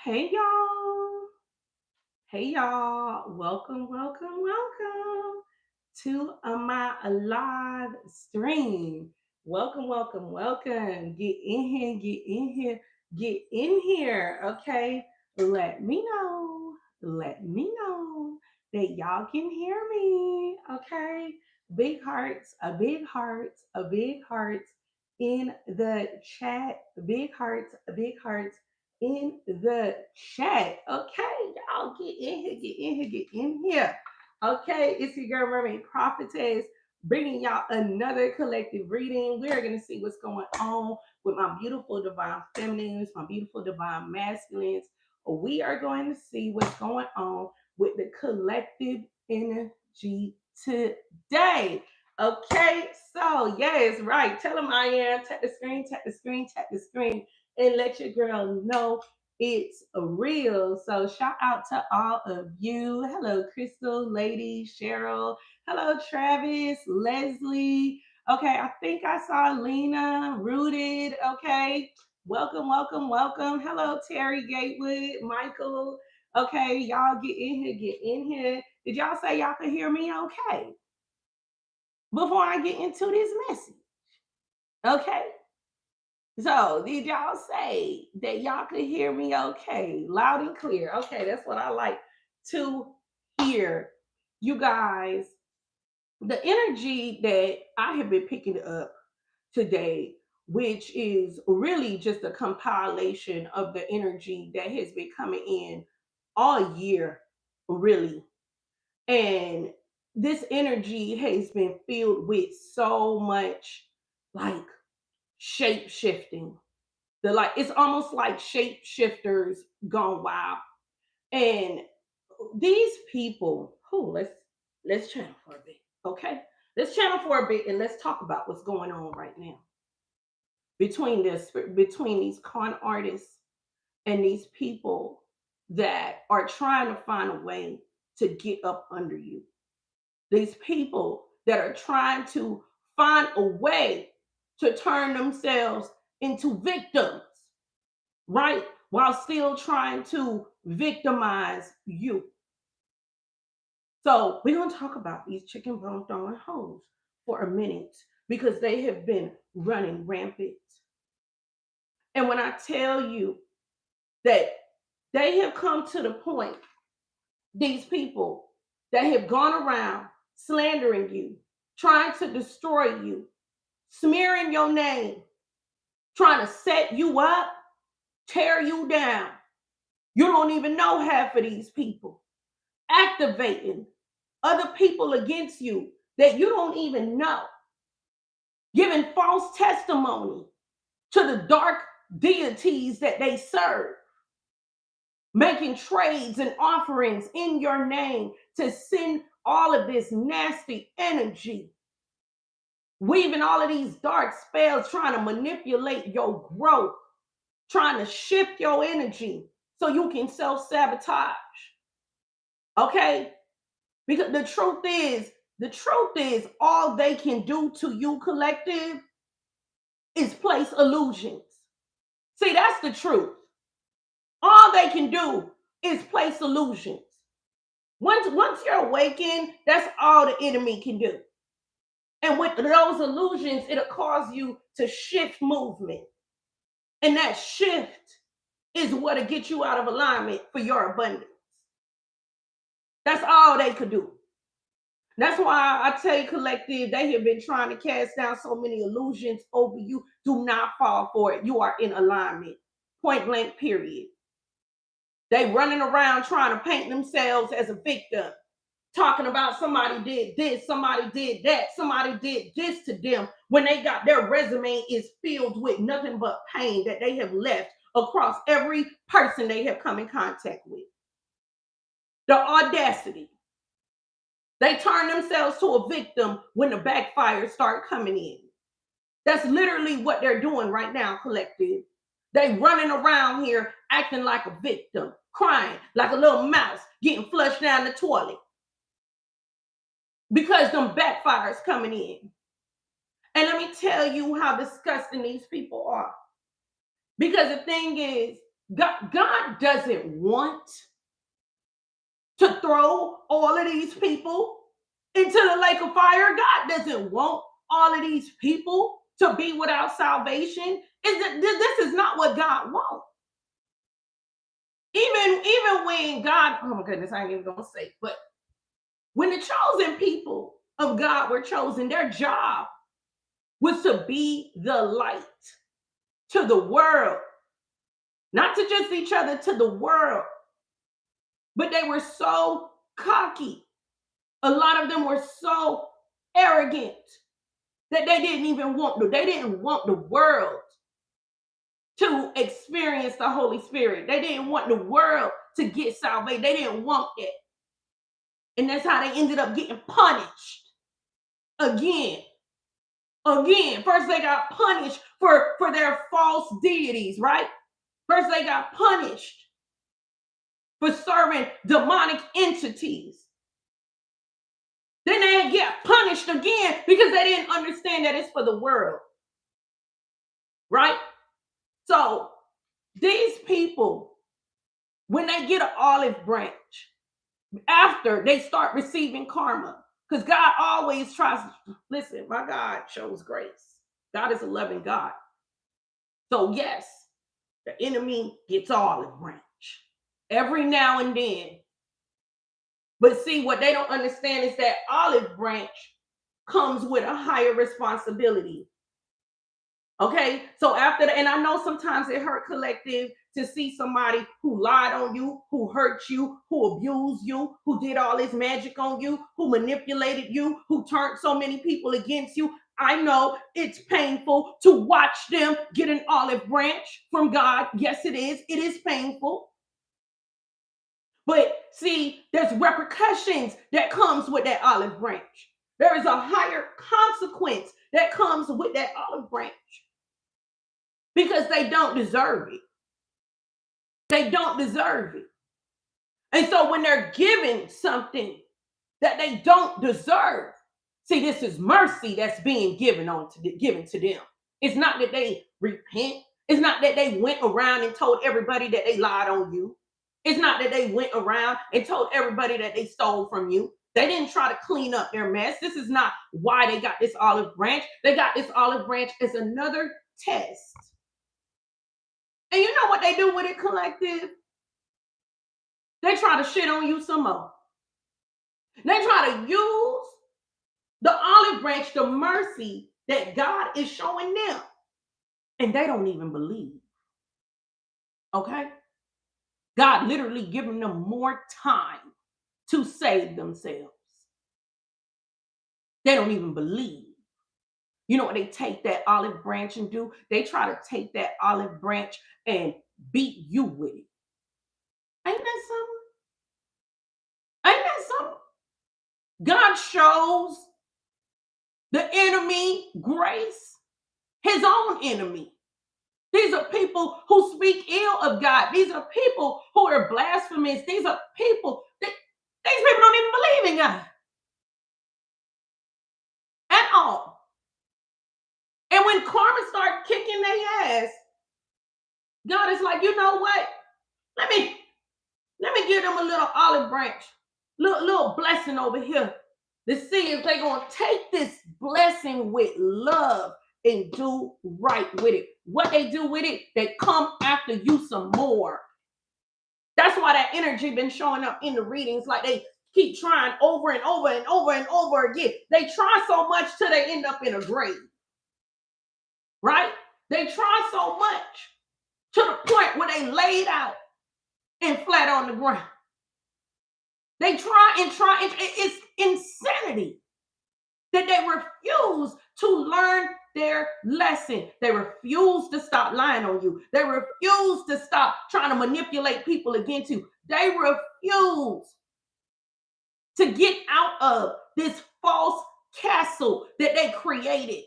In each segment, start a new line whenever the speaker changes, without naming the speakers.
Hey y'all. Hey y'all. Welcome to my live stream. Welcome. Get in here. Okay. Let me know. Let me know that y'all can hear me. Okay. Big hearts, a big hearts in the chat. Big hearts in the chat. Okay, y'all get in here. Okay, it's your girl Mermaid Prophetess bringing y'all another collective reading. We're going to see what's going on with my beautiful divine feminines, my beautiful divine masculines. We are going to see what's going on with the collective energy today. Okay, so yes, right. Tell them I am. Tap the screen, and let your girl know it's real. So shout out to all of you. Hello, Crystal, Lady, Cheryl. Hello, Travis, Leslie. Okay, I think I saw Lena, Rooted. Okay, welcome. Hello, Terry Gatewood, Michael. Okay, y'all get in here. Did y'all say y'all could hear me okay? Before I get into this message. Okay. So, did y'all say that y'all could hear me okay? Loud and clear. Okay, that's what I like to hear. You guys, the energy that I have been picking up today, which is really just a compilation of the energy that has been coming in all year, really. And this energy has been filled with so much like shape shifting. The like it's almost like shapeshifters gone wild. And these people, let's channel for a bit. Okay. Let's channel for a bit and let's talk about what's going on right now between these con artists and these people that are trying to find a way to get up under you. These people that are trying to find a way to turn themselves into victims, right? While still trying to victimize you. So we're going to talk about these chicken bone throwing hoes for a minute because they have been running rampant. And when I tell you that they have come to the point, these people that have gone around slandering you, trying to destroy you, smearing your name, trying to set you up, tear you down. You don't even know half of these people. Activating other people against you that you don't even know. Giving false testimony to the dark deities that they serve. Making trades and offerings in your name to send all of this nasty energy. Weaving all of these dark spells, trying to manipulate your growth, trying to shift your energy so you can self-sabotage. Okay? Because the truth is all they can do to you, collective, is place illusions. See, that's the truth. All they can do is place illusions. Once you're awakened, that's all the enemy can do. And with those illusions, it'll cause you to shift movement. And that shift is what'll get you out of alignment for your abundance. That's all they could do. That's why I tell you, collective, they have been trying to cast down so many illusions over you. Do not fall for it. You are in alignment. Point blank, period. They running around trying to paint themselves as a victim, talking about somebody did this, somebody did that, somebody did this to them, when they got their resume is filled with nothing but pain that they have left across every person they have come in contact with. The audacity. They turn themselves to a victim when the backfires start coming in. That's literally what they're doing right now, collective. They running around here acting like a victim, crying like a little mouse getting flushed down the toilet because them backfires coming in. And let me tell you how disgusting these people are. Because the thing is, God doesn't want to throw all of these people into the lake of fire. God doesn't want all of these people to be without salvation. This is not what God wants. Even when God, oh my goodness, I ain't even gonna say, but when the chosen people of God were chosen, their job was to be the light to the world, not to just each other, to the world. But they were so cocky. A lot of them were so arrogant that they didn't want the world to experience the Holy Spirit. They didn't want the world to get salvation. They didn't want it. And that's how they ended up getting punished again. First they got punished for their false deities, right? First they got punished for serving demonic entities. Then they get punished again because they didn't understand that it's for the world, right? So these people, when they get an olive branch, after they start receiving karma, because God always tries to, listen, my God shows grace. God is a loving God. So yes, the enemy gets olive branch every now and then. But see, what they don't understand is that olive branch comes with a higher responsibility. Okay, so after that, and I know sometimes it hurt collective to see somebody who lied on you, who hurt you, who abused you, who did all this magic on you, who manipulated you, who turned so many people against you. I know it's painful to watch them get an olive branch from God. Yes, it is. It is painful. But see, there's repercussions that comes with that olive branch. There is a higher consequence that comes with that olive branch. Because they don't deserve it. They don't deserve it. And so when they're given something that they don't deserve, see, this is mercy that's being given to them. It's not that they repent. It's not that they went around and told everybody that they lied on you. It's not that they went around and told everybody that they stole from you. They didn't try to clean up their mess. This is not why they got this olive branch. They got this olive branch as another test. And you know what they do with it, collective? They try to shit on you some more. They try to use the olive branch, the mercy that God is showing them. And they don't even believe. Okay? God literally giving them more time to save themselves. They don't even believe. You know what they take that olive branch and do? They try to take that olive branch and beat you with it. Ain't that something? Ain't that something? God shows the enemy grace, his own enemy. These are people who speak ill of God. These are people who are blasphemous. These are people, these people don't even believe in God at all. And when karma start kicking their ass, God is like, you know what? Let me give them a little olive branch, little blessing over here to see if they're going to take this blessing with love and do right with it. What they do with it, they come after you some more. That's why that energy been showing up in the readings, like they keep trying over and over and over and over again. They try so much till they end up in a grave. Right? They try so much to the point where they laid out and flat on the ground. They try and it's insanity that they refuse to learn their lesson. They refuse to stop lying on you. They refuse to stop trying to manipulate people against you. They refuse to get out of this false castle that they created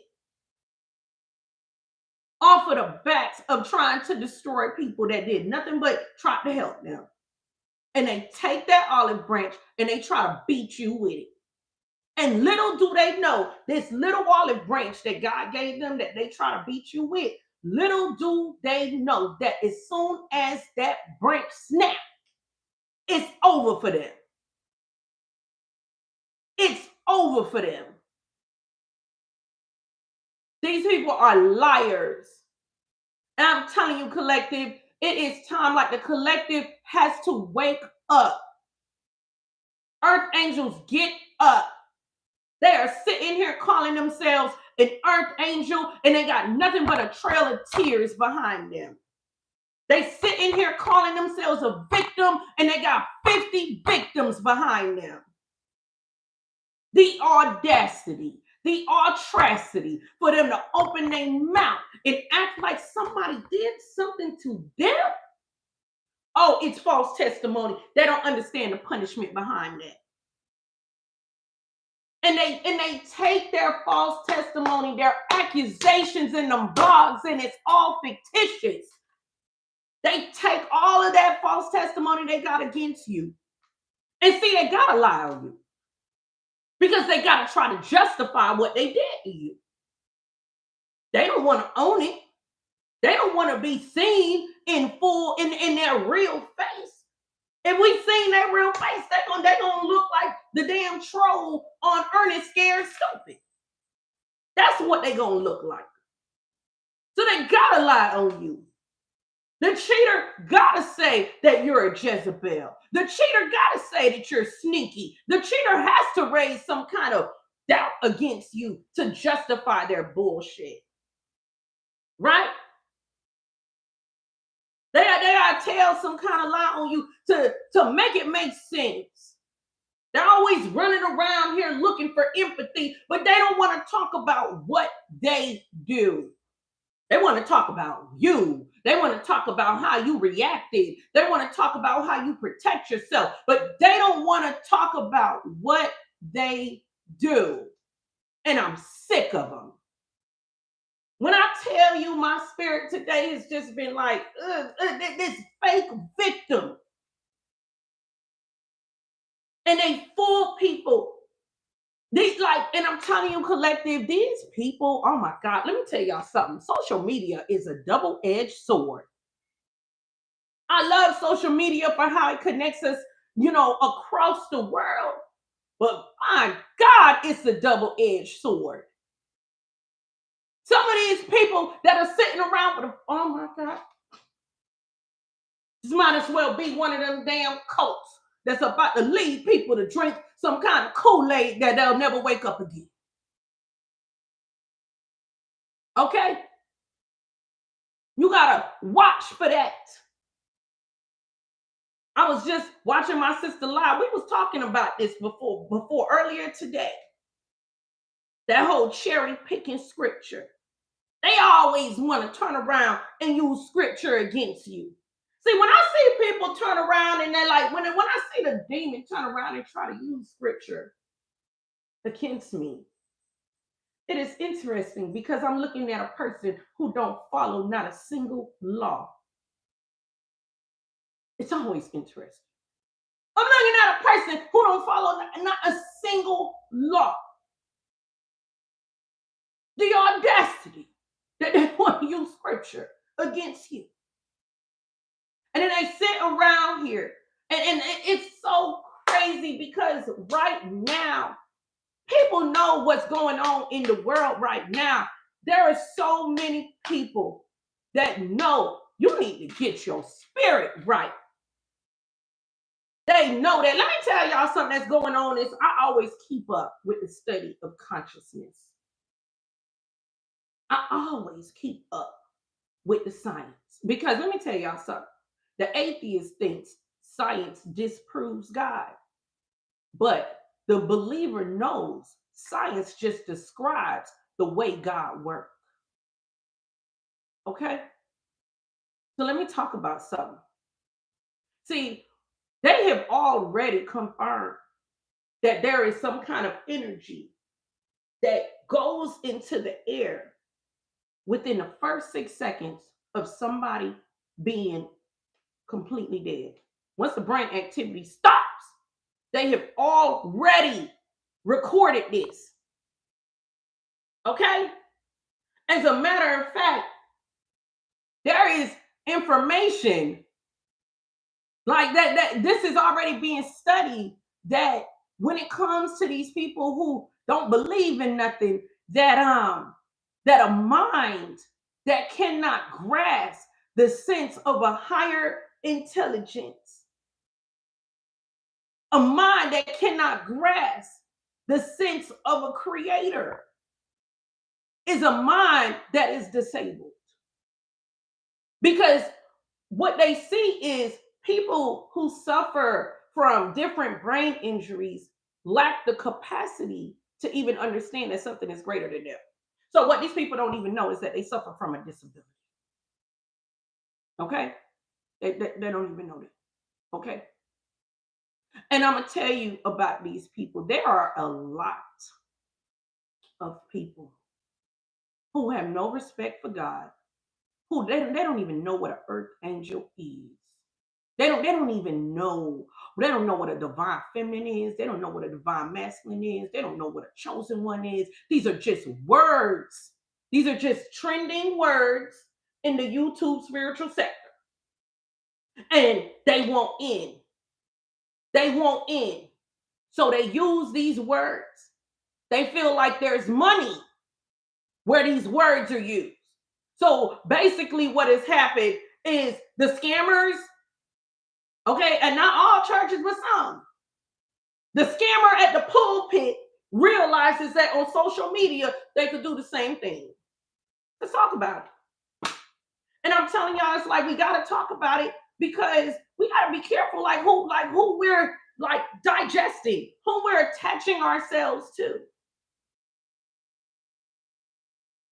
off of the backs of trying to destroy people that did nothing but try to help them. And they take that olive branch and they try to beat you with it. And little do they know, this little olive branch that God gave them that they try to beat you with little do they know that as soon as that branch snaps, it's over for them. It's over for them. These people are liars. And I'm telling you, collective, it is time. Like, the collective has to wake up. Earth angels, get up. They are sitting here calling themselves an earth angel, and they got nothing but a trail of tears behind them. They sitting here calling themselves a victim, and they got 50 victims behind them. The audacity, the atrocity for them to open their mouth and act like somebody did something to them. Oh, it's false testimony. They don't understand the punishment behind that. And they take their false testimony, their accusations in them blogs, and it's all fictitious. They take all of that false testimony they got against you. And see, they gotta lie on you. Because they gotta try to justify what they did to you. They don't want to own it. They don't want to be seen in full in their real face. If we seen their real face, they're gonna look like the damn troll on Ernest Scared Stupid. That's what they're gonna look like. So they gotta lie on you. The cheater gotta say that you're a Jezebel. The cheater gotta say that you're sneaky. The cheater has to raise some kind of doubt against you to justify their bullshit. Right? They gotta tell some kind of lie on you to make it make sense. They're always running around here looking for empathy, but they don't want to talk about what they do. They want to talk about you. They want to talk about how you reacted. They want to talk about how you protect yourself, but they don't want to talk about what they do. And I'm sick of them. When I tell you, my spirit today has just been like, this fake victim. And they fool people. These, like, and I'm telling you, collective, these people, oh my God, let me tell y'all something. Social media is a double-edged sword. I love social media for how it connects us, across the world. But my God, it's a double-edged sword. Some of these people that are sitting around with oh my God, this might as well be one of them damn cults that's about to lead people to drink some kind of Kool-Aid that they'll never wake up again. Okay? You gotta watch for that. I was just watching my sister live. We was talking about this before earlier today. That whole cherry picking scripture. They always want to turn around and use scripture against you. See, when I see people turn around and they're like, when I see the demon turn around and try to use scripture against me, it is interesting because I'm looking at a person who don't follow not a single law. It's always interesting. I'm looking at a person who don't follow not a single law. The audacity that they want to use scripture against you. And then they sit around here. And it's so crazy because right now, people know what's going on in the world right now. There are so many people that know you need to get your spirit right. They know that. Let me tell y'all something that's going on is I always keep up with the study of consciousness. I always keep up with the science. Because let me tell y'all something. The atheist thinks science disproves God. But the believer knows science just describes the way God works. Okay? So let me talk about something. See, they have already confirmed that there is some kind of energy that goes into the air within the first 6 seconds of somebody being completely dead. Once the brain activity stops, they have already recorded this. Okay? As a matter of fact, There is information like that this is already being studied, that when it comes to these people who don't believe in nothing, that a mind that cannot grasp the sense of a higher intelligence, a mind that cannot grasp the sense of a creator, is a mind that is disabled. Because what they see is people who suffer from different brain injuries lack the capacity to even understand that something is greater than them. So what these people don't even know is that they suffer from a disability. Okay? They don't even know that. Okay? And I'm going to tell you about these people. There are a lot of people who have no respect for God, who they don't even know what an earth angel is. They don't even know. They don't know what a divine feminine is. They don't know what a divine masculine is. They don't know what a chosen one is. These are just words. These are just trending words in the YouTube spiritual sector. And they want in. They want in. So they use these words. They feel like there's money where these words are used. So basically what has happened is the scammers, okay, and not all churches, but some. The scammer at the pulpit realizes that on social media, they could do the same thing. Let's talk about it. And I'm telling y'all, it's like we got to talk about it, because we got to be careful, who we're digesting, who we're attaching ourselves to.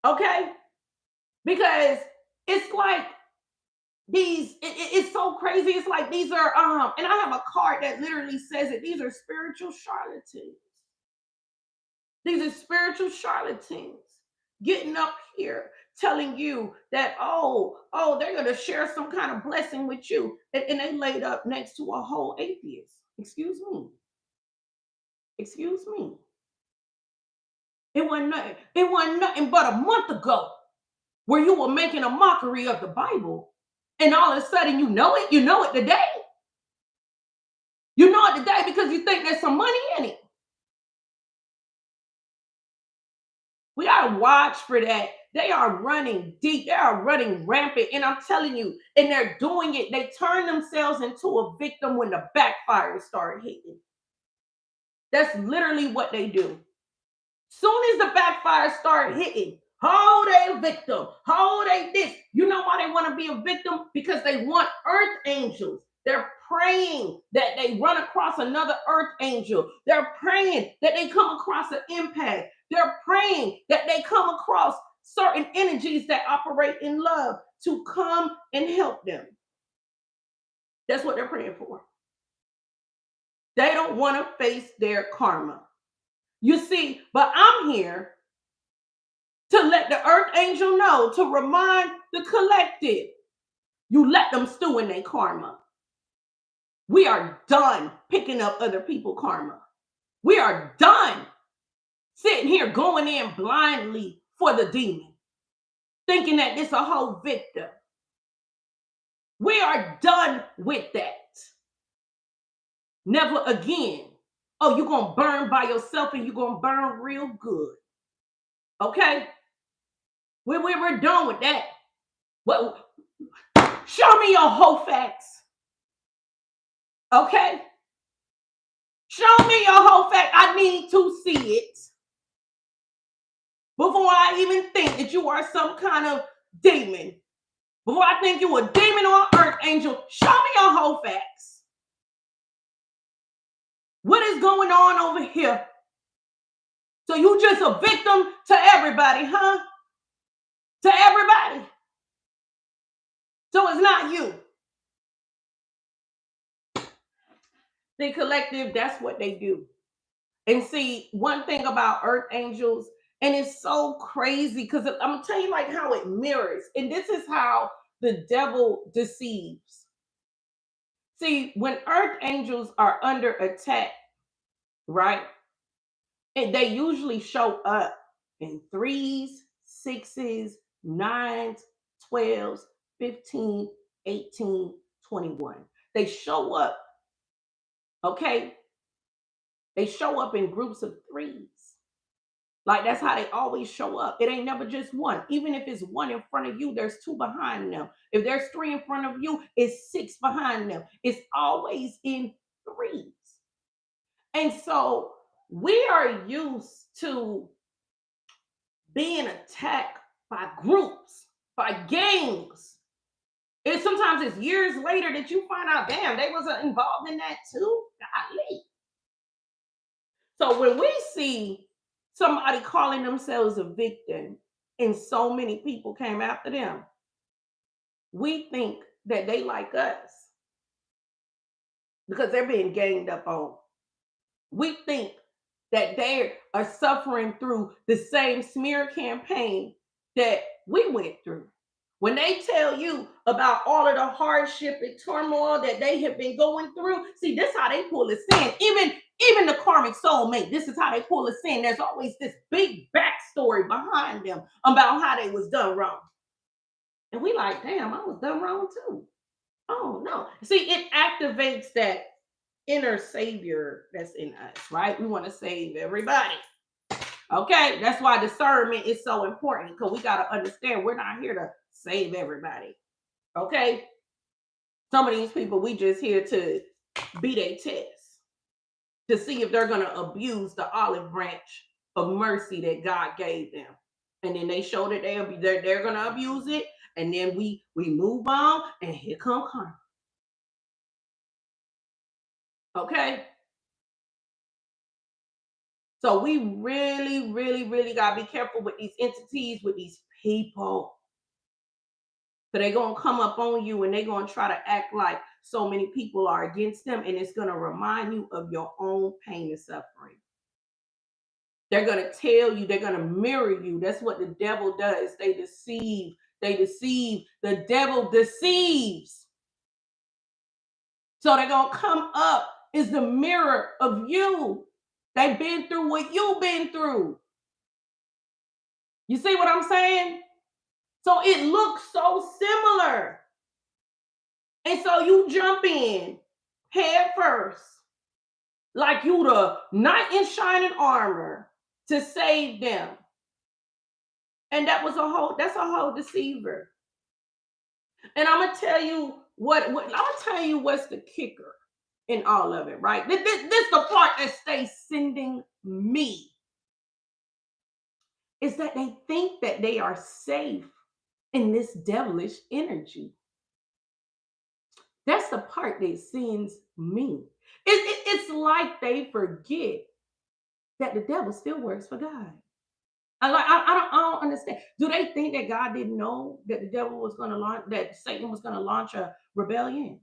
Okay? Because it's like it's so crazy. It's like these are, and I have a card that literally says it. These are spiritual charlatans. These are spiritual charlatans getting up here telling you that, they're going to share some kind of blessing with you. And they laid up next to a whole atheist. Excuse me. Excuse me. It wasn't nothing but a month ago where you were making a mockery of the Bible. And all of a sudden, you know it today. You know it today because you think there's some money in it. We gotta watch for that. They are running deep. They are running rampant. And I'm telling you, and they're doing it. They turn themselves into a victim when the backfires start hitting. That's literally what they do. Soon as the backfires start hitting, they a victim. They this. You know why they want to be a victim? Because they want earth angels. They're praying that they run across another earth angel. They're praying that they come across an empath. They're praying that they come across certain energies that operate in love to come and help them. That's what they're praying for. They don't want to face their karma. You see, but I'm here to let the earth angel know, to remind the collective, you let them stew in their karma. We are done picking up other people's karma. We are done sitting here going in blindly for the demon, thinking that this a whole victim. We are done with that. Never again. Oh, you're going to burn by yourself, and you're going to burn real good. Okay? We're done with that. Well, show me your whole facts. Okay? Show me your whole fact. I need to see it before I even think that you are some kind of demon. Before I think you a demon or an earth angel, show me your whole facts. What is going on over here? So you just a victim to everybody, huh? To everybody. So it's not you. The collective, that's what they do. And see, one thing about earth angels, and it's so crazy because I'm going to tell you how it mirrors. And this is how the devil deceives. See, when earth angels are under attack, right? And they usually show up in 3s, 6s, 9s, 12s, 15, 18, 21. They show up, okay? They show up in groups of threes. Like, that's how they always show up. It ain't never just one. Even if it's one in front of you, there's two behind them. If there's three in front of you, it's six behind them. It's always in threes. And so we are used to being attacked by groups, by gangs. And sometimes it's years later that you find out, damn, they was involved in that too. Golly. So when we see somebody calling themselves a victim and so many people came after them, we think that they like us because they're being ganged up on. We think that they are suffering through the same smear campaign that we went through. When they tell you about all of the hardship and turmoil that they have been going through, see, this is how they pull us in. Even the karmic soulmate, this is how they pull us in. There's always this big backstory behind them about how they was done wrong. And we like, damn, I was done wrong too. Oh, no. See, it activates that inner savior that's in us, right? We want to save everybody. Okay, that's why discernment is so important, because we got to understand we're not here to save everybody. Okay, some of these people, we just here to be their test, to see if they're going to abuse the olive branch of mercy that God gave them. And then they show that they're going to abuse it, and then we move on, and here come karma. Okay, so we really, really, really got to be careful with these entities, with these people. So they're going to come up on you and they're going to try to act like so many people are against them. And it's going to remind you of your own pain and suffering. They're going to tell you, they're going to mirror you. That's what the devil does. They deceive. They deceive. The devil deceives. So they're going to come up as the mirror of you. They've been through what you've been through. You see what I'm saying? So it looks so similar. And so you jump in head first, like you the knight in shining armor to save them. And that's a whole deceiver. And I'm gonna tell you what's the kicker in all of it, right? This the part that stays sending me. Is that they think that they are safe in this devilish energy. That's the part that sends me. It's like they forget that the devil still works for God. I don't understand. Do they think that God didn't know that the devil was going to launch, that Satan was going to launch a rebellion?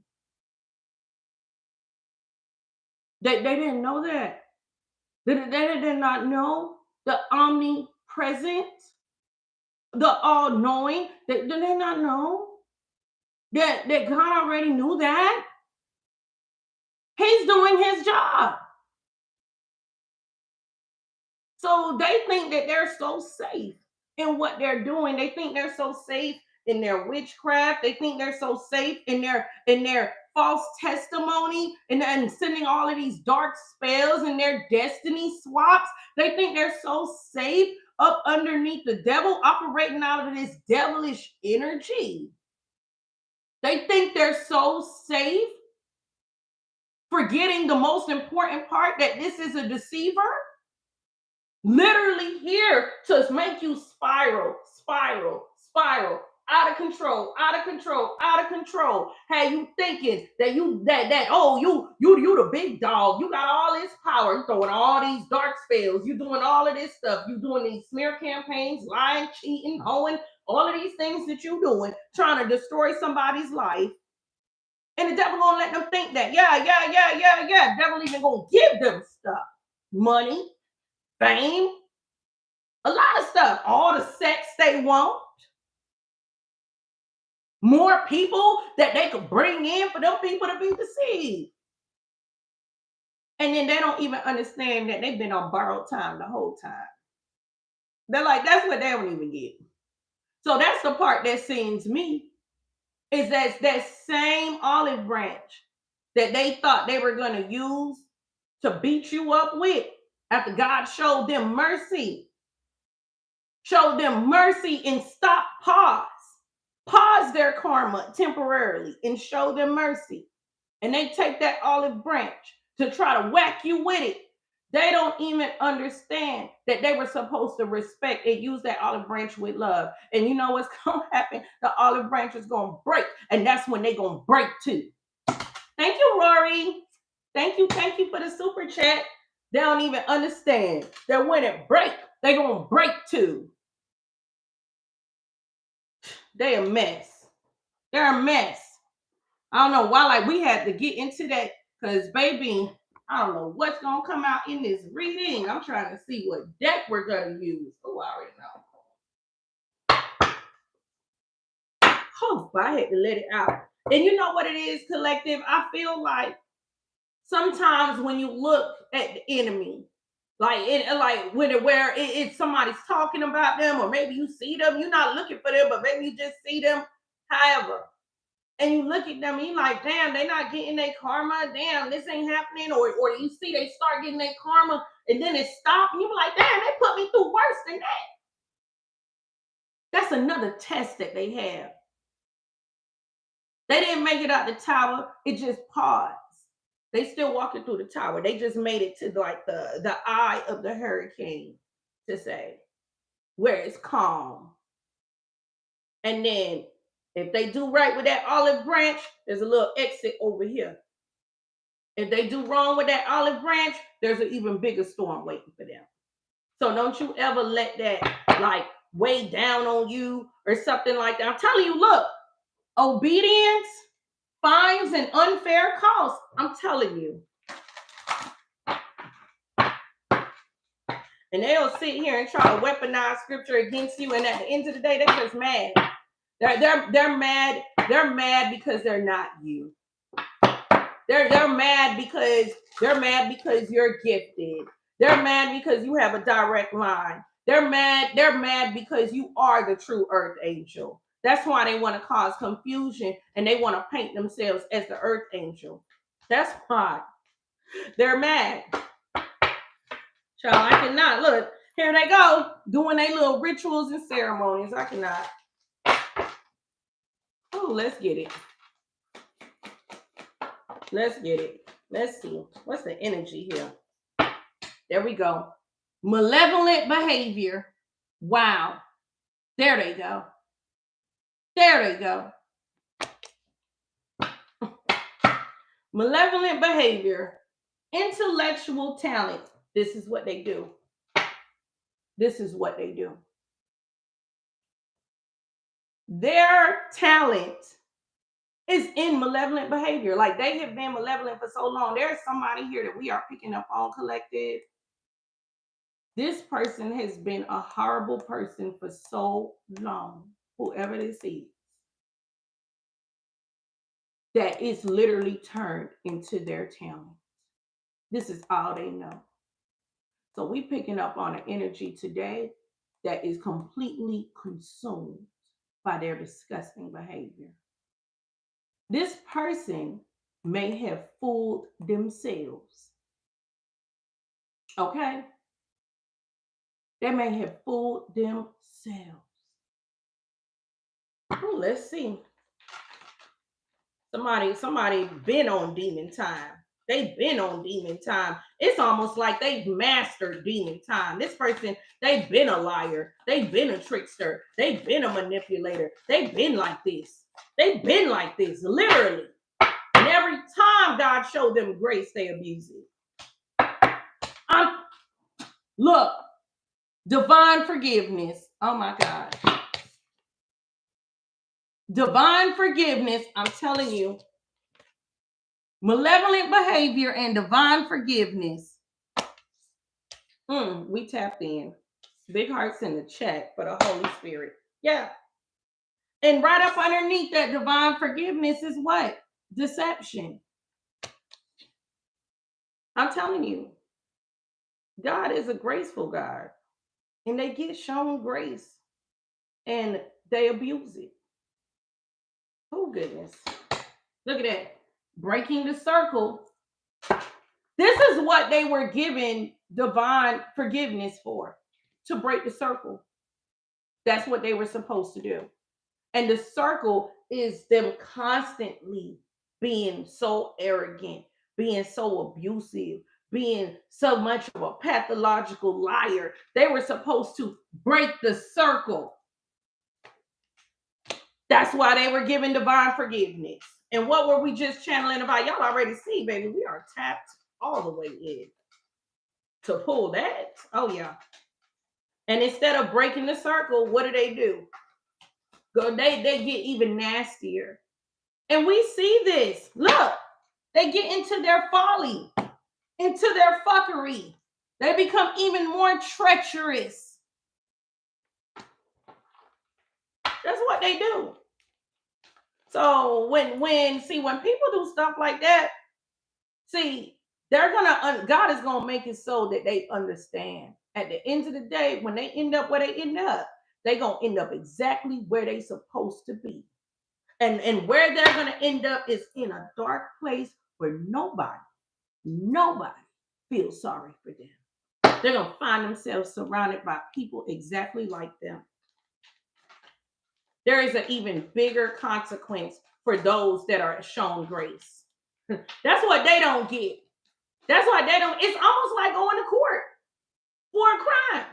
They didn't know that. They did not know the omnipresent, the all-knowing. Did they not know that God already knew that? He's doing his job. So they think that they're so safe in what they're doing. They think they're so safe in their witchcraft. They think they're so safe in their false testimony and sending all of these dark spells and their destiny swaps. They think they're so safe up underneath the devil, operating out of this devilish energy. They think they're so safe, forgetting the most important part, that this is a deceiver. Literally here to make you spiral, out of control. Have you thinking that you the big dog, you got all this power, you throwing all these dark spells, you doing all of this stuff, you doing these smear campaigns, lying, cheating, hoeing, all of these things that you doing, trying to destroy somebody's life. And the devil gonna let them think that, yeah. Devil even gonna give them stuff, money, fame, a lot of stuff, all the sex they want, more people that they could bring in for them people to be deceived. And then they don't even understand that they've been on borrowed time the whole time. They're like, that's what they don't even get. So that's the part that sends me. is that same olive branch that they thought they were going to use to beat you up with after God showed them mercy. Showed them mercy and pause their karma temporarily and show them mercy. And they take that olive branch to try to whack you with it. They don't even understand that they were supposed to respect and use that olive branch with love. And you know what's going to happen? The olive branch is going to break. And that's when they're going to break too. Thank you, Rory. Thank you for the super chat. They don't even understand that when it break, they're going to break too. They a mess. They're a mess. I don't know why, like, we had to get into that because, baby, I don't know what's going to come out in this reading. I'm trying to see what deck we're going to use. Oh, I already know. Oh, I had to let it out. And you know what it is, collective? I feel like sometimes when you look at the enemy, where it's somebody's talking about them, or maybe you see them, you're not looking for them, but maybe you just see them, however. And you look at them and you're like, damn, they're not getting their karma. Damn, this ain't happening. Or you see they start getting their karma and then it stops. And you're like, damn, they put me through worse than that. That's another test that they have. They didn't make it out the tower. It just paused. They still walking through the tower. They just made it to like the eye of the hurricane, to say, where it's calm. And then if they do right with that olive branch, there's a little exit over here. If they do wrong with that olive branch, there's an even bigger storm waiting for them. So don't you ever let that like weigh down on you or something like that. I'm telling you, look, obedience, fines, and unfair costs. I'm telling you. And they'll sit here and try to weaponize scripture against you. And at the end of the day, they're just mad. They're mad. They're mad because they're not you. They're mad because you're gifted. They're mad because you have a direct line. They're mad because you are the true earth angel. That's why they want to cause confusion and they want to paint themselves as the earth angel. That's why they're mad. Child, I cannot. Look, here they go, doing their little rituals and ceremonies. I cannot. Oh, let's get it. Let's get it. Let's see. What's the energy here? There we go. Malevolent behavior. Wow. There they go. There they go. Malevolent behavior. Intellectual talent. This is what they do. This is what they do. Their talent is in malevolent behavior. Like, they have been malevolent for so long. There's somebody here that we are picking up on, collective. This person has been a horrible person for so long, whoever this is, that it's literally turned into their talent. This is all they know. So we picking up on an energy today that is completely consumed by their disgusting behavior. This person may have fooled themselves. Okay? They may have fooled themselves. Ooh, let's see. Somebody been on demon time. They've been on demon time. It's almost like they've mastered demon time. This person, they've been a liar. They've been a trickster. They've been a manipulator. They've been like this. They've been like this, literally. And every time God showed them grace, they abuse it. Look, divine forgiveness. Oh my God. Divine forgiveness, I'm telling you. Malevolent behavior and divine forgiveness. We tapped in. Big hearts in the chat for the Holy Spirit. Yeah. And right up underneath that divine forgiveness is what? Deception. I'm telling you, God is a graceful God. And they get shown grace and they abuse it. Oh, goodness. Look at that. Breaking the circle. This is what they were given divine forgiveness for, to break the circle. That's what they were supposed to do. And the circle is them constantly being so arrogant, being so abusive, being so much of a pathological liar. They were supposed to break the circle. That's why they were given divine forgiveness. And what were we just channeling about? Y'all already see, baby, we are tapped all the way in to pull that. Oh, yeah. And instead of breaking the circle, what do? They get even nastier. And we see this. Look, they get into their folly, into their fuckery. They become even more treacherous. That's what they do. So when people do stuff like that, see, God is gonna make it so that they understand. At the end of the day, when they end up where they end up, they're gonna end up exactly where they supposed to be. And where they're gonna end up is in a dark place where nobody feels sorry for them. They're gonna find themselves surrounded by people exactly like them. There is an even bigger consequence for those that are shown grace. That's what they don't get. That's why they don't. It's almost like going to court for a crime.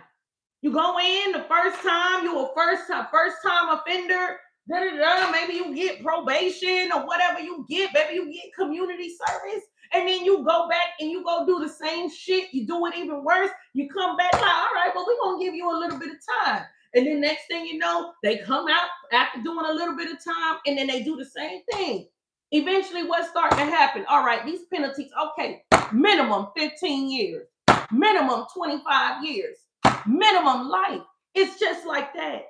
You go in the first time, you a first time offender. Maybe you get probation or whatever you get. Maybe you get community service, and then you go back and you go do the same shit. You do it even worse. You come back like, all right, well, we're gonna give you a little bit of time. And then next thing you know, they come out after doing a little bit of time, and then they do the same thing. Eventually, what starts to happen? All right, these penalties, okay, minimum 15 years, minimum 25 years, minimum life. It's just like that.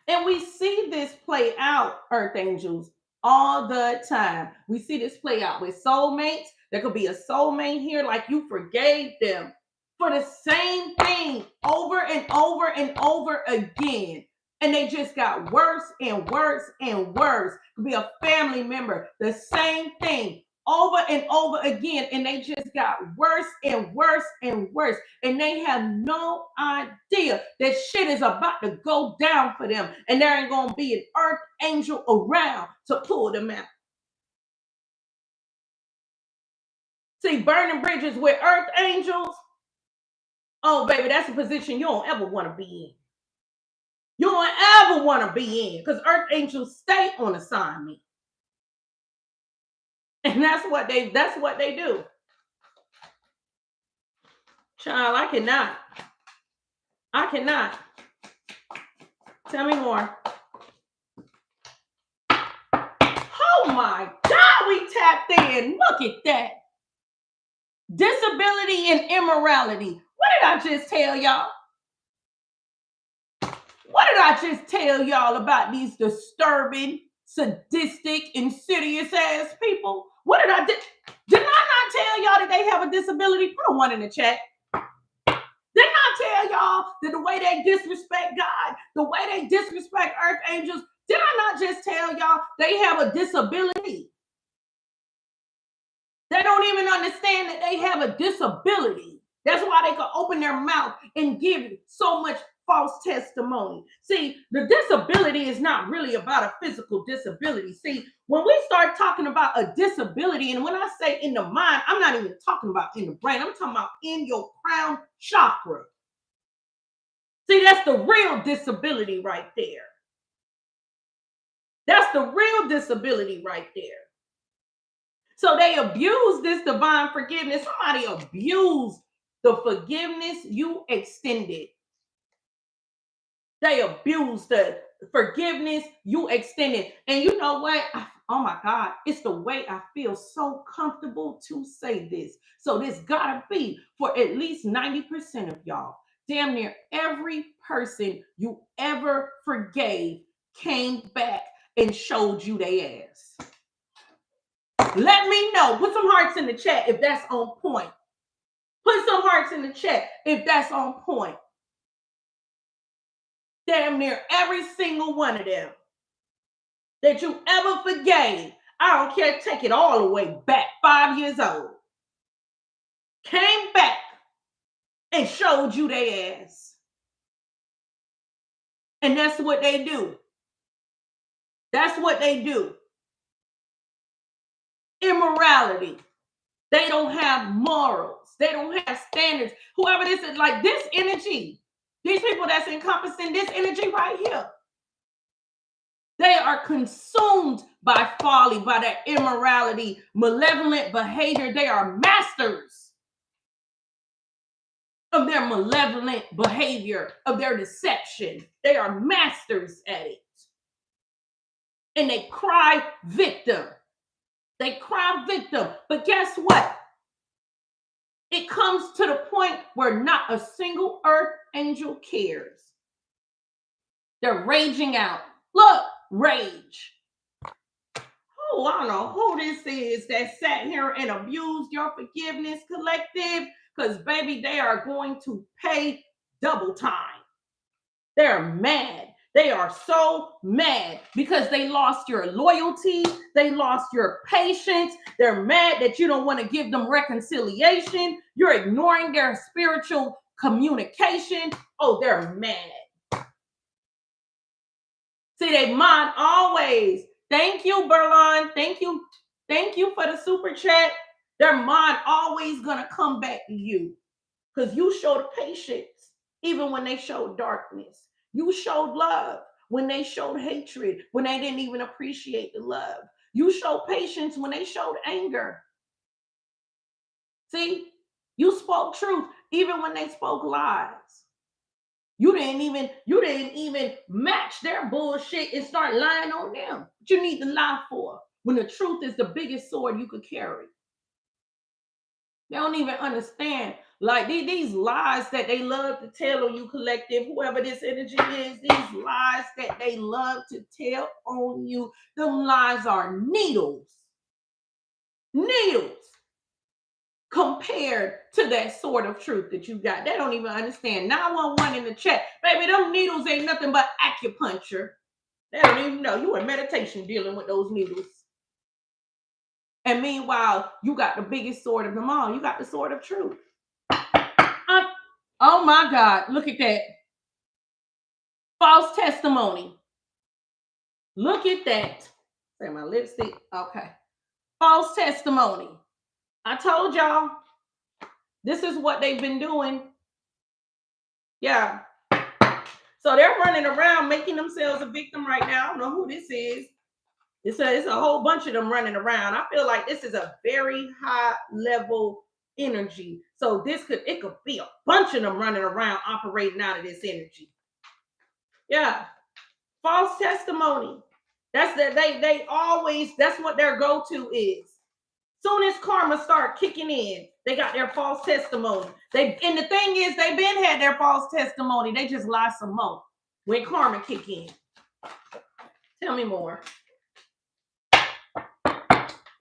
And we see this play out, Earth Angels, all the time. We see this play out with soulmates. There could be a soulmate here, like you forgave them for the same thing over and over and over again. And they just got worse and worse and worse. It could be a family member, the same thing over and over again. And they just got worse and worse and worse. And they have no idea that shit is about to go down for them. And there ain't going to be an earth angel around to pull them out. See, burning bridges with earth angels. Oh, baby, that's a position you don't ever want to be in. You don't ever want to be in, because earth angels stay on assignment. And that's what they do. Child, I cannot. Tell me more. Oh my God, we tapped in. Look at that. Disability and immorality. What did I just tell y'all? What did I just tell y'all about these disturbing, sadistic, insidious ass people? What did I do? Did I not tell y'all that they have a disability? Put a one in the chat. Didn't I tell y'all that the way they disrespect God, the way they disrespect earth angels, did I not just tell y'all they have a disability? They don't even understand that they have a disability. That's why they can open their mouth and give so much false testimony. See, the disability is not really about a physical disability. See, when we start talking about a disability, and when I say in the mind, I'm not even talking about in the brain. I'm talking about in your crown chakra. See, that's the real disability right there. That's the real disability right there. So they abuse this divine forgiveness. Somebody abused the forgiveness you extended. They abused the forgiveness you extended. And you know what? Oh my God, it's the way I feel so comfortable to say this. So this gotta be for at least 90% of y'all. Damn near every person you ever forgave came back and showed you their ass. Let me know. Put some hearts in the chat if that's on point. Put some hearts in the chat if that's on point. Damn near every single one of them. that you ever forgave. I don't care, take it all the way back, 5 years old. Came back and showed you their ass. And that's what they do. That's what they do. Immorality. They don't have morals. They don't have standards. Whoever this is, like this energy, these people that's encompassing this energy right here, they are consumed by folly, by that immorality, malevolent behavior. They are masters of their malevolent behavior, of their deception. They are masters at it. And they cry victim. They cry victim. But guess what? It comes to the point where not a single earth angel cares. They're raging out. Look, rage. Oh, I don't know who this is that sat here and abused your forgiveness collective, because, baby, they are going to pay double time. They're mad. They are so mad because they lost your loyalty. They lost your patience. They're mad that you don't want to give them reconciliation. You're ignoring their spiritual communication. Oh, they're mad. See, they mind always. Thank you, Berlin. Thank you. Thank you for the super chat. Their mind always going to come back to you because you showed patience even when they showed darkness. You showed love when they showed hatred, when they didn't even appreciate the love. You showed patience when they showed anger. See, you spoke truth even when they spoke lies. You didn't even match their bullshit and start lying on them. What you need to lie for when the truth is the biggest sword you could carry. They don't even understand. Like these lies that they love to tell on you, collective, whoever this energy is, these lies that they love to tell on you, them lies are needles. Needles compared to that sword of truth that you got. They don't even understand. 911 in the chat. Baby, them needles ain't nothing but acupuncture. They don't even know. You in meditation dealing with those needles. And meanwhile, you got the biggest sword of them all. You got the sword of truth. Oh my God, look at that. False testimony. Look at that. Say my lipstick. Okay. False testimony. I told y'all, this is what they've been doing. Yeah. So they're running around making themselves a victim right now. I don't know who this is. It's a whole bunch of them running around. I feel like this is a very high level energy. So it could be a bunch of them running around operating out of this energy. Yeah. False testimony. That's that they always, that's what their go-to is. Soon as karma start kicking in, they got their false testimony. And the thing is, they've been had their false testimony. They just lie some more when karma kick in. Tell me more.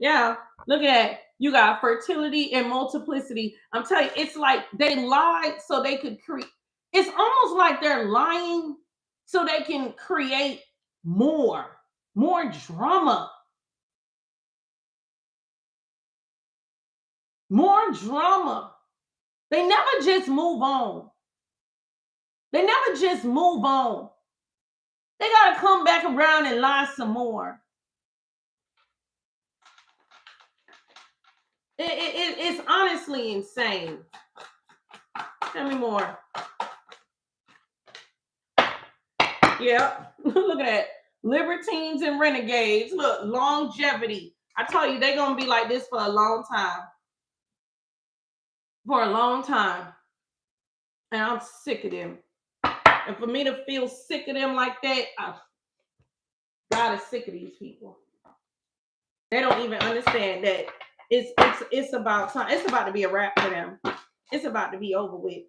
Yeah, look at, you got fertility and multiplicity. I'm telling you, it's like they lied so they could create. It's almost like they're lying so they can create more drama. More drama. They never just move on. They never just move on. They got to come back around and lie some more. It's honestly insane. Tell me more. Yep. Look at that. Libertines and renegades. Look, longevity. I tell you, they're going to be like this for a long time. For a long time. And I'm sick of them. And for me to feel sick of them like that, God is sick of these people. They don't even understand that it's about time. It's about to be a wrap for them. It's about to be over with.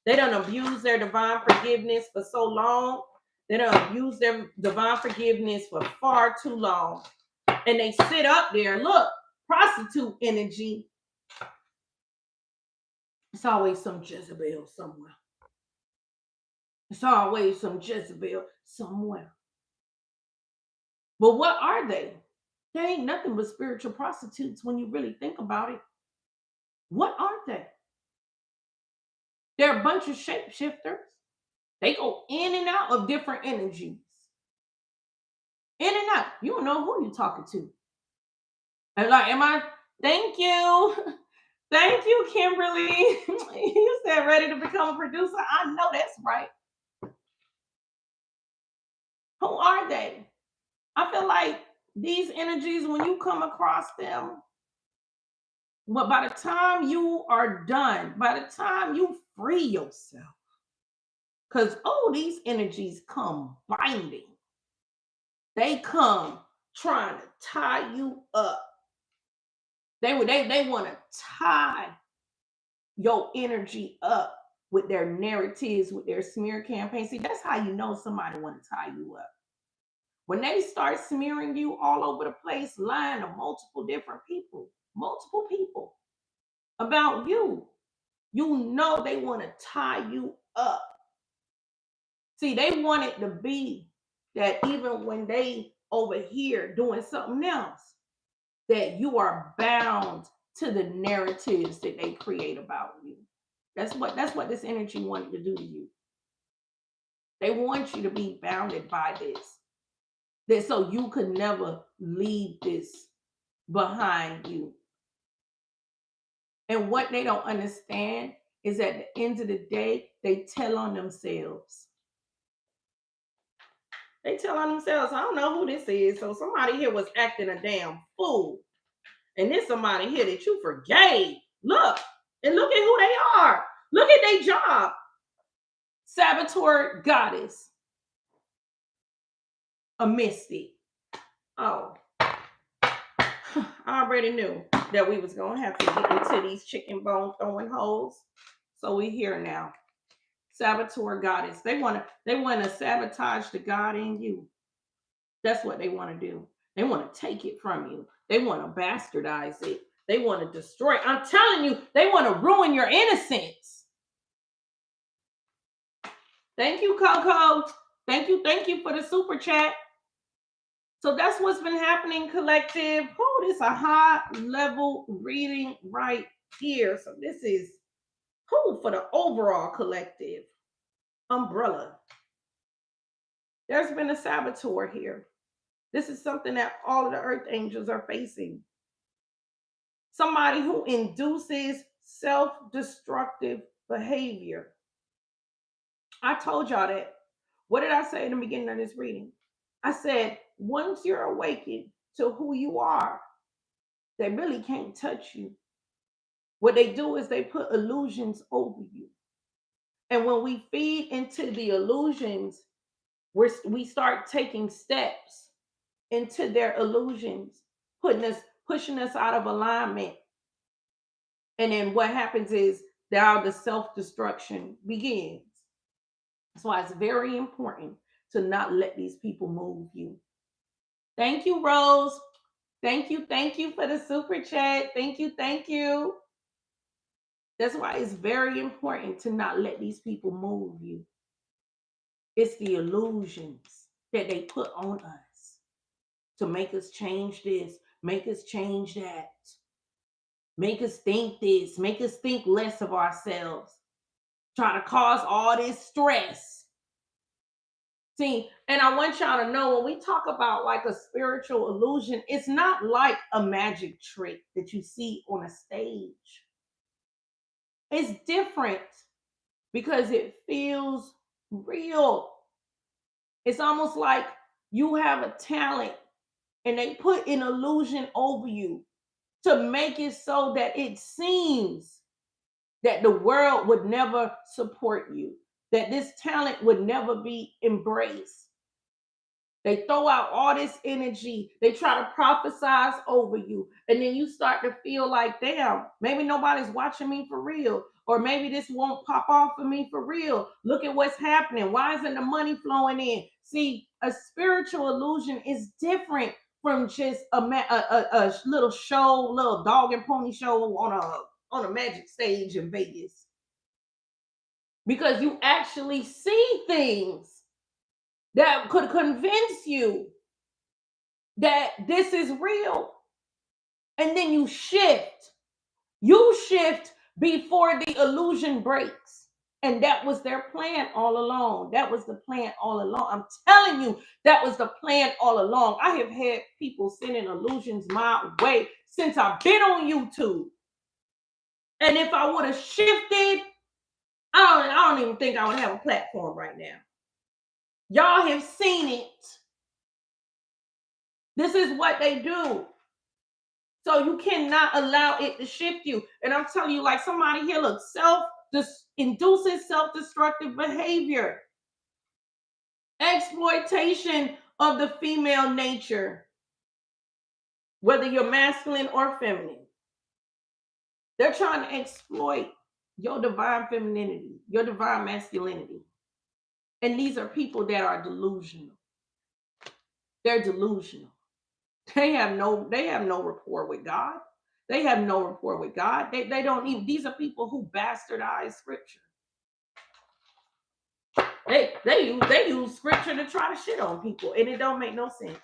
They done abused their divine forgiveness for so long. They done abused their divine forgiveness for far too long. And they sit up there, look, prostitute energy. It's always some Jezebel somewhere. It's always some Jezebel somewhere. But what are they? They ain't nothing but spiritual prostitutes when you really think about it. What are they? They're a bunch of shapeshifters. They go in and out of different energies. In and out. You don't know who you're talking to. And like, am I? Thank you. Thank you, Kimberly. You said ready to become a producer. I know that's right. Who are they? I feel like these energies, when you come across them, but by the time you are done, by the time you free yourself, because these energies come binding. They come trying to tie you up. They want to tie your energy up with their narratives, with their smear campaigns. See, that's how you know somebody want to tie you up. When they start smearing you all over the place, lying to multiple different people about you, you know they want to tie you up. See, they want it to be that even when they over here doing something else, that you are bound to the narratives that they create about you. That's what this energy wanted to do to you. They want you to be bounded by this. That so you could never leave this behind you. And what they don't understand is at the end of the day, they tell on themselves. They tell on themselves, I don't know who this is. So somebody here was acting a damn fool. And there's somebody here that you forgave. Look, and look at who they are. Look at their job. Saboteur goddess. A mystic. Oh. I already knew that we was going to have to get into these chicken bone throwing holes. So we here now. Saboteur goddess. They want to sabotage the God in you. That's what they want to do. They want to take it from you. They want to bastardize it. They want to destroy it. I'm telling you, they want to ruin your innocence. Thank you, Coco. Thank you for the super chat. So that's what's been happening, collective. Oh, this is a high level reading right here. So this is for the overall collective umbrella. There's been a saboteur here. This is something that all of the earth angels are facing. Somebody who induces self-destructive behavior. I told y'all that. What did I say in the beginning of this reading? I said, once you're awakened to who you are, they really can't touch you. What they do is they put illusions over you. And when we feed into the illusions, we start taking steps into their illusions, pushing us out of alignment. And then what happens is now the self-destruction begins. That's why it's very important to not let these people move you. Thank you, Rose. Thank you for the super chat. Thank you. That's why it's very important to not let these people move you. It's the illusions that they put on us to make us change this, make us change that, make us think this, make us think less of ourselves, try to cause all this stress. See, and I want y'all to know, when we talk about like a spiritual illusion, it's not like a magic trick that you see on a stage. It's different because it feels real. It's almost like you have a talent and they put an illusion over you to make it so that it seems that the world would never support you, that this talent would never be embraced. They throw out all this energy. They try to prophesize over you. And then you start to feel like, damn, maybe nobody's watching me for real. Or maybe this won't pop off for me for real. Look at what's happening. Why isn't the money flowing in? See, a spiritual illusion is different from just a little show, little dog and pony show on a magic stage in Vegas. Because you actually see things that could convince you that this is real. And then you shift. You shift before the illusion breaks. And that was their plan all along. That was the plan all along. I'm telling you, that was the plan all along. I have had people sending illusions my way since I've been on YouTube. And if I would have shifted, I don't even think I would have a platform right now. Y'all have seen it. This is what they do. So you cannot allow it to shift you. And I'm telling you, like somebody here, look, induces self-destructive behavior, exploitation of the female nature, whether you're masculine or feminine. They're trying to exploit your divine femininity, your divine masculinity. And these are people that are delusional. They're delusional. They have no rapport with God. They have no rapport with God. They don't even, these are people who bastardize scripture. They use scripture to try to shit on people, and it don't make no sense.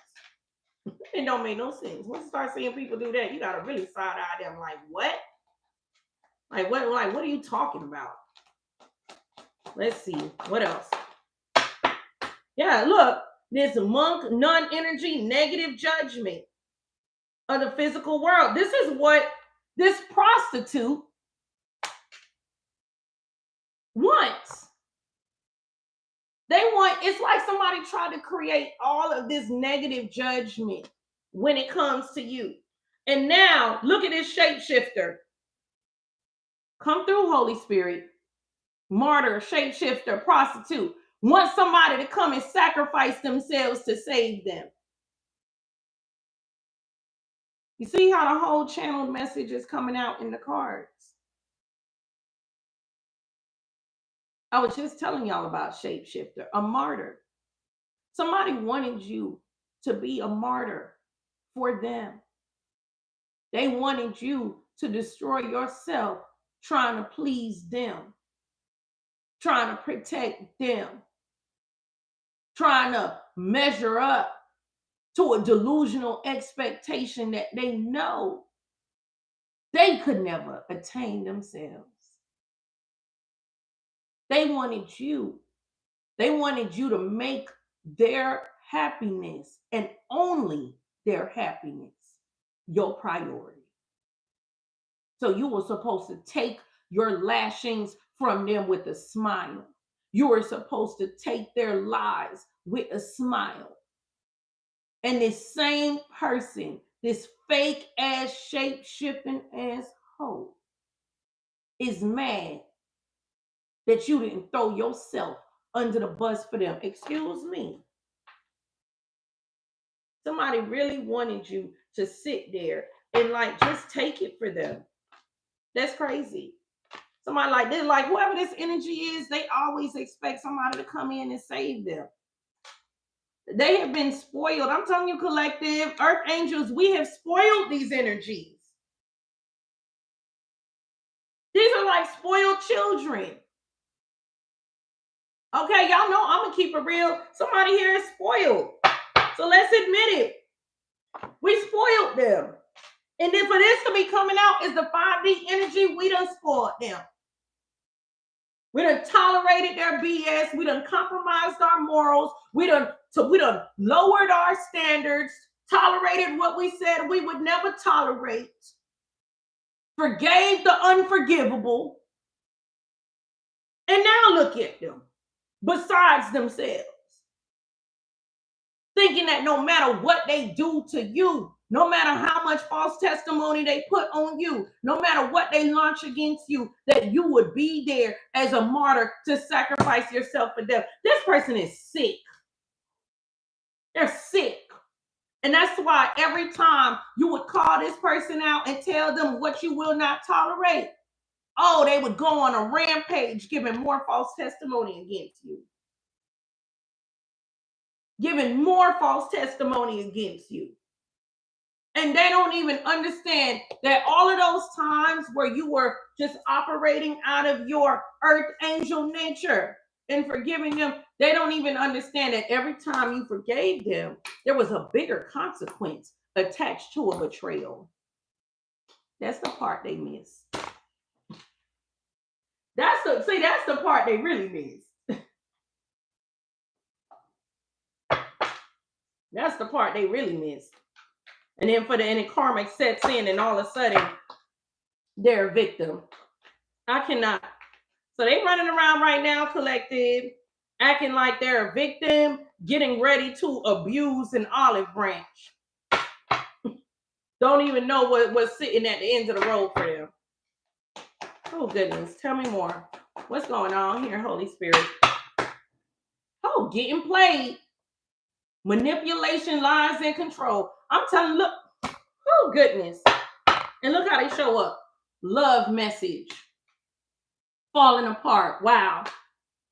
It don't make no sense. Once you start seeing people do that, you gotta really side eye them. Like what? Like what are you talking about? Let's see what else. Yeah, look, this monk, non-energy, negative judgment of the physical world. This is what this prostitute wants. They want, it's like somebody tried to create all of this negative judgment when it comes to you. And now look at this shapeshifter. Come through, Holy Spirit. Martyr, shapeshifter, prostitute. Want somebody to come and sacrifice themselves to save them. You see how the whole channeled message is coming out in the cards. I was just telling y'all about shapeshifter, a martyr. Somebody wanted you to be a martyr for them. They wanted you to destroy yourself trying to please them, trying to protect them, trying to measure up to a delusional expectation that they know they could never attain themselves. They wanted you to make their happiness and only their happiness your priority. So you were supposed to take your lashings from them with a smile. You were supposed to take their lies with a smile. And this same person, this fake ass shape-shifting ass hoe, is mad that you didn't throw yourself under the bus for them. Excuse me. Somebody really wanted you to sit there and like just take it for them. That's crazy. Somebody like this, like whoever this energy is, they always expect somebody to come in and save them. They have been spoiled. I'm telling you, collective, earth angels, we have spoiled these energies. These are like spoiled children. Okay, y'all know I'm gonna keep it real. Somebody here is spoiled. So let's admit it. We spoiled them. And then for this to be coming out is the 5D energy, we done spoiled them. We done tolerated their BS. We done compromised our morals. We done lowered our standards, tolerated what we said we would never tolerate, forgave the unforgivable. And now look at them, besides themselves, thinking that no matter what they do to you, no matter how much false testimony they put on you, no matter what they launch against you, that you would be there as a martyr to sacrifice yourself for them. This person is sick. They're sick. And that's why every time you would call this person out and tell them what you will not tolerate, oh, they would go on a rampage giving more false testimony against you. Giving more false testimony against you. And they don't even understand that all of those times where you were just operating out of your earth angel nature, and forgiving them, they don't even understand that every time you forgave them, there was a bigger consequence attached to a betrayal. That's the part they miss. That's the part they really miss. That's the part they really miss. And then the karmic sets in, and all of a sudden they're a victim. I cannot. So they running around right now, collective, acting like they're a victim, getting ready to abuse an olive branch. Don't even know what's sitting at the end of the road for them. Oh, goodness. Tell me more. What's going on here, Holy Spirit? Oh, getting played. Manipulation, lies, and control. I'm telling you, look. Oh, goodness. And look how they show up. Love message. Falling apart. Wow.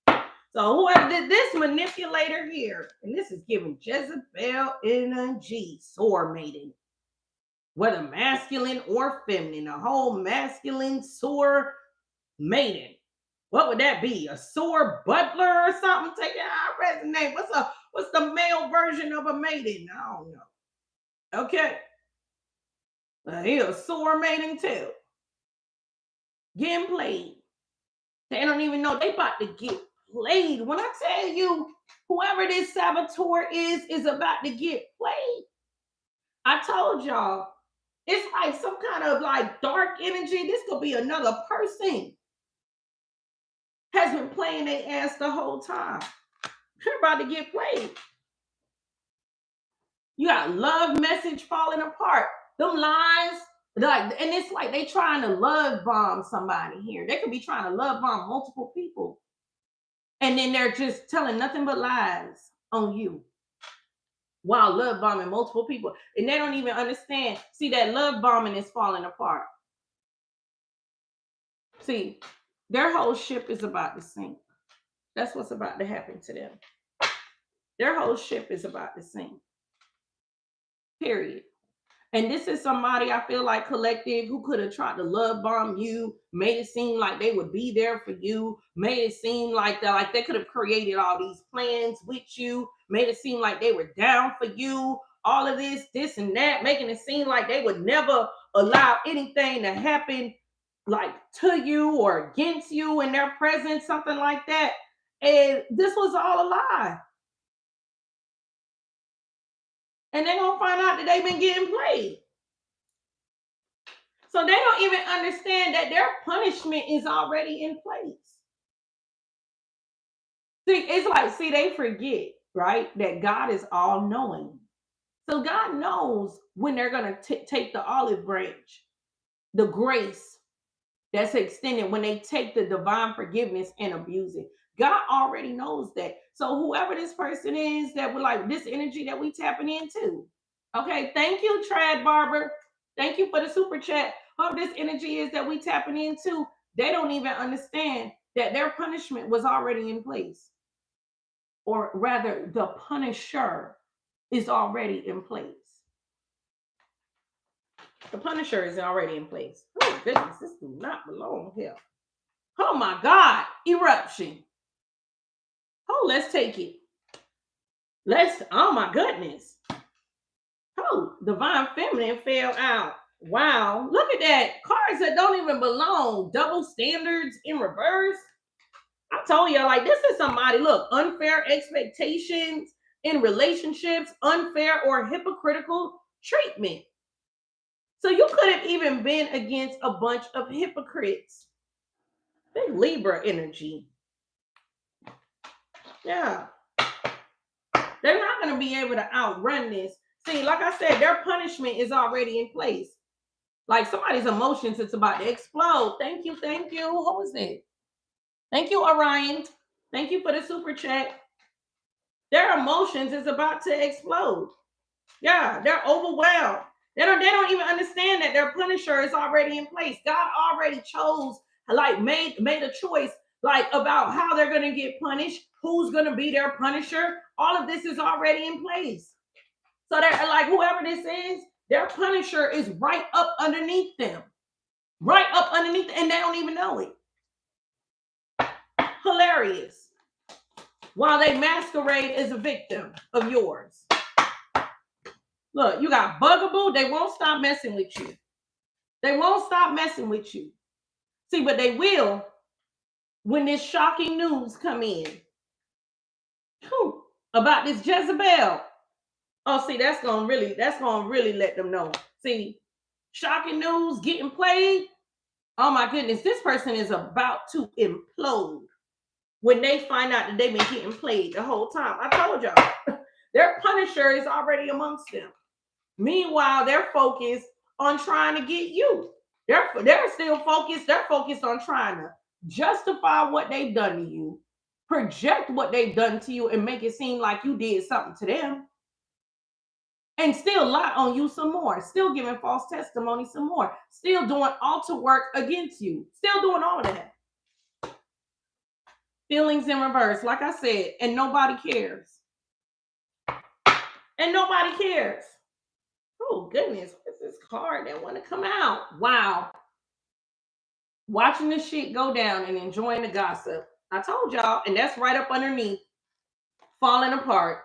So whoever did this manipulator here, and this is giving Jezebel energy, sword maiden. Whether masculine or feminine, a whole masculine sword maiden. What would that be? A sword butler or something? Take it out, resonate. What's the male version of a maiden? I don't know. Okay. Here's a sword maiden too. Getting played. They don't even know they about to get played. When I tell you, whoever this saboteur is about to get played. I told y'all, it's like some kind of like dark energy. This could be another person. Has been playing their ass the whole time. You're about to get played. You got love message falling apart. Them lies, like, and it's like they trying to love bomb somebody here. They could be trying to love bomb multiple people. And then they're just telling nothing but lies on you while love bombing multiple people. And they don't even understand. See, that love bombing is falling apart. See, their whole ship is about to sink. That's what's about to happen to them. Their whole ship is about to sink. Period. And this is somebody, I feel like, collective, who could have tried to love bomb you, made it seem like they would be there for you, made it seem like they could have created all these plans with you, made it seem like they were down for you, all of this and that, making it seem like they would never allow anything to happen like to you or against you in their presence, something like that. And this was all a lie. And they're going to find out that they've been getting played. So they don't even understand that their punishment is already in place. See, it's like, they forget, right, that God is all knowing. So God knows when they're going to take the olive branch, the grace that's extended, when they take the divine forgiveness and abuse it. God already knows that. So whoever this person is that we're like, this energy that we tapping into. Okay, thank you, Trad Barber. Thank you for the super chat. Whoever this energy is that we tapping into, they don't even understand that their punishment was already in place. Or rather, the punisher is already in place. The punisher is already in place. Oh, goodness, this do not belong here. Oh, my God. Eruption. Oh, let's take it. Oh, my goodness. Oh, divine feminine fell out. Wow. Look at that. Cards that don't even belong. Double standards in reverse. I told you, like, this is somebody, look, unfair expectations in relationships, unfair or hypocritical treatment. So you could have even been against a bunch of hypocrites. Big Libra energy. Yeah. They're not going to be able to outrun this. See, like I said, their punishment is already in place. Like somebody's emotions, it's about to explode. Thank you, thank you. What was that? Thank you, Orion. Thank you for the super chat. Their emotions is about to explode. Yeah, they're overwhelmed. They don't even understand that their punisher is already in place. God already chose, like made a choice, like about how they're going to get punished, who's going to be their punisher. All of this is already in place. So they're like, whoever this is, their punisher is right up underneath them. Right up underneath, and they don't even know it. Hilarious. while they masquerade as a victim of yours. Look, you got bugaboo. They won't stop messing with you. They won't stop messing with you. See, but they will when this shocking news come in. Whew, about this Jezebel. Oh, see, that's gonna really let them know. See, shocking news getting played. Oh my goodness, this person is about to implode when they find out that they've been getting played the whole time. I told y'all, their punisher is already amongst them. Meanwhile, they're focused on trying to get you. They're still focused. They're focused on trying to justify what they've done to you, project what they've done to you, and make it seem like you did something to them. And still lie on you some more, still giving false testimony some more, still doing altar work against you, still doing all of that. Feelings in reverse, like I said, and nobody cares. And nobody cares. Oh, goodness, what's this card that want to come out? Wow. Watching this shit go down and enjoying the gossip. I told y'all, and that's right up underneath, falling apart.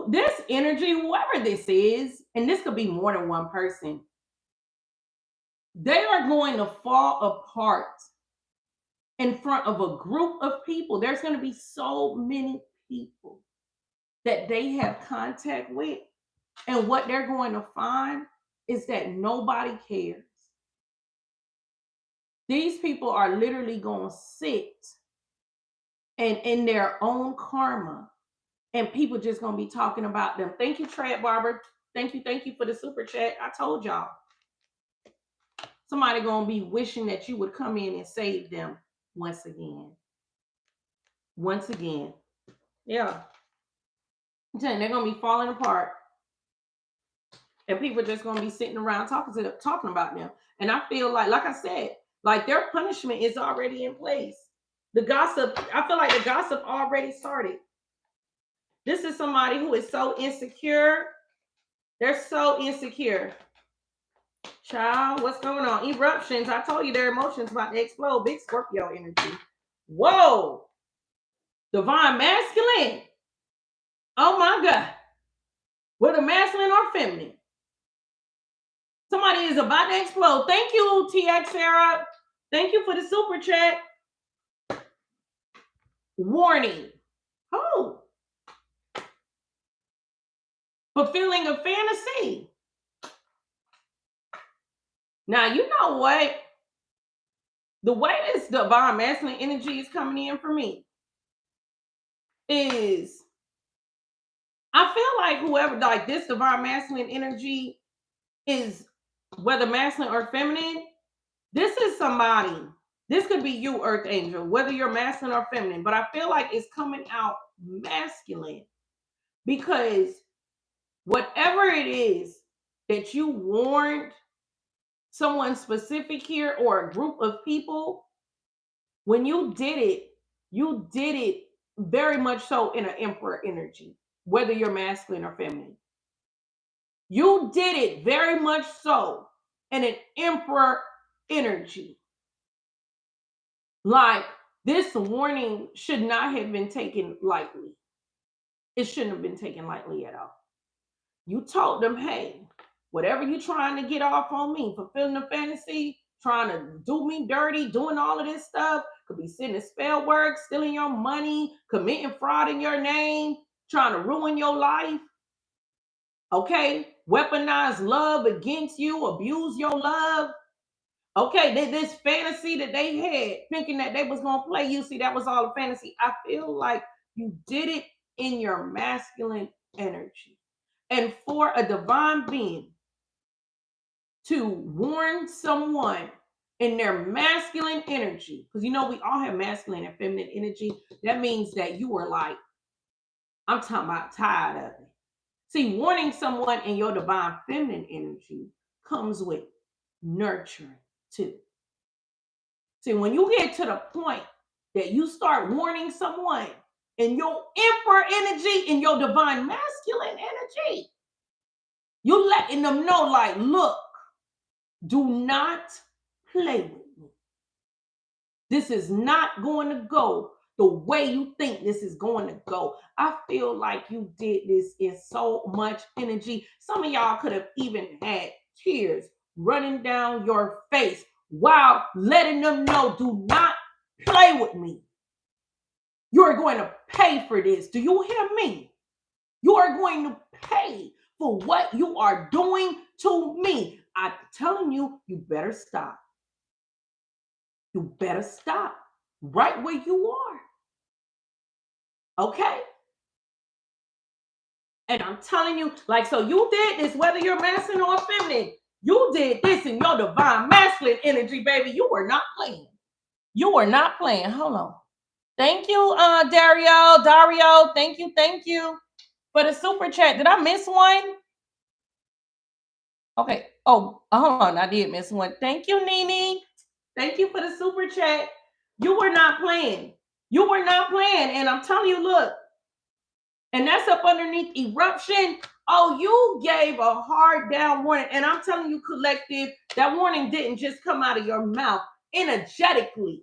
This energy, whoever this is, and this could be more than one person, they are going to fall apart in front of a group of people. There's going to be so many people that they have contact with. And what they're going to find is that nobody cares. These people are literally going to sit and in their own karma, and people just going to be talking about them. Thank you, Trad Barber. Thank you for the super chat. I told y'all. Somebody going to be wishing that you would come in and save them once again. Once again. Yeah. I'm telling you, they're going to be falling apart. And people are just going to be sitting around talking about them. And I feel like I said, like their punishment is already in place. The gossip, I feel like the gossip already started. This is somebody who is so insecure. They're so insecure. Child, what's going on? Eruptions. I told you their emotions about to explode. Big Scorpio energy. Whoa. Divine masculine. Oh my God. Whether masculine or feminine. Somebody is about to explode. Thank you, TX Sarah. Thank you for the super chat. Warning. Oh. Fulfilling a fantasy. Now, you know what? The way this divine masculine energy is coming in for me is I feel like whoever, like this divine masculine energy is, whether masculine or feminine, this is somebody, this could be you, Earth Angel, whether you're masculine or feminine, but I feel like it's coming out masculine because whatever it is that you warned someone specific here or a group of people, when you did it very much so in an emperor energy, whether you're masculine or feminine. You did it very much so in an emperor energy. Like this warning should not have been taken lightly. It shouldn't have been taken lightly at all. You told them, hey, whatever you're trying to get off on me, fulfilling the fantasy, trying to do me dirty, doing all of this stuff, could be sending spell work, stealing your money, committing fraud in your name, trying to ruin your life. Okay, weaponize love against you, abuse your love. Okay, this fantasy that they had, thinking that they was gonna play you, see, that was all a fantasy. I feel like you did it in your masculine energy. And for a divine being to warn someone in their masculine energy, because you know we all have masculine and feminine energy, that means that you were like, I'm talking about tired of it. See, warning someone in your divine feminine energy comes with nurturing too. See, when you get to the point that you start warning someone in your emperor energy, in your divine masculine energy, you letting them know, like, look, do not play with me. This is not going to go the way you think this is going to go. I feel like you did this in so much energy. Some of y'all could have even had tears running down your face while letting them know, do not play with me. You're going to pay for this. Do you hear me? You are going to pay for what you are doing to me. I'm telling you, you better stop. You better stop right where you are. Okay? And I'm telling you, like, so you did this, whether you're masculine or feminine, you did this in your divine masculine energy, baby. You were not playing. You were not playing. Hold on. Thank you, Dario. Thank you for the super chat. Did I miss one? Okay. Oh, hold on. I did miss one. Thank you, Nene. Thank you for the super chat. You were not playing. You were not playing. And I'm telling you, look, and that's up underneath eruption. Oh, you gave a hard down warning. And I'm telling you, collective, that warning didn't just come out of your mouth. Energetically.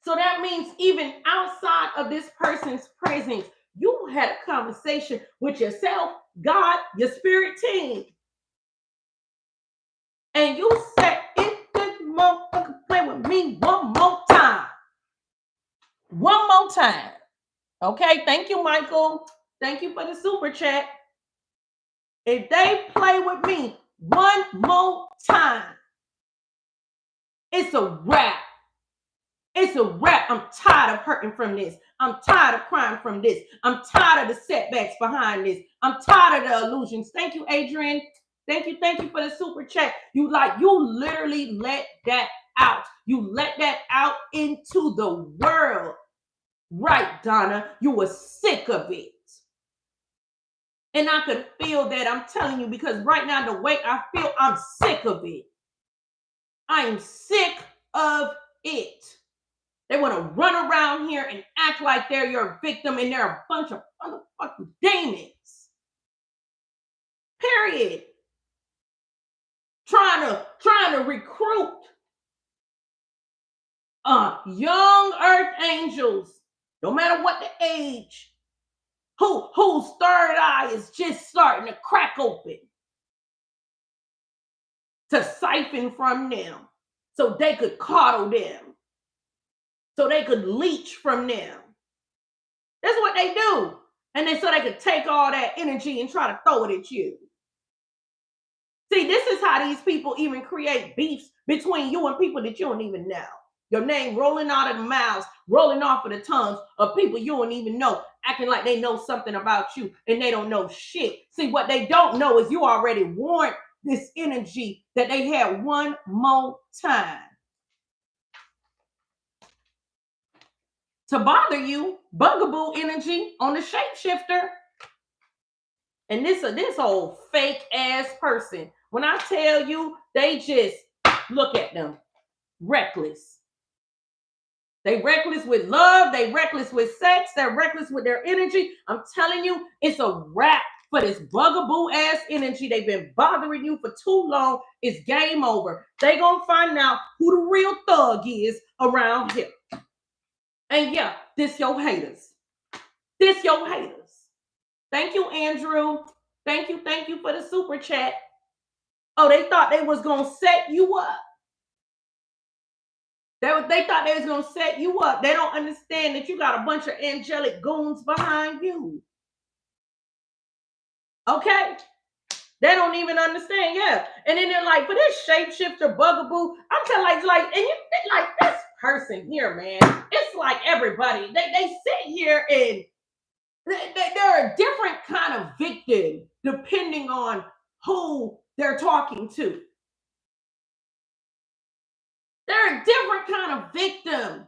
So that means even outside of this person's presence, you had a conversation with yourself, God, your spirit team. And you said, if this motherfucker play with me one more time. One more time. Okay, thank you, Michael. Thank you for the super chat. If they play with me one more time, it's a wrap. It's a wrap. I'm tired of hurting from this. I'm tired of crying from this. I'm tired of the setbacks behind this. I'm tired of the illusions. Thank you, Adrian. Thank you for the super chat. You literally let that out. You let that out into the world. Right, Donna. You were sick of it. And I could feel that. I'm telling you, because right now, the way I feel, I'm sick of it. I am sick of it. They want to run around here and act like they're your victim and they're a bunch of motherfucking demons. Period. Trying to recruit young earth angels, no matter what the age, whose third eye is just starting to crack open, to siphon from them so they could coddle them, so they could leech from them. That's what they do. And then so they could take all that energy and try to throw it at you. See, this is how these people even create beefs between you and people that you don't even know. Your name rolling out of the mouths, rolling off of the tongues of people you don't even know, acting like they know something about you and they don't know shit. See, what they don't know is you already warned this energy that they had one more time to bother you. Bugaboo energy on the shapeshifter. And this old fake ass person, when I tell you, they just look at them reckless. They reckless with love. They reckless with sex. They're reckless with their energy. I'm telling you, it's a wrap for this bugaboo ass energy. They've been bothering you for too long. It's game over. They gonna find out who the real thug is around here. And yeah, this your haters. This your haters. Thank you, Andrew. Thank you for the super chat. Oh, they thought they was gonna set you up. They thought they was gonna set you up. They don't understand that you got a bunch of angelic goons behind you. Okay? They don't even understand, yeah. And then they're like, for this shapeshifter bugaboo, I'm telling and you think like this person here, man. It's like everybody. They sit here and they're a different kind of victim depending on who they're talking to. They're a different kind of victim.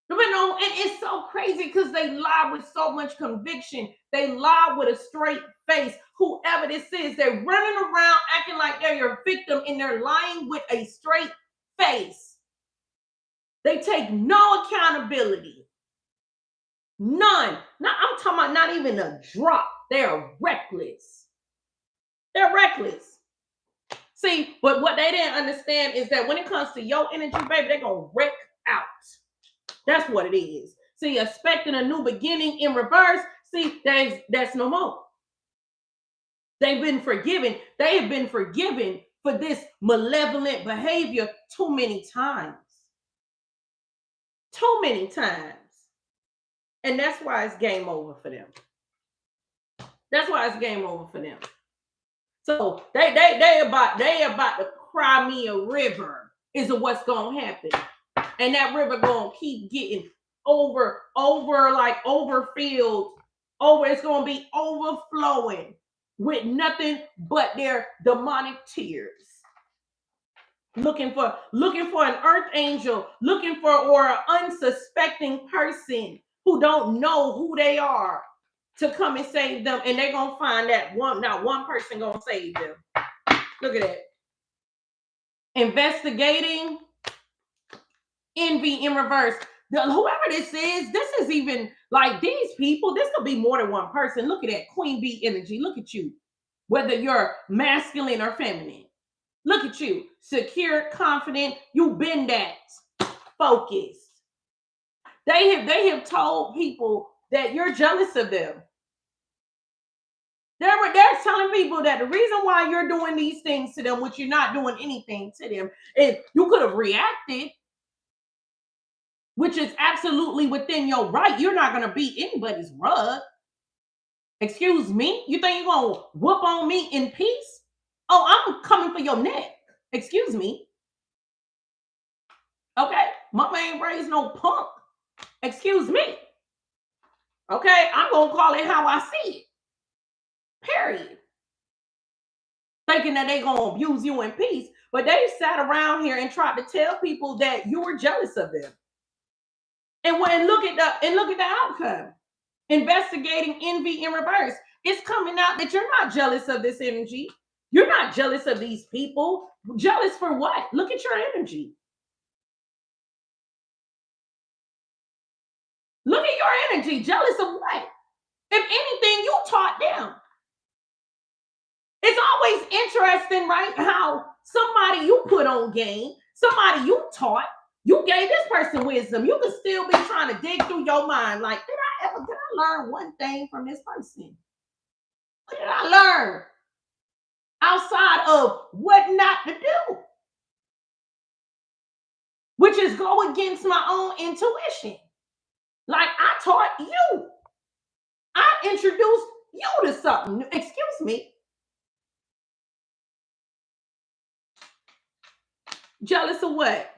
And it's so crazy because they lie with so much conviction. They lie with a straight face. Whoever this is, they're running around acting like they're your victim and they're lying with a straight face. They take no accountability. None. Now, I'm talking about not even a drop. They are reckless. They're reckless. See, but what they didn't understand is that when it comes to your energy, baby, they're going to wreck out. That's what it is. See, expecting a new beginning in reverse, see, that's no more. They've been forgiven. They have been forgiven for this malevolent behavior too many times. Too many times. And that's why it's game over for them. That's why it's game over for them. So they about to cry me a river is what's gonna happen. And that river gonna keep getting overfilled. It's gonna be overflowing with nothing but their demonic tears. Looking for an earth angel, or an unsuspecting person who don't know who they are to come and save them, and they're gonna find that not one person gonna save them. Look at that. Investigating envy in reverse. Whoever this is even like these people. This could be more than one person. Look at that queen bee energy. Look at you, whether you're masculine or feminine. Look at you, secure, confident. You've been that focused. They have told people that you're jealous of them. They're telling people that the reason why you're doing these things to them, which you're not doing anything to them, is you could have reacted, which is absolutely within your right. You're not going to beat anybody's rug. Excuse me? You think you're going to whoop on me in peace? Oh, I'm coming for your neck. Excuse me. Okay? Mama ain't raised no punk. Excuse me. Okay? I'm going to call it how I see it. Period. Thinking that they're going to abuse you in peace. But they sat around here and tried to tell people that you were jealous of them. And look at the outcome. Investigating envy in reverse. It's coming out that you're not jealous of this energy. You're not jealous of these people. Jealous for what? Look at your energy. Look at your energy. Jealous of what? If anything, you taught them. It's always interesting, right? How somebody you put on game, somebody you taught, you gave this person wisdom. You could still be trying to dig through your mind. Like, did I learn one thing from this person? What did I learn? Outside of what not to do, which is go against my own intuition. Like I taught you, I introduced you to something. Excuse me. Jealous of what?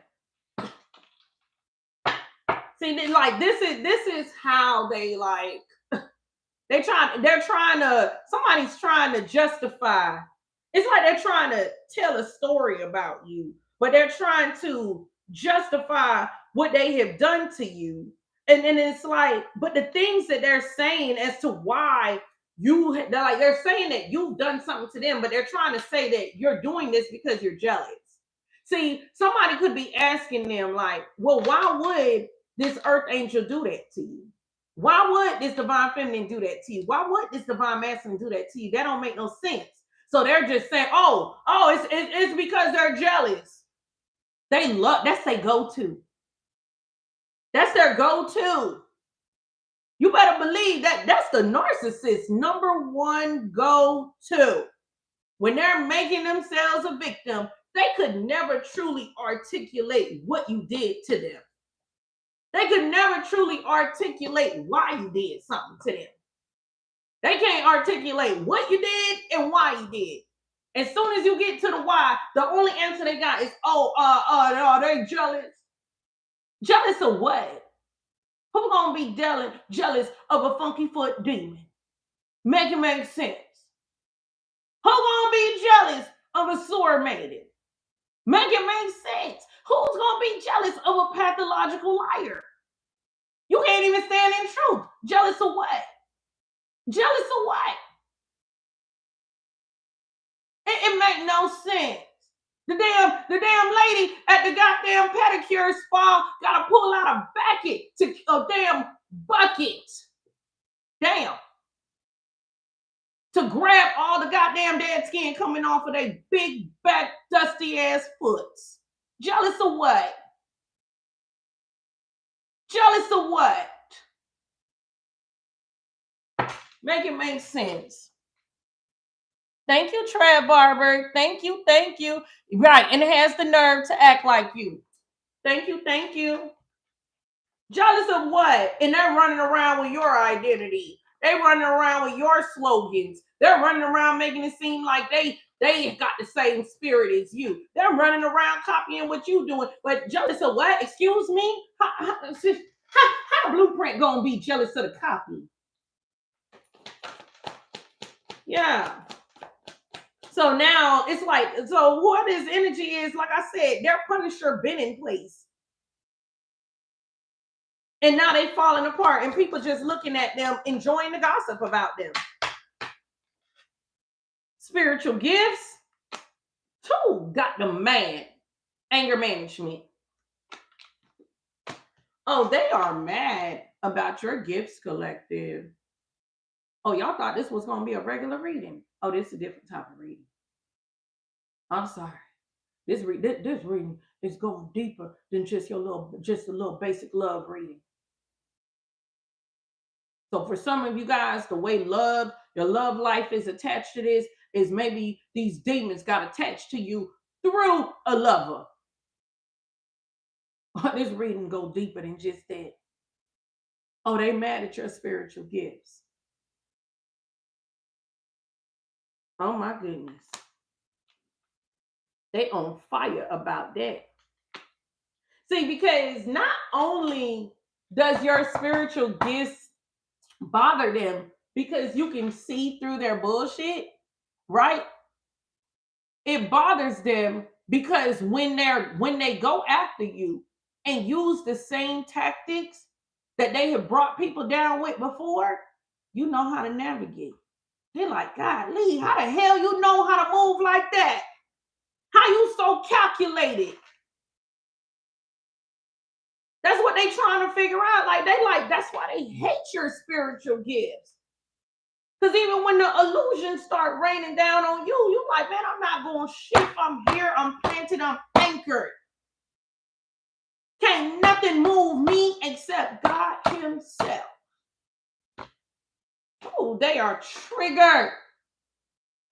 See, like this is how they like. They're trying to. Somebody's trying to justify. It's like they're trying to tell a story about you, but they're trying to justify what they have done to you. And then it's like, but the things that they're saying as to why they're saying that you've done something to them, but they're trying to say that you're doing this because you're jealous. See, somebody could be asking them like, well, why would this earth angel do that to you? Why would this divine feminine do that to you? Why would this divine masculine do that to you? That don't make no sense. So they're just saying, it's because they're jealous. That's their go-to. That's their go-to. You better believe that's the narcissist's number one go-to. When they're making themselves a victim, they could never truly articulate what you did to them. They could never truly articulate why you did something to them. They can't articulate what you did and why you did. As soon as you get to the why, the only answer they got is, they jealous. Jealous of what? Who's gonna be jealous of a funky foot demon? Make it make sense. Who's gonna be jealous of a sewer maiden? Make it make sense. Who's gonna be jealous of a pathological liar? You can't even stand in truth. Jealous of what? Jealous of what? It make no sense. The damn lady at the goddamn pedicure spa gotta pull out a damn bucket. Damn. to grab all the goddamn dead skin coming off of their big back dusty ass foots. Jealous of what? Jealous of what? Make it make sense. Thank you, Trav Barber. Thank you, thank you. Right, and it has the nerve to act like you. Thank you, thank you. Jealous of what? And they're running around with your identity. They're running around with your slogans. They're running around making it seem like they got the same spirit as you. They're running around copying what you doing. But jealous of what? Excuse me? How Blueprint gonna be jealous of the copy? Yeah. So now it's like, so what his energy is, like I said, their Punisher been in place. And now they falling apart and people just looking at them, enjoying the gossip about them. Spiritual gifts, too, got them mad. Anger management. Oh, they are mad about your gifts, collective. Oh, y'all thought this was going to be a regular reading. Oh, this is a different type of reading. I'm sorry. This reading is going deeper than just a little basic love reading. So for some of you guys, the way your love life is attached to this is maybe these demons got attached to you through a lover. This reading go deeper than just that. Oh, they mad at your spiritual gifts. Oh my goodness. They on fire about that. See, because not only does your spiritual gifts bother them because you can see through their bullshit, right? It bothers them because when they go after you and use the same tactics that they have brought people down with before, you know how to navigate. They're like, God, Lee, how the hell you know how to move like that? How you so calculated? That's what they trying to figure out. That's why they hate your spiritual gifts. Because even when the illusions start raining down on you, you're like, man, I'm not going to shift. I'm here. I'm planted. I'm anchored. Can't nothing move me except God himself. Oh, they are triggered.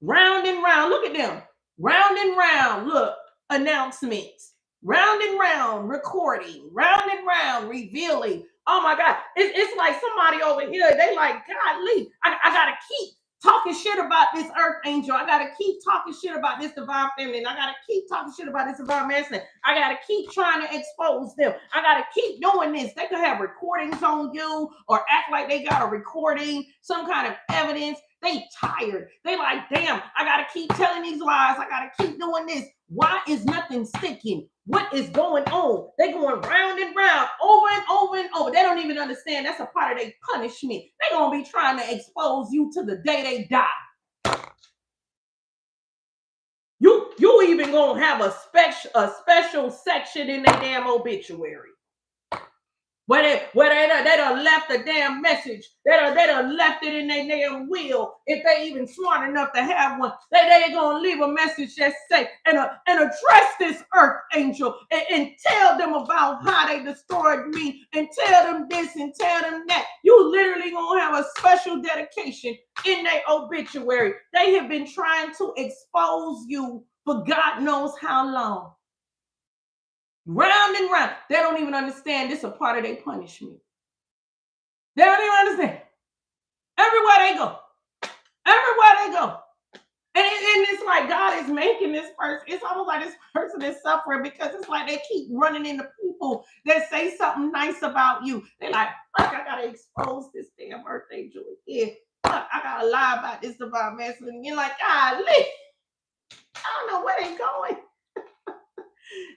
Round and round. Look at them. Round and round. Look, announcements. Round and round, recording. Round and round, revealing. Oh my God. It's like somebody over here, they like, golly, I got to keep talking shit about this earth angel. I got to keep talking shit about this divine feminine. I got to keep talking shit about this divine masculine. I got to keep trying to expose them. I got to keep doing this. They could have recordings on you or act like they got a recording, some kind of evidence. They tired. They like, damn, I got to keep telling these lies. I got to keep doing this. Why is nothing sticking? What is going on? They going round and round, over and over and over. They don't even understand that's a part of their punishment. They gonna be trying to expose you to the day they die. You even gonna have a special section in their damn obituary. Where they done left a damn message. They done left it in their damn will. If they even smart enough to have one, they gonna leave a message that say and address this earth angel and tell them about how they destroyed me and tell them this and tell them that. You literally gonna have a special dedication in their obituary. They have been trying to expose you for God knows how long. Round and round. They don't even understand this is a part of their punishment. They don't even understand. Everywhere they go. Everywhere they go. And it's like God is making this person, it's almost like this person is suffering because it's like they keep running into people that say something nice about you. They're like, fuck, I gotta expose this damn earth angel again. Fuck, I gotta lie about this divine masculine. And you're like, golly, I don't know where they're going.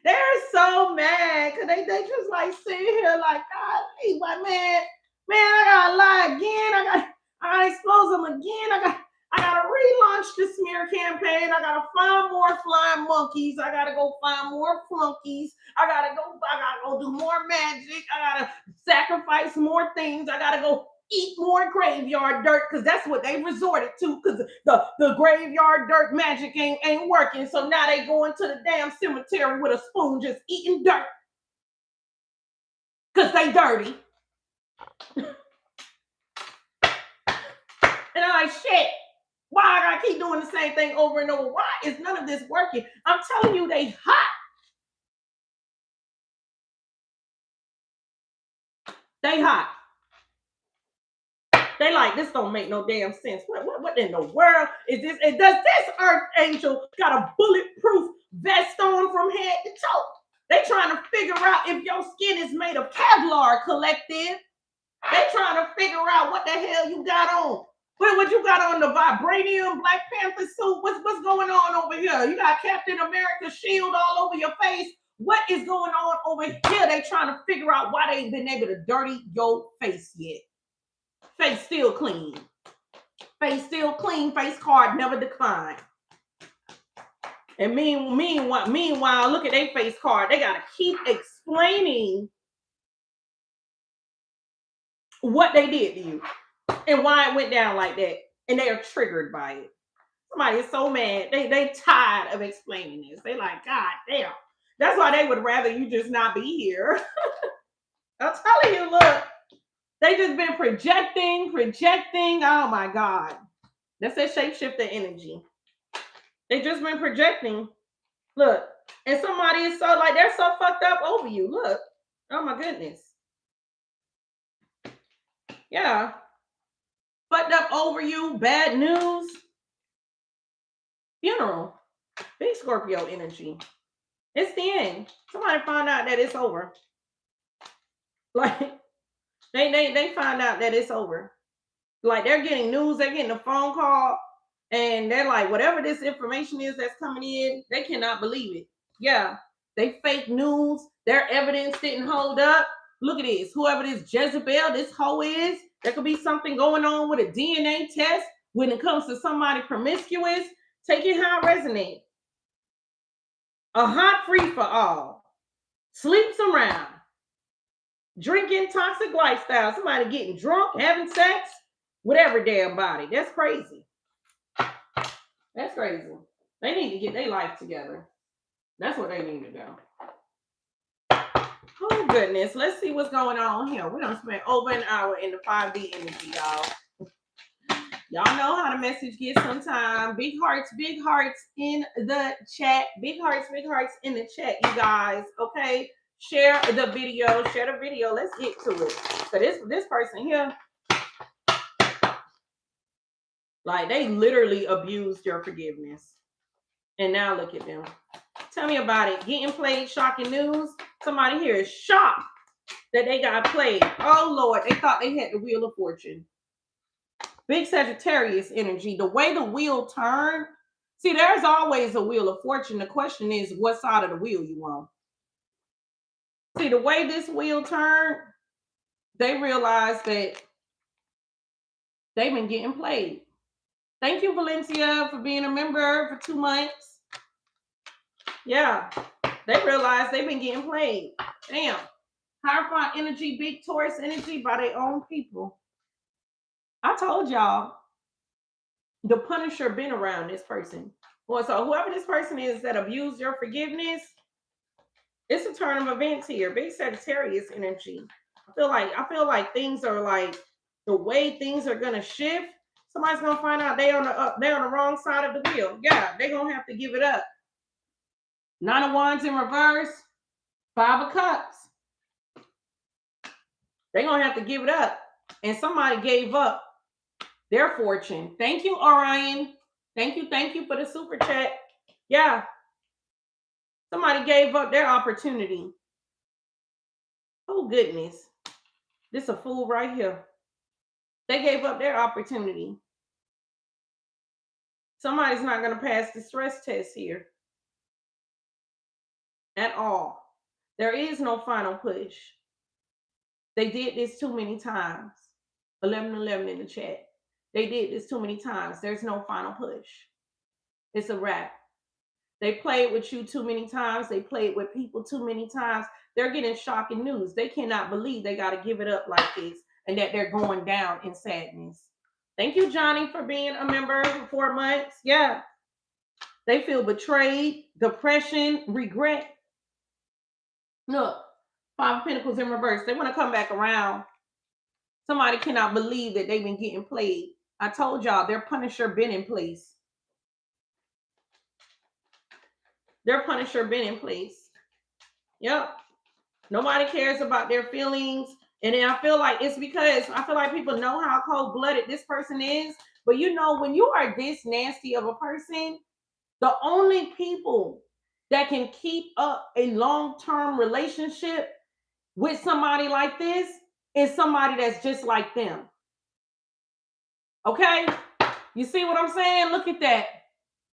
They're so mad because they just like sitting here like, golly, like, man, I gotta lie again. I gotta expose them again. I gotta relaunch the smear campaign. I gotta find more flying monkeys. I gotta go find more flunkies. I gotta go do more magic. I gotta sacrifice more things. I gotta go eat more graveyard dirt, because that's what they resorted to, because the graveyard dirt magic ain't working. So now they going to the damn cemetery with a spoon just eating dirt. Because they dirty. And I'm like, shit, why I gotta keep doing the same thing over and over? Why is none of this working? I'm telling you, they hot. They hot. They like, this don't make no damn sense. What in the world is this? And does this archangel got a bulletproof vest on from head to toe? They trying to figure out if your skin is made of Kevlar, collective. They trying to figure out what the hell you got on. What you got on, the vibranium Black Panther suit? What's going on over here? You got Captain America's shield all over your face. What is going on over here? They trying to figure out why they ain't been able to dirty your face yet. Face still clean. Face still clean. Face card never declined. And meanwhile, look at their face card. They got to keep explaining what they did to you and why it went down like that. And they are triggered by it. Somebody is so mad. They tired of explaining this. They like, God damn. That's why they would rather you just not be here. I'm telling you, look. They just been projecting. Oh my God. That's that shapeshifter energy. They just been projecting. Look. And somebody is so like, they're so fucked up over you. Look. Oh my goodness. Yeah. Fucked up over you. Bad news. Funeral. Big Scorpio energy. It's the end. Somebody find out that it's over. Like, they find out that it's over. Like, they're getting news, they're getting a phone call, and they're like, whatever this information is that's coming in, they cannot believe it. Yeah, they fake news. Their evidence didn't hold up. Look at this. Whoever this Jezebel, this hoe is, there could be something going on with a DNA test when it comes to somebody promiscuous. Take it how it resonates. A hot free for all. Sleeps around. Drinking, toxic lifestyle. Somebody getting drunk, having sex with every damn body. That's crazy. That's crazy. They need to get their life together. That's what they need to do. Oh, goodness. Let's see what's going on here. We're going to spend over an hour in the 5D energy, y'all. Y'all know how the message gets sometimes. Big hearts in the chat. Big hearts in the chat, you guys. Okay? Share the video. Let's get to it. So this person here, like, they literally abused your forgiveness. And now look at them. Tell me about it. Getting played, shocking news. Somebody here is shocked that they got played. Oh, Lord. They thought they had the Wheel of Fortune. Big Sagittarius energy. The way the wheel turned. See, there's always a Wheel of Fortune. The question is, what side of the wheel you on? See, the way this wheel turned, they realized that they've been getting played. Thank you, Valencia, for being a member for 2 months. Yeah, they realized they've been getting played. Damn. Hierophant energy, big Taurus energy by their own people. I told y'all, the Punisher been around this person. Well, so whoever this person is that abused your forgiveness, it's a turn of events here. Big Sagittarius energy. I feel like things are like, the way things are gonna shift. Somebody's gonna find out they're on the wrong side of the wheel. Yeah, they're gonna have to give it up. 9 of Wands in reverse. 5 of Cups. They're gonna have to give it up. And somebody gave up their fortune. Thank you, Orion. Thank you for the super chat. Yeah. Somebody gave up their opportunity. Oh, goodness. This a fool right here. They gave up their opportunity. Somebody's not going to pass the stress test here. At all. There is no final push. They did this too many times. 1111 in the chat. They did this too many times. There's no final push. It's a wrap. They played with you too many times. They played with people too many times. They're getting shocking news. They cannot believe they got to give it up like this. and that they're going down in sadness. Thank you, Johnny, for being a member for 4 months. Yeah. They feel betrayed, depression, regret. Look, 5 of Pentacles in reverse. They want to come back around. Somebody cannot believe that they've been getting played. I told y'all, their Punisher been in place. Their Punisher been in place. Yep. Nobody cares about their feelings. And then I feel like it's because I feel like people know how cold-blooded this person is. But you know, when you are this nasty of a person, the only people that can keep up a long-term relationship with somebody like this is somebody that's just like them. Okay? You see what I'm saying? Look at that.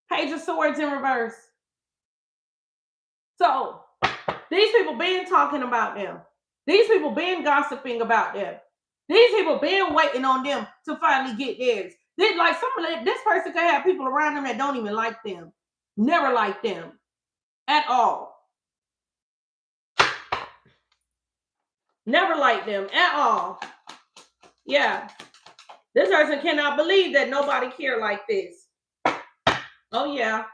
Page of Swords in reverse. So, these people been talking about them. These people been gossiping about them. These people been waiting on them to finally get theirs. This person could have people around them that don't even like them. Never like them. At all. Never like them at all. Yeah. This person cannot believe that nobody cared like this. Oh, yeah.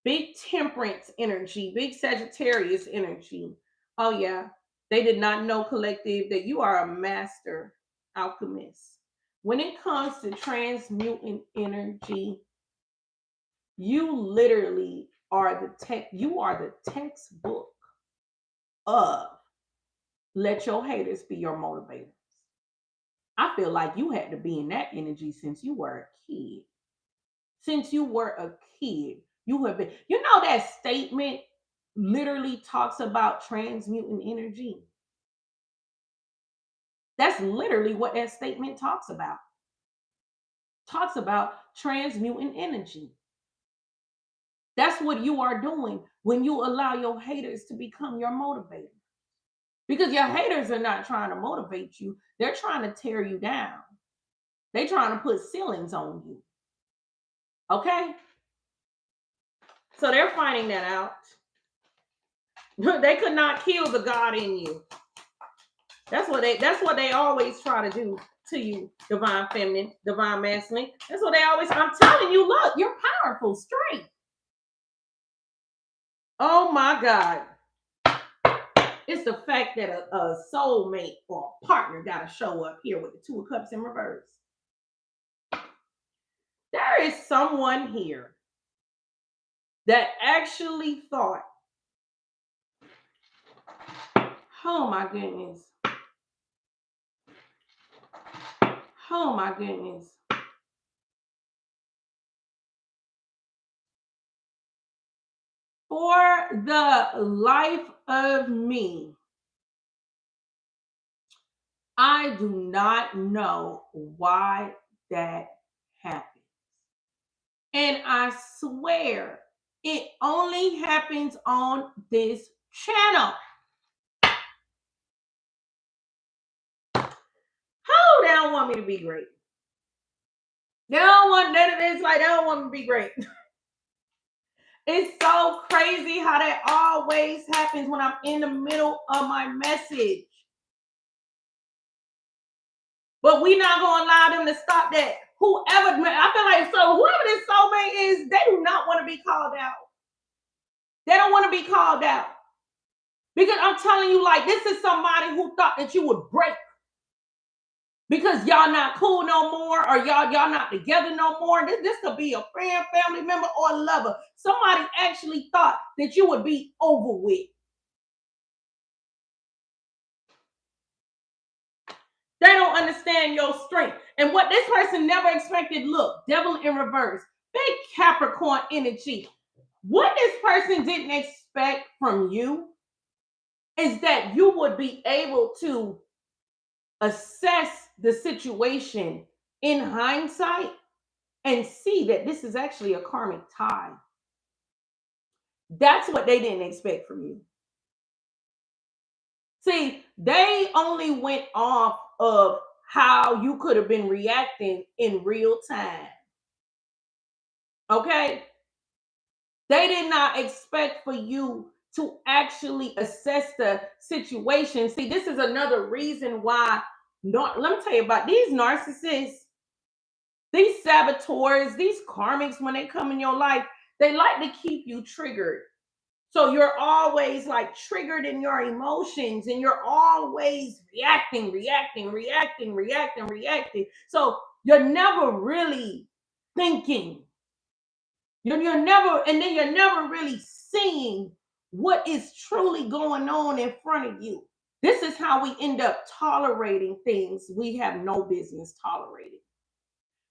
Big Temperance energy. Big Sagittarius energy. Oh, yeah. They did not know, collective, that you are a master alchemist. When it comes to transmuting energy, you literally are the textbook of let your haters be your motivators. I feel like you had to be in that energy since you were a kid. Since you were a kid, you have been, you know, that statement literally talks about transmuting energy. That's literally what that statement talks about. Talks about transmuting energy. That's what you are doing when you allow your haters to become your motivator. Because your haters are not trying to motivate you. They're trying to tear you down. They're trying to put ceilings on you. Okay? So they're finding that out. They could not kill the God in you. That's what they always try to do to you, divine feminine, divine masculine. That's what they always, I'm telling you, look, you're powerful, straight. Oh my God. It's the fact that a soulmate or a partner got to show up here with the 2 of Cups in reverse. There is someone here that actually thought, oh my goodness. Oh my goodness. For the life of me, I do not know why that happens. And I swear it only happens on this channel. Oh, they don't want me to be great. They don't want that. It's like they don't want me to be great. It's so crazy how that always happens when I'm in the middle of my message. But we're not going to allow them to stop that. Whoever, I feel like, so whoever this soulmate is, they do not want to be called out. They don't want to be called out. Because I'm telling you, like, this is somebody who thought that you would break. Because y'all not cool no more, or y'all not together no more. This could be a friend, family member, or a lover. Somebody actually thought that you would be over with. They don't understand your strength. And what this person never expected, look, devil in reverse, big Capricorn energy. What this person didn't expect from you is that you would be able to assess the situation in hindsight and see that this is actually a karmic tie. That's what they didn't expect from you. See, they only went off of how you could have been reacting in real time. Okay? They did not expect for you to actually assess the situation. See, this is another reason why let me tell you about these narcissists, these saboteurs, these karmics, when they come in your life, they like to keep you triggered. So you're always like triggered in your emotions and you're always reacting. So you're never really thinking. You're never, and then you're never really seeing what is truly going on in front of you. This is how we end up tolerating things we have no business tolerating.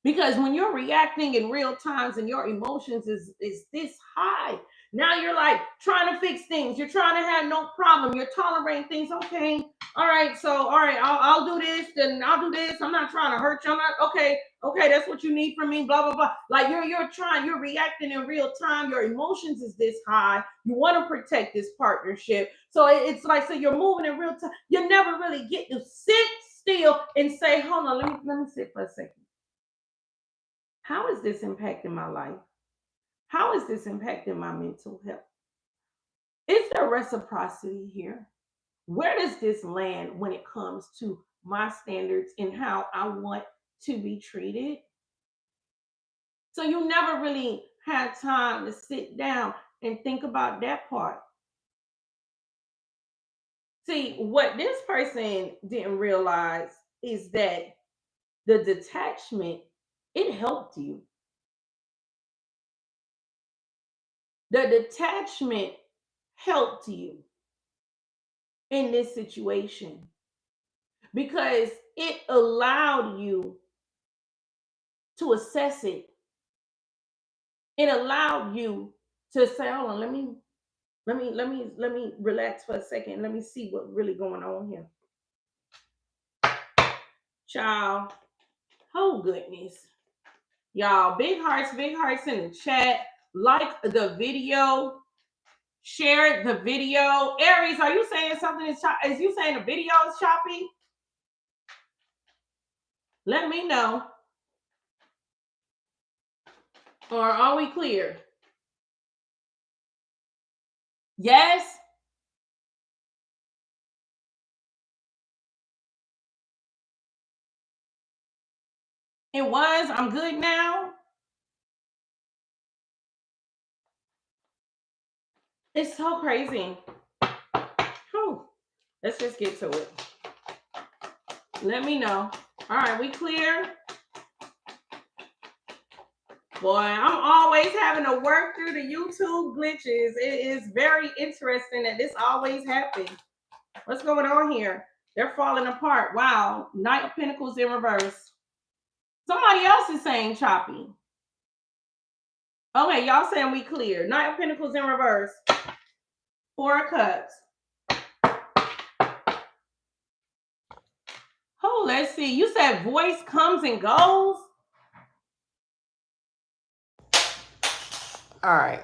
Because when you're reacting in real times and your emotions is this high, now you're like trying to fix things. You're trying to have no problem. You're tolerating things. Okay, all right. So all right, I'll do this. Then I'll do this. I'm not trying to hurt you. I'm not okay. That's what you need from me. Blah blah blah. Like you're reacting in real time. Your emotions is this high. You want to protect this partnership. So it's like so you're moving in real time. You never really get to sit still and say, hold on, let me sit for a second. How is this impacting my life? How is this impacting my mental health? Is there reciprocity here? Where does this land when it comes to my standards and how I want to be treated? So you never really had time to sit down and think about that part. See, what this person didn't realize is that the detachment, it helped you. The detachment helped you in this situation because it allowed you to assess it. It allowed you to say, hold on, let me relax for a second. Let me see what's really going on here. Child, oh goodness. Y'all, big hearts in the chat. Like the video. Share the video. Aries, are you saying something is choppy? Is you saying the video is choppy? Let me know. Or are we clear? Yes? It was. I'm good now. It's so crazy. Whew. Let's just get to it. Let me know. All right, we clear? Boy, I'm always having to work through the YouTube glitches. It is very interesting that this always happens. What's going on here? They're falling apart. Wow. Knight of Pentacles in reverse. Somebody else is saying choppy. Okay, y'all saying we clear. Knight of Pentacles in reverse. Four of Cups. Oh, let's see. You said voice comes and goes. All right.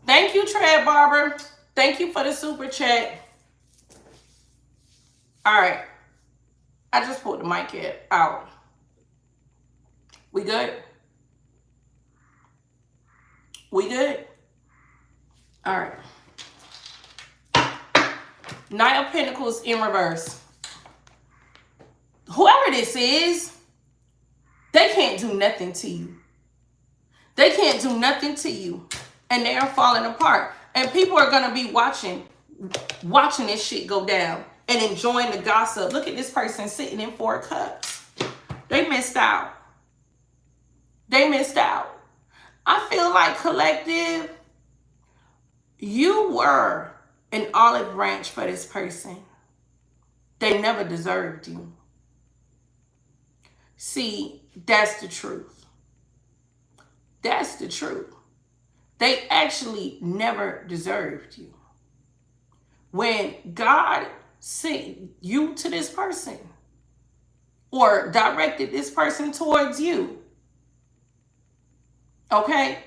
Thank you, Tread Barber. Thank you for the super chat. All right. I just pulled the mic out. We good? We good? All right. Knight of Pentacles in reverse. Whoever this is, they can't do nothing to you. They can't do nothing to you. And they are falling apart. And people are going to be watching this shit go down and enjoying the gossip. Look at this person sitting in Four of Cups. They missed out. They missed out. I feel like, collective, you were an olive branch for this person. They never deserved you. See, that's the truth. That's the truth. They actually never deserved you. When God sent you to this person or directed this person towards you, okay,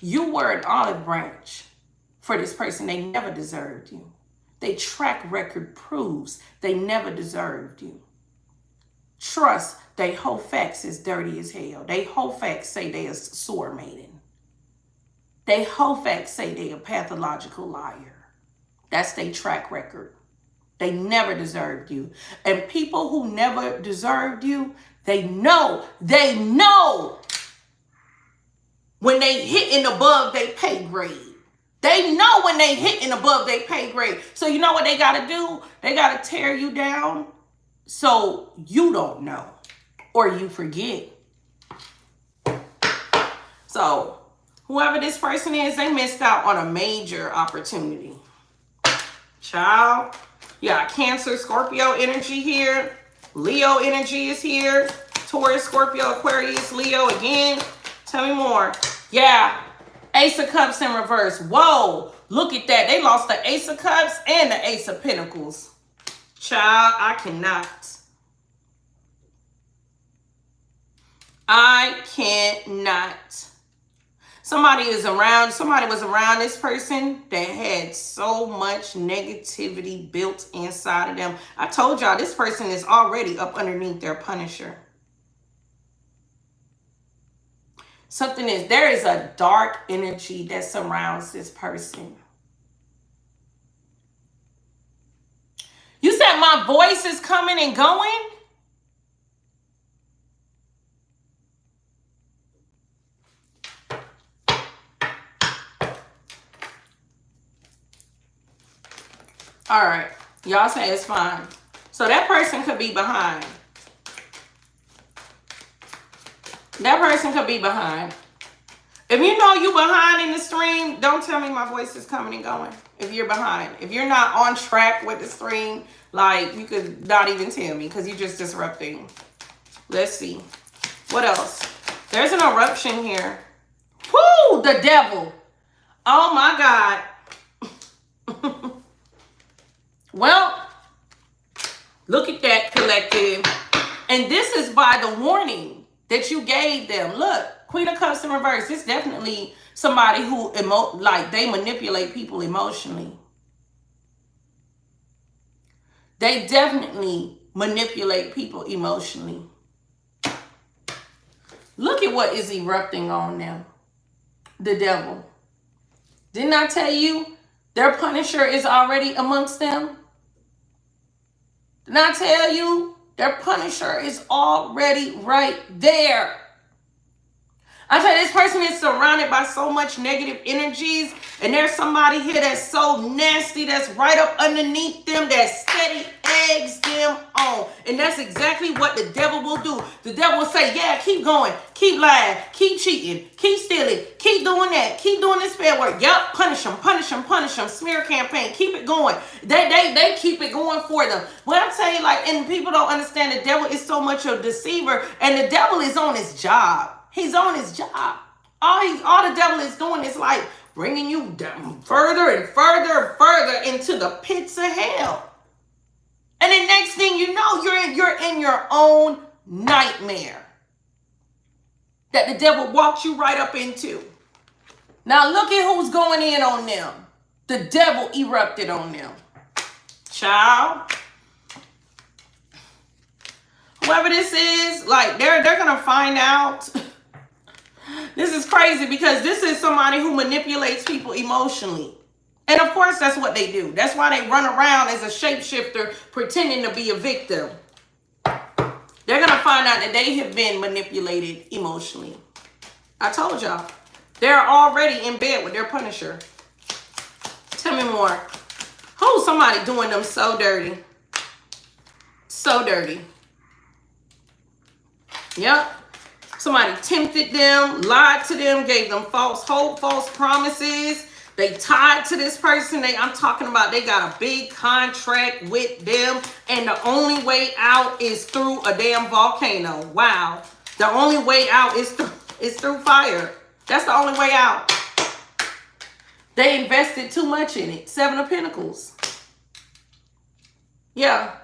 you were an olive branch for this person. They never deserved you. Their track record proves they never deserved you. Trust, they whole facts is dirty as hell. They whole facts say they a sore maiden. They whole facts say they a pathological liar. That's their track record. They never deserved you. And people who never deserved you, they know when they hitting above they pay grade. They know when they hitting above they pay grade. So you know what they got to do? They got to tear you down so you don't know or you forget. So whoever this person is, they missed out on a major opportunity. Child, you got Cancer, Scorpio energy here. Leo energy is here. Taurus, Scorpio, Aquarius, Leo again. Tell me more. Yeah, Ace of Cups in reverse. Whoa, look at that. They lost the Ace of Cups and the Ace of Pentacles. Child, I cannot. I cannot. Somebody was around this person that had so much negativity built inside of them. I told y'all this person is already up underneath their punisher. There is a dark energy that surrounds this person. You said my voice is coming and going? All right. Y'all say it's fine. So that person could be behind. That person could be behind. If you know you behind in the stream, don't tell me my voice is coming and going. If you're behind. If you're not on track with the stream, like, you could not even tell me because you're just disrupting. Let's see. What else? There's an eruption here. Woo! The devil. Oh my God. Well, look at that, collective. And this is by the warning that you gave them. Look, Queen of Cups in reverse. It's definitely somebody who they manipulate people emotionally. They definitely manipulate people emotionally. Look at what is erupting on them. The devil. Didn't I tell you their punisher is already amongst them? Didn't I tell you their punisher is already right there? I tell you, this person is surrounded by so much negative energies, and there's somebody here that's so nasty that's right up underneath them that steady eggs them on. And that's exactly what the devil will do. The devil will say, yeah, keep going, keep lying, keep cheating, keep stealing, keep doing that, keep doing this bad work. Yep, punish them, punish them, punish them. Smear campaign, keep it going. They keep it going for them. But I'm telling you, like, and people don't understand the devil is so much a deceiver, and the devil is on his job. He's on his job. All the devil is doing is like bringing you down further and further and further into the pits of hell. And the next thing you know, you're in your own nightmare that the devil walked you right up into. Now look at who's going in on them. The devil erupted on them. Child. Whoever this is, like, they're gonna find out. This is crazy because this is somebody who manipulates people emotionally. And of course, that's what they do. That's why they run around as a shapeshifter pretending to be a victim. They're going to find out that they have been manipulated emotionally. I told y'all. They're already in bed with their punisher. Tell me more. Who's somebody doing them so dirty? So dirty. Yep. Somebody tempted them, lied to them, gave them false hope, false promises. They tied to this person. I'm talking about they got a big contract with them. And the only way out is through a damn volcano. Wow. The only way out is through fire. That's the only way out. They invested too much in it. 7 of Pentacles. Yeah.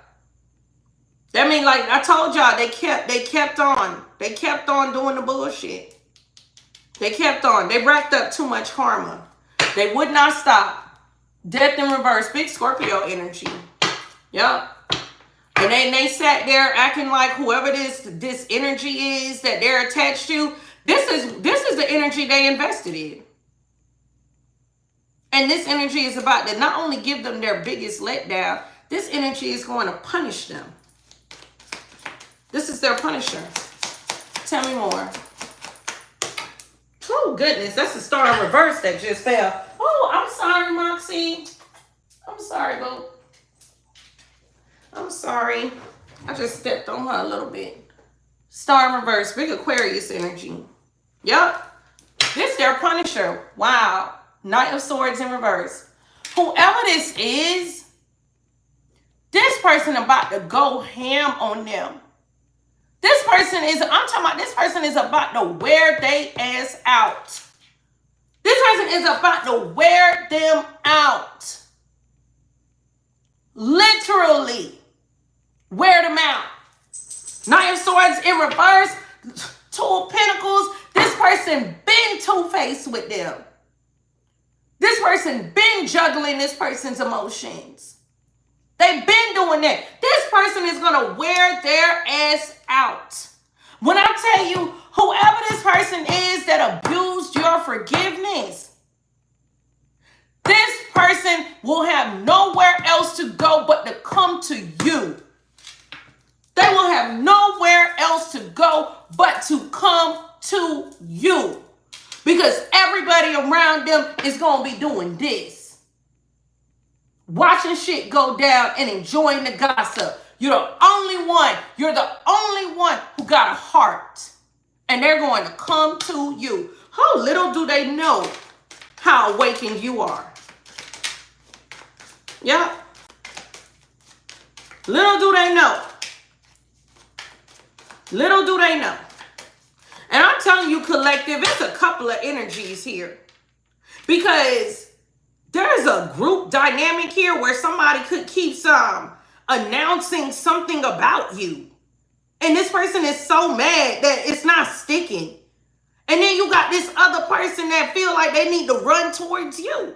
That means, like I told y'all, they kept on. They kept on doing the bullshit. They kept on. They racked up too much karma. They would not stop. Death in reverse. Big Scorpio energy. Yep. And they sat there acting like whoever this energy is that they're attached to, this is the energy they invested in. And this energy is about to not only give them their biggest letdown, this energy is going to punish them. This is their punisher. Tell me more. Oh, goodness. That's the star in reverse that just fell. Oh, I'm sorry, Moxie. I'm sorry, boo. I'm sorry. I just stepped on her a little bit. Star in reverse. Big Aquarius energy. Yep. This their punisher. Wow. Knight of Swords in reverse. Whoever this is, this person about to go ham on them. This person is, I'm talking about, this person is about to wear they ass out. This person is about to wear them out. Literally wear them out. Knight of Swords in reverse. Two of Pentacles. This person been two-faced with them. This person been juggling this person's emotions. They've been doing that. This person is going to wear their ass out. When I tell you, whoever this person is that abused your forgiveness, this person will have nowhere else to go but to come to you. They will have nowhere else to go but to come to you. Because everybody around them is going to be doing this. Watching shit go down and enjoying the gossip. You're the only one. You're the only one who got a heart. And they're going to come to you. How little do they know how awakened you are. Yeah. Little do they know. Little do they know. And I'm telling you, collective, it's a couple of energies here. Because there's a group dynamic here where somebody could keep announcing something about you. And this person is so mad that it's not sticking. And then you got this other person that feel like they need to run towards you.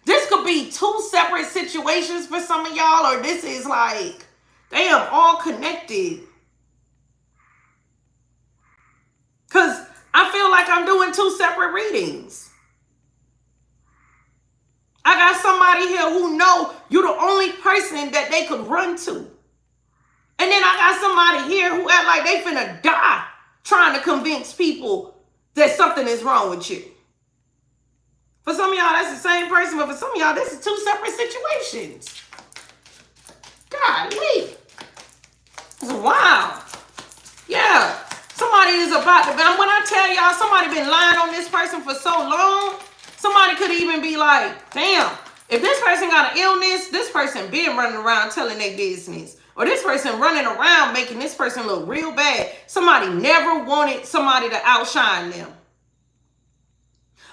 This could be two separate situations for some of y'all, or this is like, they are all connected. Because I feel like I'm doing two separate readings. I got somebody here who know you're the only person that they could run to. And then I got somebody here who act like they finna die trying to convince people that something is wrong with you. For some of y'all, that's the same person, but for some of y'all, this is two separate situations. Golly. It's wild. Yeah. Somebody is about to, when I tell y'all, somebody been lying on this person for so long, somebody could even be like, damn, if this person got an illness, this person been running around telling their business. Or this person running around making this person look real bad. Somebody never wanted somebody to outshine them.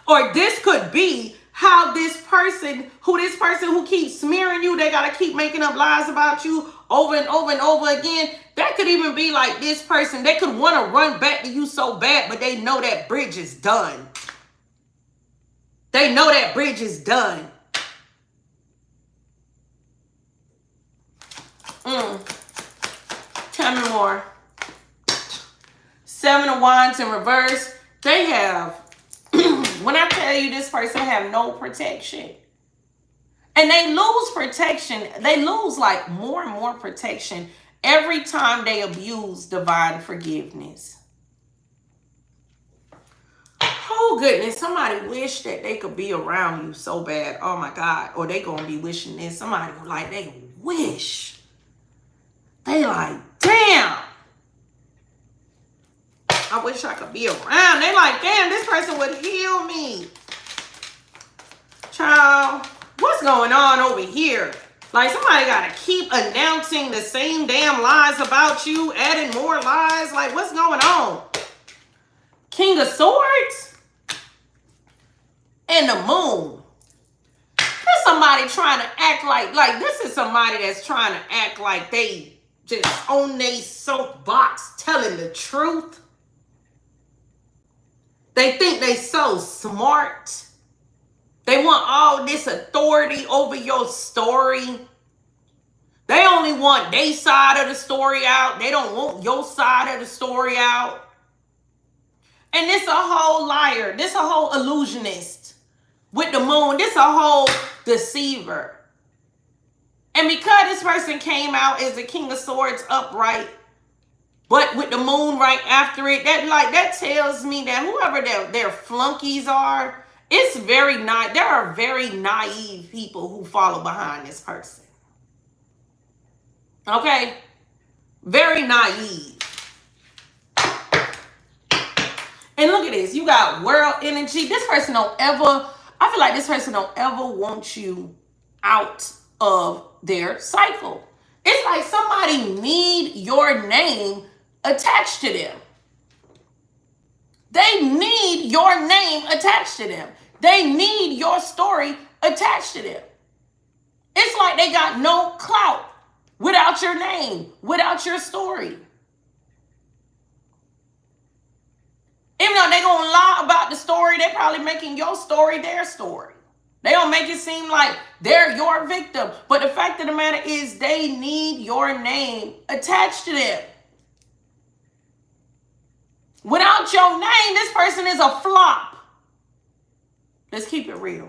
Or this could be how this person who keeps smearing you, they got to keep making up lies about you over and over and over again. That could even be like this person. They could want to run back to you so bad, but they know that bridge is done. They know that bridge is done. Tell me more. Seven of Wands in reverse. They have, when I tell you this person have no protection. And they lose protection. They lose like more and more protection every time they abuse divine forgiveness. Oh, goodness. Somebody wish that they could be around you so bad. Oh, my God. Or they going to be wishing this. Somebody like, they wish. They like, damn. I wish I could be around. They like, damn, this person would heal me. Child, what's going on over here? Like, somebody got to keep announcing the same damn lies about you, adding more lies. Like, what's going on? King of Swords and the Moon. There's somebody trying to act like this is somebody that's trying to act like they just on their soapbox telling the truth. They think they so smart. They want all this authority over your story. They only want their side of the story out. They don't want your side of the story out. And this a whole liar. This a whole illusionist with the Moon. This a whole deceiver. And because this person came out as the King of Swords upright, but with the moon right after it, that tells me that whoever their flunkies are, it's very nice. There are very naive people who follow behind this person. Okay? Very naive. And look at this. You got world energy. This person don't ever, I feel like this person don't ever want you out of their cycle. It's like somebody need your name attached to them. They need your name attached to them. They need your story attached to them. It's like they got no clout without your name, without your story. Even though they're going to lie about the story, they're probably making your story their story. They don't make it seem like they're your victim. But the fact of the matter is they need your name attached to them. Without your name, this person is a flop. Let's keep it real.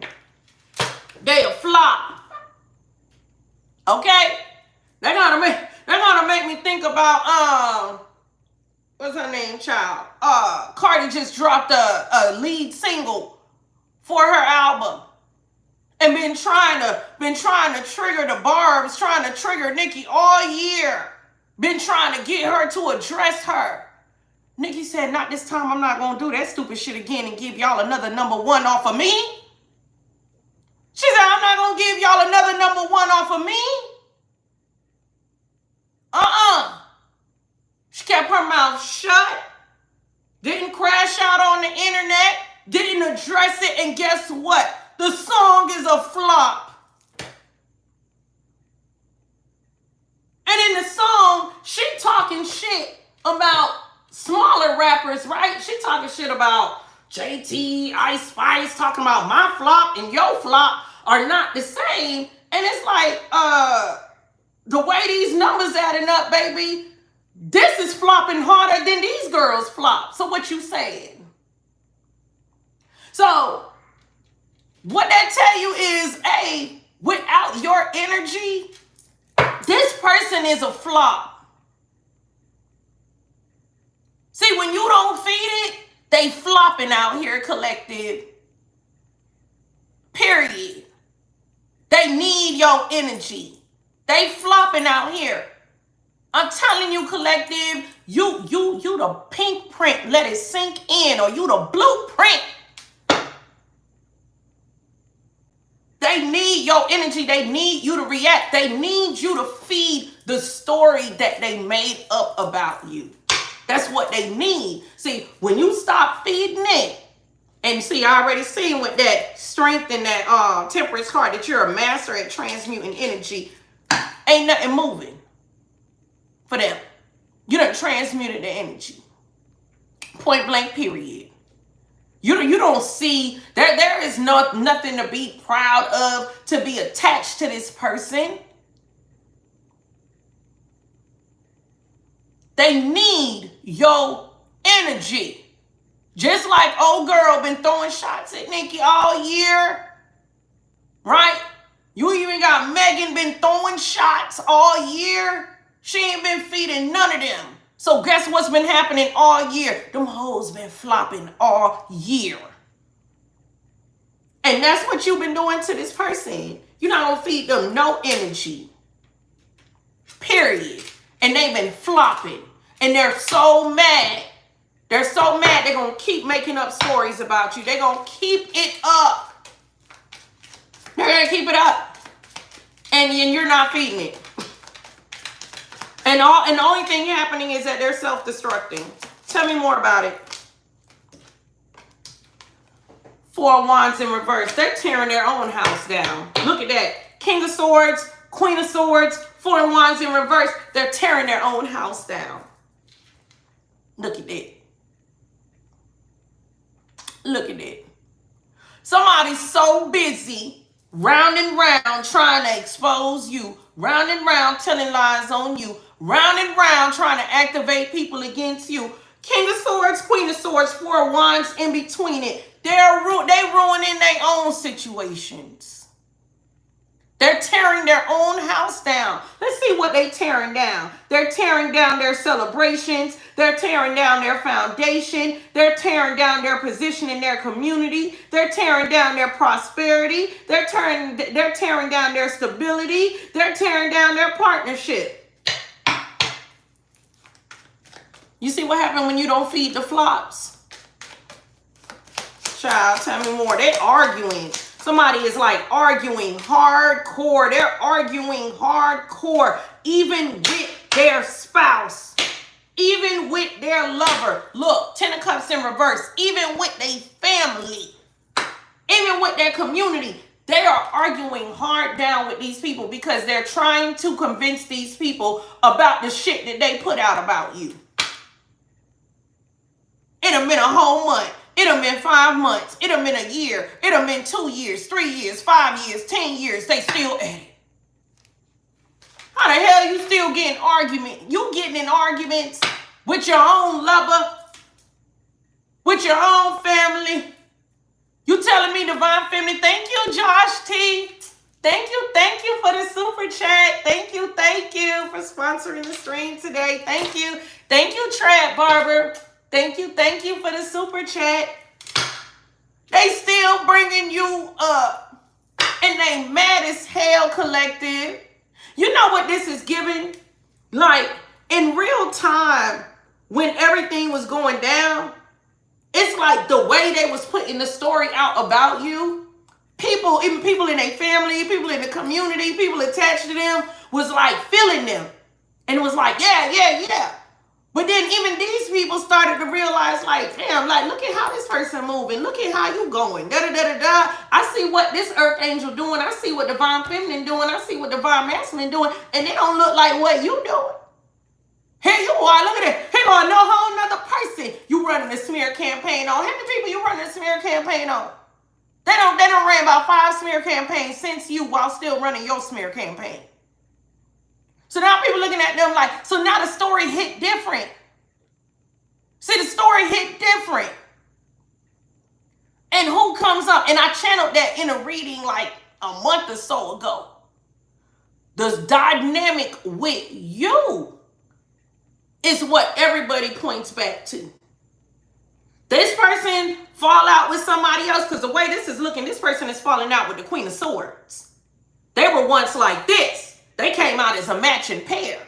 They a flop. Okay? They're gonna make me think about what's her name, child? Cardi just dropped a lead single for her album. And been trying to trigger the Barbs, trying to trigger Nicki all year. Been trying to get her to address her. Nicki said, not this time, I'm not going to do that stupid shit again and give y'all another #1 off of me. She said, I'm not going to give y'all another #1 off of me. She kept her mouth shut. Didn't crash out on the internet. Didn't address it. And guess what? The song is a flop. And in the song, she talking shit about smaller rappers, right? She talking shit about JT, Ice Spice, talking about my flop and your flop are not the same. And it's like, the way these numbers adding up, baby, this is flopping harder than these girls flop. So what you saying? So what that tell you is, without your energy, this person is a flop. See, when you don't feed it, they flopping out here, collective. Period. They need your energy. They flopping out here. I'm telling you, collective, you the pink print. Let it sink in, or you the blueprint. They need your energy. They need you to react. They need you to feed the story that they made up about you. That's what they need. See, when you stop feeding it, and see, I already seen with that strength and that temperance card that you're a master at transmuting energy, ain't nothing moving for them. You done transmuted the energy. Point blank, period. You don't see, there is nothing to be proud of, to be attached to this person. They need your energy. Just like old girl been throwing shots at Nicki all year. Right? You even got Megan been throwing shots all year. She ain't been feeding none of them. So guess what's been happening all year? Them hoes been flopping all year. And that's what you've been doing to this person. You're not gonna feed them no energy. Period. And they've been flopping. And they're so mad. They're so mad they're gonna keep making up stories about you. They're gonna keep it up. They're gonna keep it up. And you're not feeding it. And the only thing happening is that they're self-destructing. Tell me more about it. 4 of Wands in reverse. They're tearing their own house down. Look at that. King of Swords, Queen of Swords, 4 of Wands in reverse. They're tearing their own house down. Look at that. Look at that. Somebody's so busy round and round trying to expose you. Round and round telling lies on you. Round and round trying to activate people against you. King of Swords, Queen of Swords, 4 of Wands in between it. They ruining their own situations. They're tearing their own house down. Let's see what they're tearing down. They're tearing down their celebrations. They're tearing down their foundation. They're tearing down their position in their community. They're tearing down their prosperity. They're tearing down their stability. They're tearing down their partnership. You see what happened when you don't feed the flocks? Child, tell me more. They're arguing. Somebody is like arguing hardcore. They're arguing hardcore, even with their spouse, even with their lover. Look, 10 of Cups in reverse, even with their family, even with their community. They are arguing hard down with these people because they're trying to convince these people about the shit that they put out about you. It have been a whole month. It have been 5 months. It have been a year. It have been 2 years, 3 years, 5 years, 10 years. They still at it. How the hell you still getting argument? You getting in arguments with your own lover, with your own family. You telling me divine family? Thank you, Josh T. Thank you for the super chat. Thank you for sponsoring the stream today. Thank you, Trap Barber. Thank you for the super chat. They still bringing you up. And they mad as hell collective. You know what this is giving? Like, in real time, when everything was going down, it's like the way they was putting the story out about you. People, even people in their family, people in the community, people attached to them, was like feeling them. And it was like, yeah. But then even these people started to realize, like, damn, like, look at how this person moving. Look at how you going. Da-da-da-da-da. I see what this earth angel doing. I see what divine feminine doing. I see what divine masculine doing. And they don't look like what you doing. Here you are. Look at that. Here go a whole nother person you running a smear campaign on. How many people you running a smear campaign on? They don't ran about 5 smear campaigns since you while still running your smear campaign. So now people looking at them like, so now the story hit different. See, the story hit different. And who comes up? And I channeled that in a reading like a month or so ago. The dynamic with you is what everybody points back to. This person fall out with somebody else, because the way this is looking, this person is falling out with the Queen of Swords. They were once like this. They came out as a matching pair.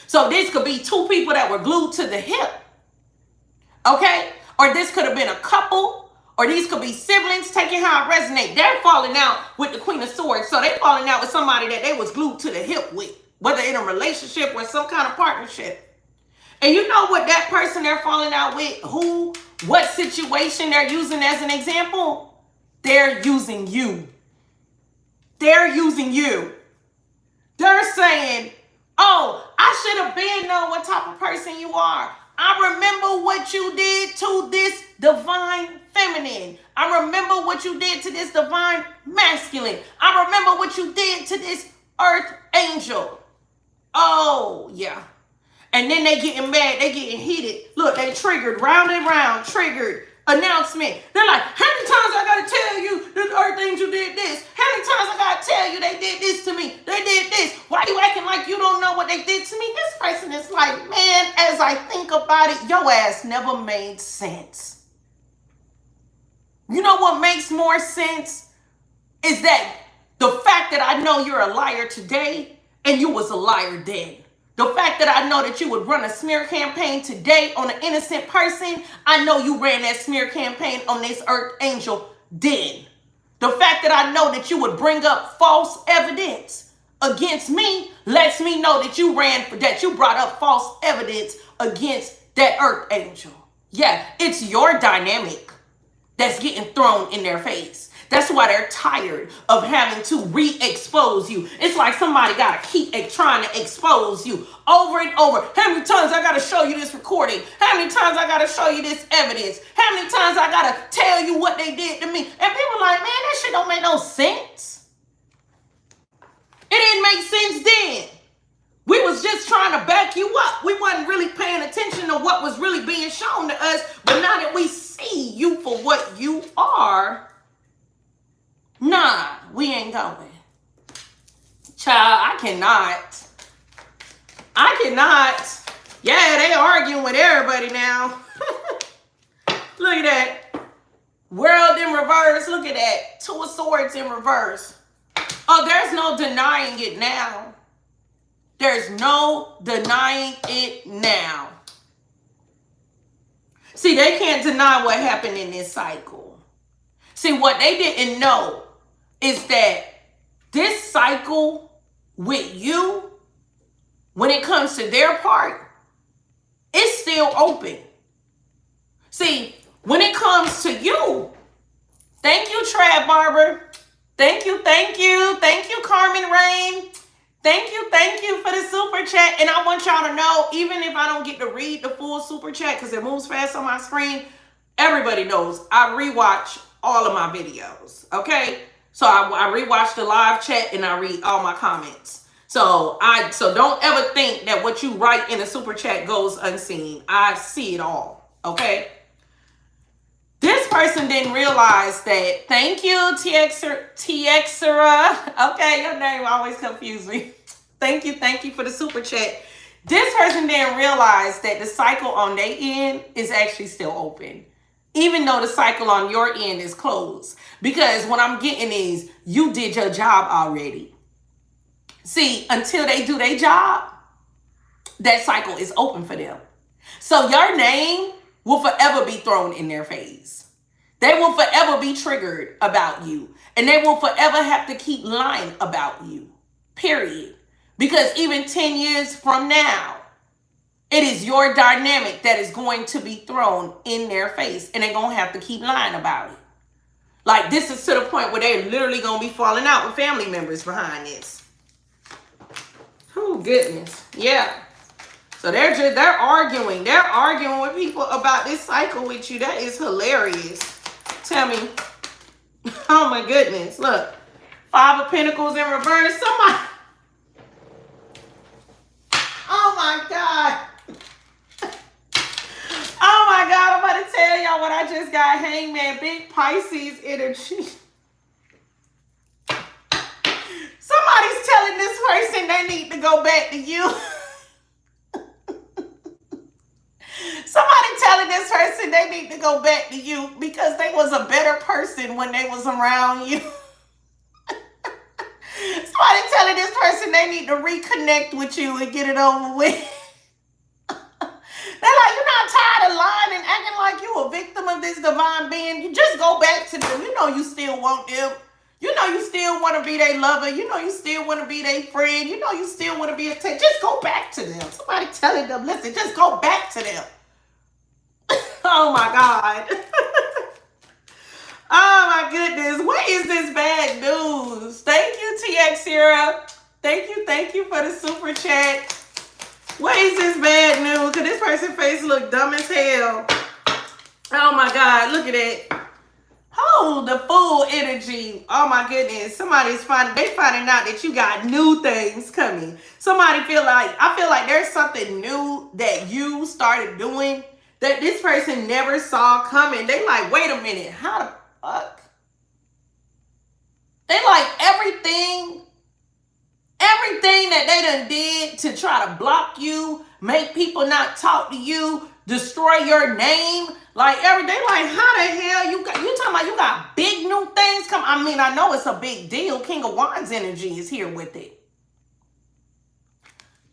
So this could be 2 people that were glued to the hip. Okay? Or this could have been a couple. Or these could be siblings. Taking how it resonates. They're falling out with the Queen of Swords. So they're falling out with somebody that they was glued to the hip with. Whether in a relationship or some kind of partnership. And you know what that person they're falling out with? Who? What situation they're using as an example? They're using you. They're using you. They're saying, oh, I should have been known what type of person you are. I remember what you did to this divine feminine. I remember what you did to this divine masculine. I remember what you did to this earth angel. Oh, yeah. And then they getting mad. They getting heated. Look, they triggered, round and round, triggered. Announcement. They're like, how many times I gotta tell you this earth angel did this? How many times I gotta tell you they did this to me? They did this. Why you acting like you don't know what they did to me? This person is like, man, as I think about it, your ass never made sense. You know what makes more sense? Is that the fact that I know you're a liar today and you was a liar then. The fact that I know that you would run a smear campaign today on an innocent person, I know you ran that smear campaign on this earth angel then. The fact that I know that you would bring up false evidence against me lets me know that you brought up false evidence against that earth angel. Yeah, it's your dynamic that's getting thrown in their face. That's why they're tired of having to re-expose you. It's like somebody got to keep trying to expose you over and over. How many times I got to show you this recording? How many times I got to show you this evidence? How many times I got to tell you what they did to me? And people like, man, that shit don't make no sense. It didn't make sense then. We was just trying to back you up. We wasn't really paying attention to what was really being shown to us. But now that we see you for what you are, nah, we ain't going. Child, I cannot. Yeah, they arguing with everybody now. Look at that. World in reverse. Look at that. Two of Swords in reverse. Oh, there's no denying it now. There's no denying it now. See, they can't deny what happened in this cycle. See, what they didn't know is that this cycle with you, when it comes to their part, it's still open. See, when it comes to you, thank you, Trad Barber. Thank you, Carmen Rain. Thank you for the super chat. And I want y'all to know, even if I don't get to read the full super chat because it moves fast on my screen, everybody knows I rewatch all of my videos, okay? So I rewatch the live chat and I read all my comments. So don't ever think that what you write in a super chat goes unseen. I see it all, okay? This person didn't realize that. Thank you, TXera. Okay, your name always confused me. Thank you for the super chat. This person didn't realize that the cycle on their end is actually still open, even though the cycle on your end is closed. Because what I'm getting is, you did your job already. See, until they do their job, that cycle is open for them. So your name will forever be thrown in their face. They will forever be triggered about you. And they will forever have to keep lying about you. Period. Because even 10 years from now, it is your dynamic that is going to be thrown in their face. And they're going to have to keep lying about it. Like, this is to the point where they're literally going to be falling out with family members behind this. Oh, goodness. Yeah. So they're arguing. They're arguing with people about this cycle with you. That is hilarious. Tell me. Oh my goodness. Look. 5 of Pentacles in reverse. Somebody. Oh my God. Oh my God. I'm about to tell y'all what I just got. Hangman. Big Pisces energy. Somebody's telling this person they need to go back to you. Somebody telling this person they need to go back to you because they was a better person when they was around you. Somebody telling this person they need to reconnect with you and get it over with. They're like, you're not tired of lying and acting like you a victim of this divine being. You just go back to them. You know you still want them. You know you still want to be their lover. You know you still want to be their friend. You know you still want to be a just go back to them. Somebody telling them, listen, just go back to them. Oh my God. Oh my goodness. What is this bad news? Thank you, TX Era. Thank you for the super chat. What is this bad news? Because this person's face look dumb as hell. Oh my God. Look at it. Oh, the Fool energy. Oh my goodness. They finding out that you got new things coming. I feel like there's something new that you started doing that this person never saw coming. They like, wait a minute, how the fuck? They like everything that they done did to try to block you, make people not talk to you, destroy your name. Like everything, like how the hell you talking about you got big new things coming? I mean, I know it's a big deal. King of Wands energy is here with it.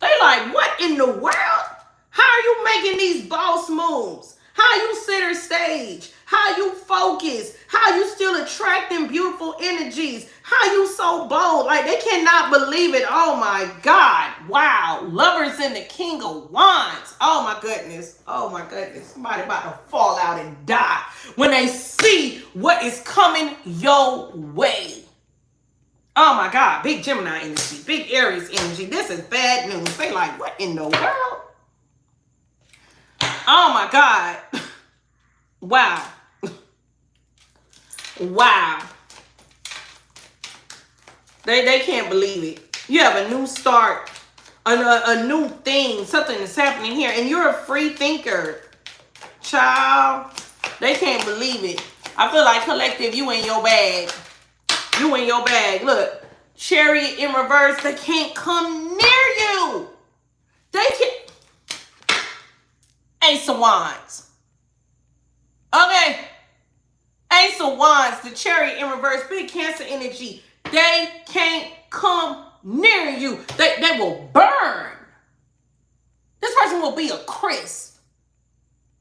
They like, what in the world? How are you making these boss moves? How you center stage? How you focus? How you still attracting beautiful energies? How you so bold? Like they cannot believe it. Oh my God. Wow. Lovers in the King of Wands. Oh my goodness. Oh my goodness. Somebody about to fall out and die when they see what is coming your way. Oh my God. Big Gemini energy. Big Aries energy. This is bad news. They like, what in the world? Oh my God. Wow. Wow. They can't believe it. You have a new start, a new thing, something is happening here, and you're a free thinker. Child, they can't believe it. I feel like collective, you in your bag. You in your bag. Look, Chariot in reverse, they can't come near you. They can't. Ace of Wands. Okay. Ace of Wands, the Chariot in reverse, big Cancer energy. They can't come near you. They will burn. This person will be a crisp.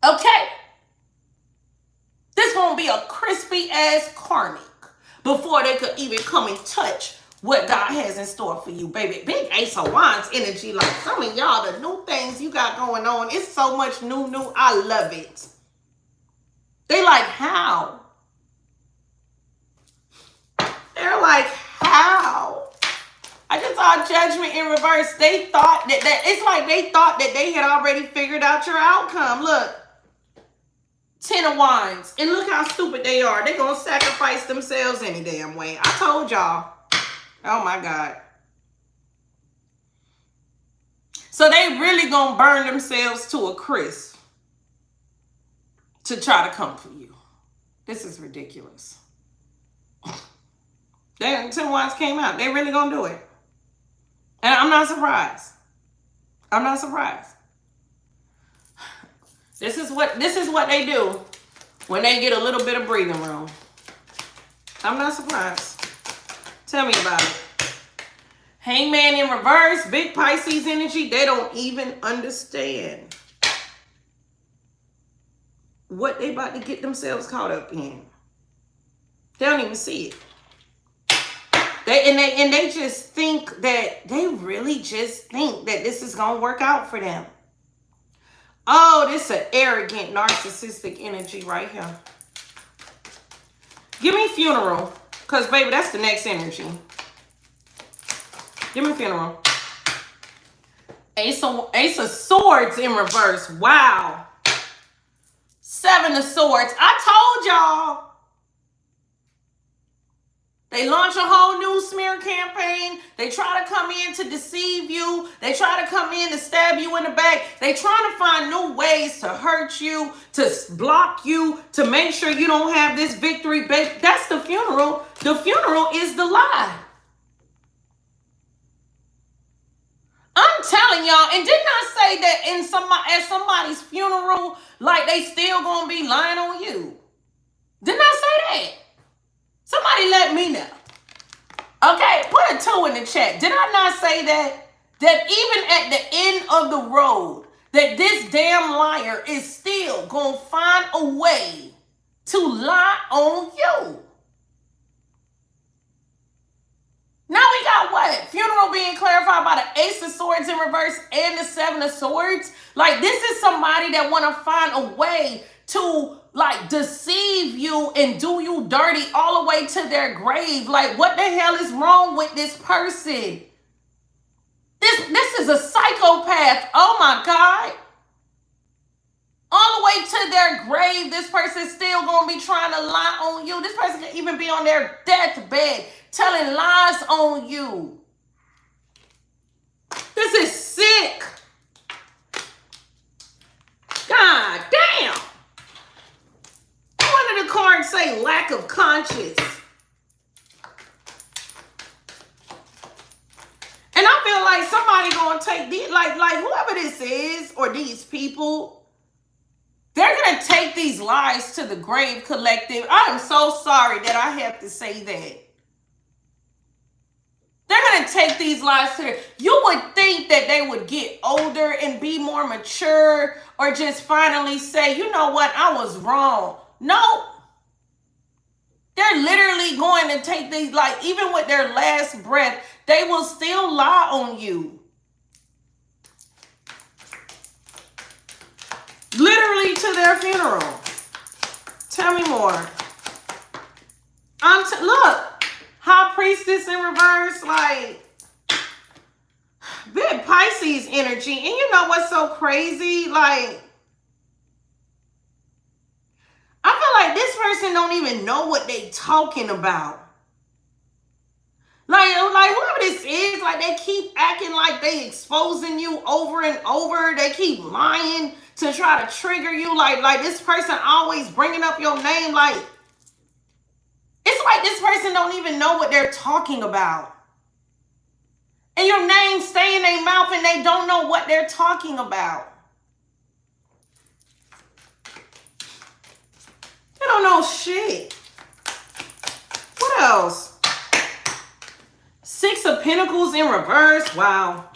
Okay? This won't be a crispy ass karmic before they could even come and touch what God has in store for you, baby. Big Ace of Wands energy. Like some of y'all, the new things you got going on. It's so much new. I love it. They like, how? They're like, how? I just saw Judgment in reverse. They thought that it's like they thought that they had already figured out your outcome. Look. 10 of Wands. And look how stupid they are. They're going to sacrifice themselves any damn way. I told y'all. Oh my God. So they really going to burn themselves to a crisp to try to come for you. This is ridiculous. 10 Wands came out. They really going to do it. And I'm not surprised. I'm not surprised. This is what they do when they get a little bit of breathing room. I'm not surprised. Tell me about it. Hangman in reverse, big Pisces energy. They don't even understand what they about to get themselves caught up in. They don't even see it. They just think that they really just think that this is gonna work out for them. Oh, this is an arrogant, narcissistic energy right here. Give me funeral. Because, baby, that's the next energy. Give me funeral. Ace of Swords in reverse. Wow. 7 of Swords. I told y'all. They launch a whole new smear campaign. They try to come in to deceive you. They try to come in to stab you in the back. They trying to find new ways to hurt you, to block you, to make sure you don't have this victory. That's the funeral. The funeral is the lie. I'm telling y'all, and didn't I say that at somebody's funeral, like they still gonna be lying on you? Didn't I say that? Somebody let me know. Okay, put a 2 in the chat. Did I not say that? That even at the end of the road, that this damn liar is still going to find a way to lie on you. Now we got what? Funeral being clarified by the Ace of Swords in reverse and the 7 of Swords. Like, this is somebody that want to find a way to like deceive you and do you dirty all the way to their grave. Like, what the hell is wrong with this person? This is a psychopath. Oh my God. All the way to their grave, this person's still gonna be trying to lie on you. This person can even be on their deathbed telling lies on you. This is sick. God damn. One of the cards say lack of conscience. And I feel like somebody gonna take these, like whoever this is or these people, they're gonna take these lies to the grave collective. I am so sorry that I have to say that. They're gonna take these lies to the, you would think that they would get older and be more mature or just finally say, you know what, I was wrong. No. They're literally going to take these, like, even with their last breath, they will still lie on you. Literally to their funeral. Tell me more. Look, High Priestess in reverse, like, big Pisces energy. And you know what's so crazy? Like, I feel like this person don't even know what they talking about. Like whoever this is, like they keep acting like they exposing you over and over. They keep lying to try to trigger you. Like this person always bringing up your name. Like, it's like this person don't even know what they're talking about. And your name stay in their mouth and they don't know what they're talking about. They don't know shit. What else? Six of Pentacles in reverse. Wow.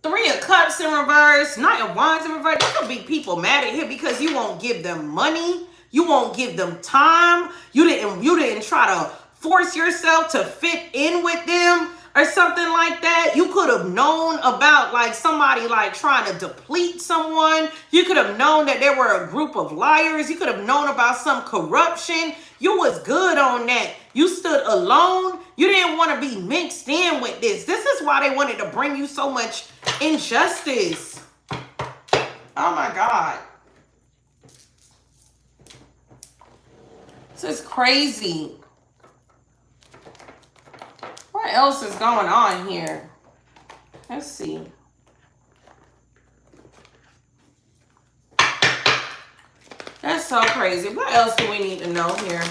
Three of Cups in reverse. Knight of Wands in reverse. There could be people mad at him because you won't give them money. You won't give them time. You didn't try to force yourself to fit in with them or something like that. You could have known about like somebody like trying to deplete someone. You could have known that there were a group of liars. You could have known about some corruption. You was good on that. You stood alone. You didn't want to be mixed in with this. This is why they wanted to bring you so much injustice. Oh my God. This is crazy. What else is going on here? Let's see. That's so crazy. What else do we need to know here?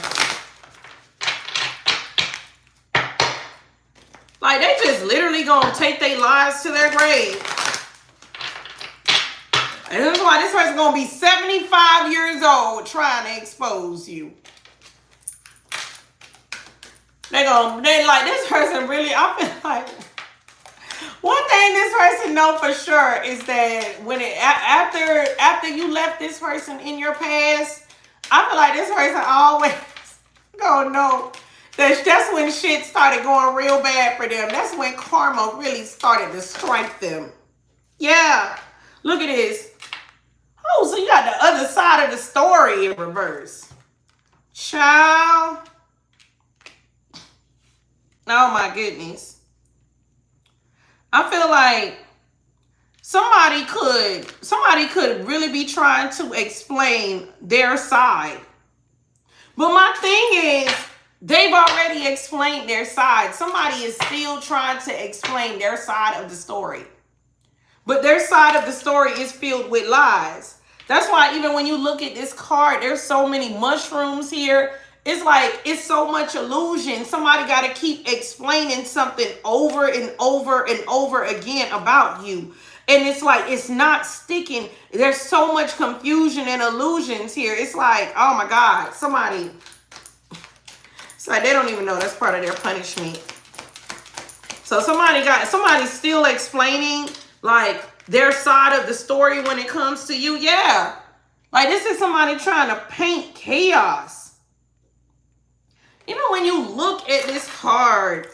Like, they just literally gonna take their lives to their grave. And this is why this person's gonna be 75 years old trying to expose you. They like, this person really, I feel like, one thing this person know for sure is that when after you left this person in your past, I feel like this person always gonna know that that's when shit started going real bad for them. That's when karma really started to strike them. Yeah, look at this. Oh, so you got the other side of the story in reverse. Child. Oh my goodness. I feel like somebody could really be trying to explain their side. But my thing is, they've already explained their side. Somebody is still trying to explain their side of the story. But their side of the story is filled with lies. That's why even when you look at this card, there's so many mushrooms here. It's like, it's so much illusion. Somebody got to keep explaining something over and over and over again about you. And it's like, it's not sticking. There's so much confusion and illusions here. It's like, oh my God, somebody, it's like they don't even know that's part of their punishment. So somebody's still explaining like their side of the story when it comes to you. Yeah. Like, this is somebody trying to paint chaos. Even when you look at this card,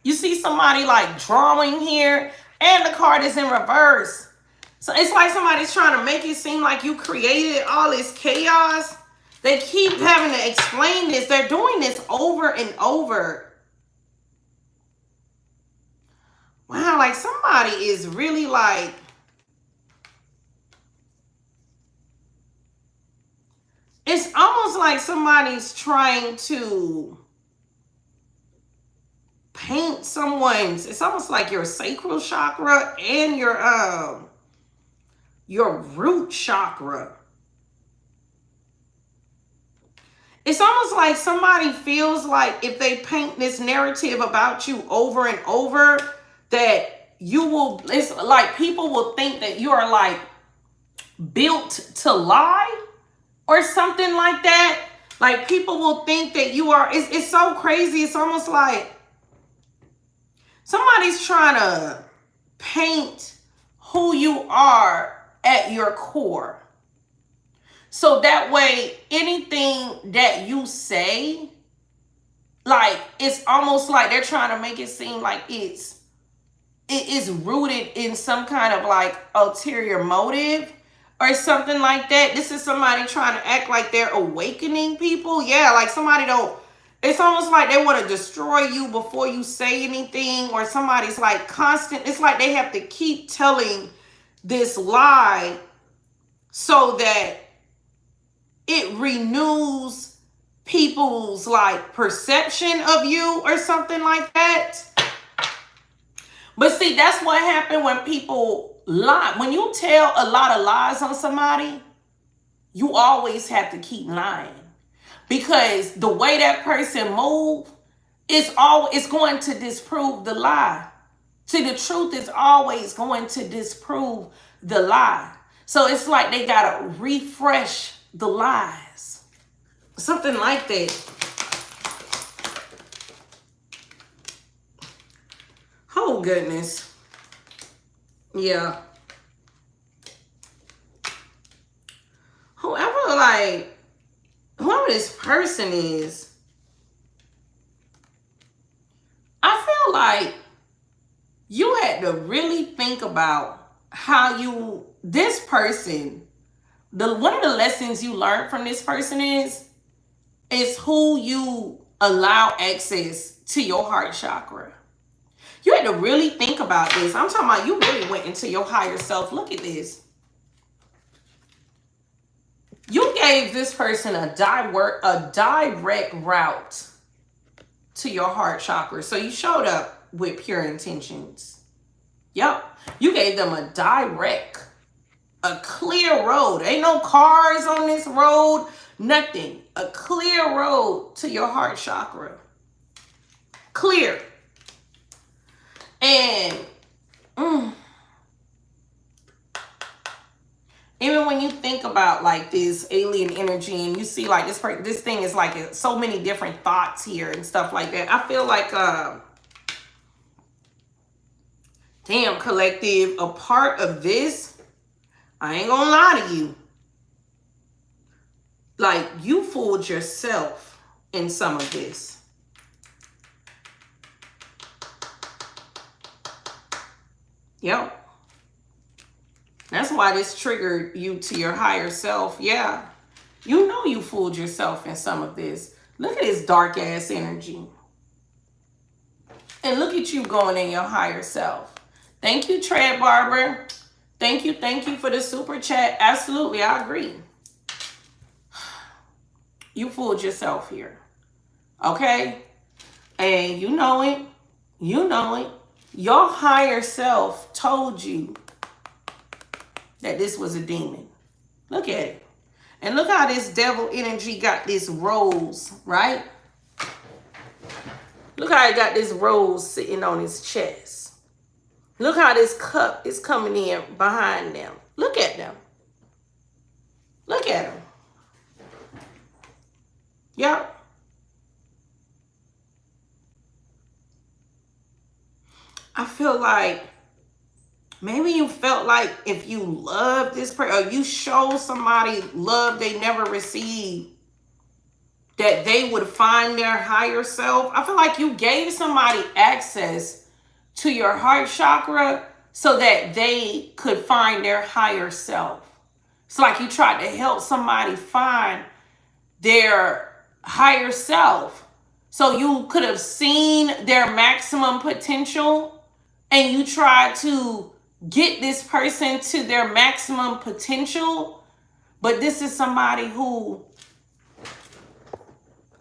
you see somebody like drawing here and the card is in reverse. So it's like somebody's trying to make it seem like you created all this chaos. They keep having to explain this. They're doing this over and over. Wow, like somebody is really like, it's almost like somebody's trying to paint someone's, it's almost like your sacral chakra and your root chakra. It's almost like somebody feels like if they paint this narrative about you over and over, that you will, it's like people will think that you are like built to lie. Or something like that. Like people will think that you are, it's so crazy. It's almost like somebody's trying to paint who you are at your core. So that way, anything that you say, like it's almost like they're trying to make it seem like it is rooted in some kind of like ulterior motive. Or something like that. This is somebody trying to act like they're awakening people. Yeah, like somebody it's almost like they want to destroy you before you say anything. Or somebody's like constant. It's like they have to keep telling this lie so that it renews people's like perception of you or something like that. But see, that's what happened when people lie. When you tell a lot of lies on somebody, you always have to keep lying. Because the way that person moves, it's going to disprove the lie. See, the truth is always going to disprove the lie. So it's like they gotta refresh the lies. Something like that. Oh, goodness. Yeah. Whoever this person is, I feel like you had to really think about how this person, one of the lessons you learned from this person is who you allow access to your heart chakra. You had to really think about this. I'm talking about you really went into your higher self. Look at this. You gave this person a direct route to your heart chakra. So you showed up with pure intentions. Yep. You gave them a clear road. Ain't no cars on this road. Nothing. A clear road to your heart chakra. Clear. And even when you think about like this alien energy and you see like this thing is like so many different thoughts here and stuff like that. I feel like damn, collective, a part of this, I ain't gonna lie to you. Like you fooled yourself in some of this. Yep. That's why this triggered you to your higher self. Yeah. You know you fooled yourself in some of this. Look at this dark ass energy. And look at you going in your higher self. Thank you, Tread Barber. Thank you for the super chat. Absolutely, I agree. You fooled yourself here. Okay? And you know it. You know it. Your higher self told you that this was a demon. Look at it. And look how this devil energy got this rose, right? Look how it got this rose sitting on his chest. Look how this cup is coming in behind them. Look at them. Look at them. Yep. I feel like maybe you felt like if you love this person or you show somebody love they never received, that they would find their higher self. I feel like you gave somebody access to your heart chakra so that they could find their higher self. It's like you tried to help somebody find their higher self. So you could have seen their maximum potential and you tried to get this person to their maximum potential. But this is somebody who,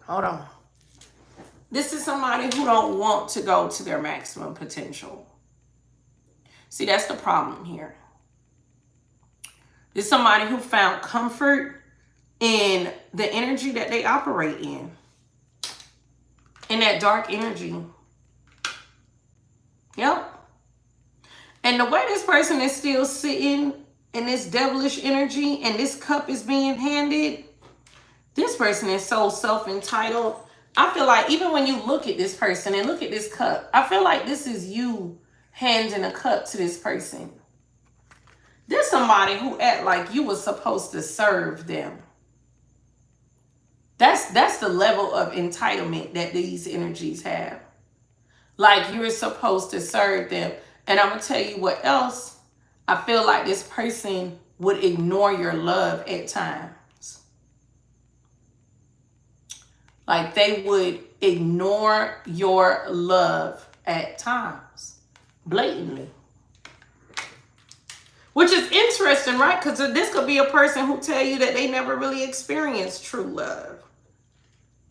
hold on. This is somebody who don't want to go to their maximum potential. See, that's the problem here. This is somebody who found comfort in the energy that they operate in that dark energy. Yep. And the way this person is still sitting in this devilish energy and this cup is being handed, this person is so self-entitled. I feel like even when you look at this person and look at this cup, I feel like this is you handing a cup to this person. There's somebody who act like you were supposed to serve them. That's the level of entitlement that these energies have. Like you're supposed to serve them. And I'm going to tell you what else. I feel like this person would ignore your love at times. Like they would ignore your love at times. Blatantly. Which is interesting, right? Because this could be a person who tell you that they never really experienced true love.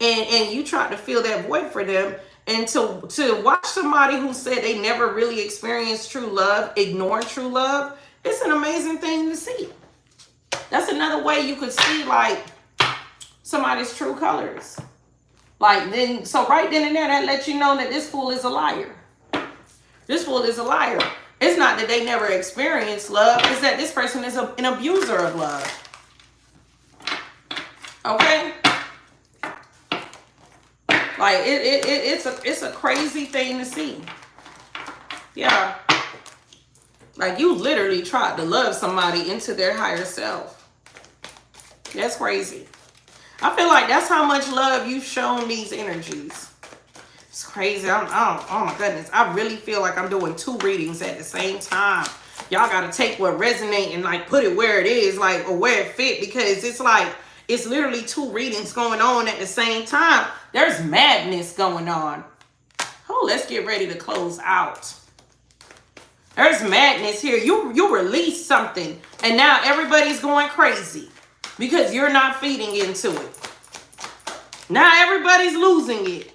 And you try to fill that void for them. And to watch somebody who said they never really experienced true love, ignore true love, it's an amazing thing to see. That's another way you could see like somebody's true colors. Like, then, so right then and there, that lets you know that this fool is a liar. This fool is a liar. It's not that they never experienced love. It's that this person is an abuser of love. Okay? Like, it's a crazy thing to see. Yeah. Like, you literally tried to love somebody into their higher self. That's crazy. I feel like that's how much love you've shown these energies. It's crazy. Oh my goodness. I really feel like I'm doing 2 readings at the same time. Y'all got to take what resonates and like put it where it is, like, or where it fit, because it's like, it's literally 2 readings going on at the same time. There's madness going on. Oh, let's get ready to close out. There's madness here. You release something, and now everybody's going crazy because you're not feeding into it. Now everybody's losing it.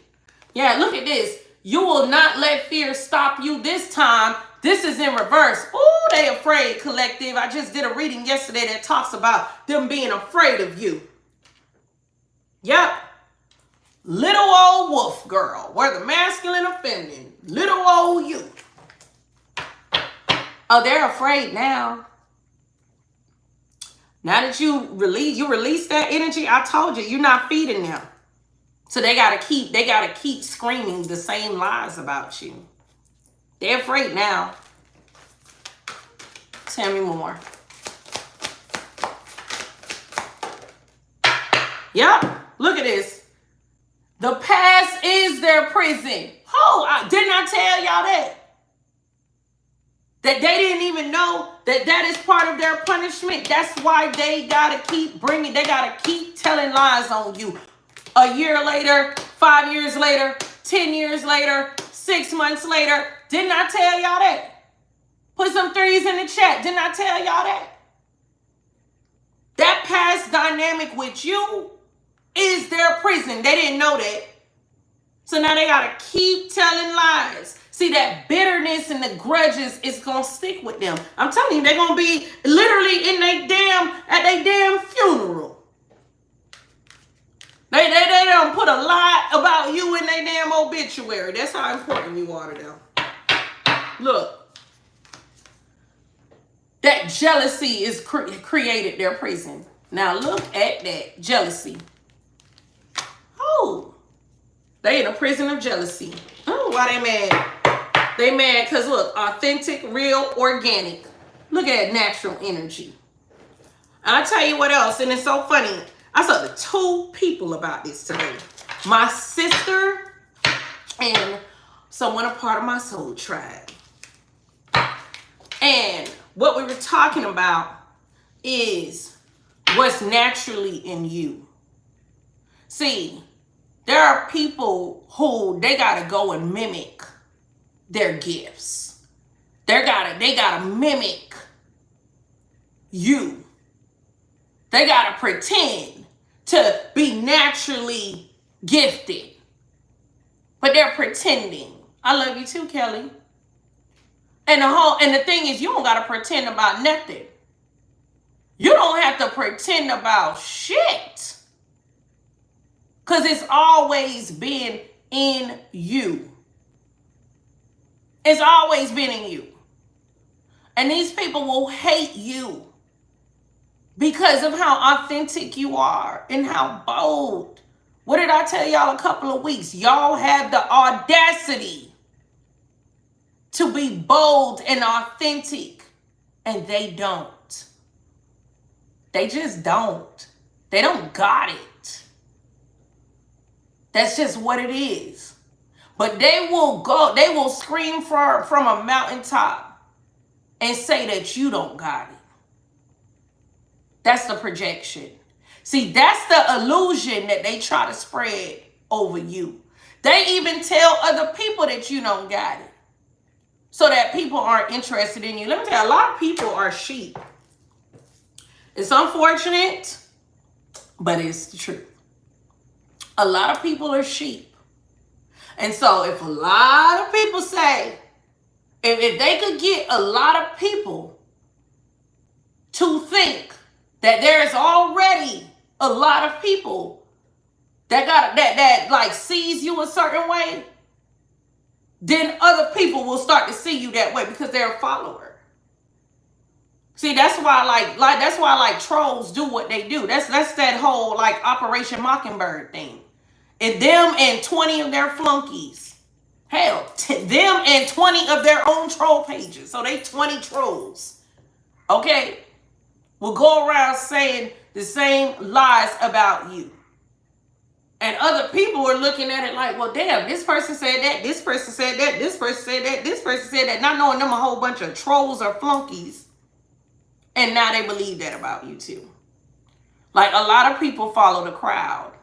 Yeah, look at this. You will not let fear stop you this time. This is in reverse. Ooh, they afraid, collective. I just did a reading yesterday that talks about them being afraid of you. Yep. Little old wolf girl, whether masculine or feminine. Little old you. Oh, they're afraid now. Now that you release that energy, I told you, you're not feeding them. So they gotta keep screaming the same lies about you. They're afraid now. Tell me more. Yep, look at this. The past is their prison. Oh, didn't I tell y'all that? That they didn't even know that that is part of their punishment. That's why they gotta keep they gotta keep telling lies on you. A year later, 5 years later, 10 years later, 6 months later. Didn't I tell y'all that? Put some 3s in the chat. Didn't I tell y'all that? That past dynamic with you is their prison. They didn't know that. So now they gotta keep telling lies. See, that bitterness and the grudges is gonna stick with them. I'm telling you, they're gonna be literally in at their damn funeral. They don't put a lie about you in their damn obituary. That's how important you are to them. Look, that jealousy is created their prison. Now look at that jealousy. Oh, they in a prison of jealousy. Oh, why they mad? They mad because look, authentic, real, organic. Look at that natural energy. And I tell you what else, and it's so funny. I talked to 2 people about this today. My sister and someone a part of my soul tribe. And what we were talking about is what's naturally in you. See, there are people who they gotta go and mimic their gifts. They gotta mimic you. They gotta pretend to be naturally gifted, but they're pretending. I love you too, Kelly. And the thing is, you don't gotta pretend about nothing. You don't have to pretend about shit, because it's always been in you. It's always been in you. And these people will hate you because of how authentic you are and how bold. What did I tell y'all a couple of weeks? Y'all have the audacity to be bold and authentic, and they don't. They just don't. They don't got it. That's just what it is. But they will scream from a mountaintop and say that you don't got it. That's the projection. See, that's the illusion that they try to spread over you. They even tell other people that you don't got it, so that people aren't interested in you. Let me tell you, a lot of people are sheep. It's unfortunate, but it's the truth. A lot of people are sheep. And so if a lot of people say, if they could get a lot of people to think that there's already a lot of people that like sees you a certain way, then other people will start to see you that way because they're a follower. See, that's why like trolls do what they do. That's that whole like Operation Mockingbird thing. And them and 20 of their flunkies. Hell, them and 20 of their own troll pages. So they 20 trolls. Okay? Will go around saying the same lies about you. And other people are looking at it like, well, damn, this person said that, this person said that, this person said that, this person said that, not knowing them a whole bunch of trolls or flunkies. And now they believe that about you too. Like a lot of people follow the crowd.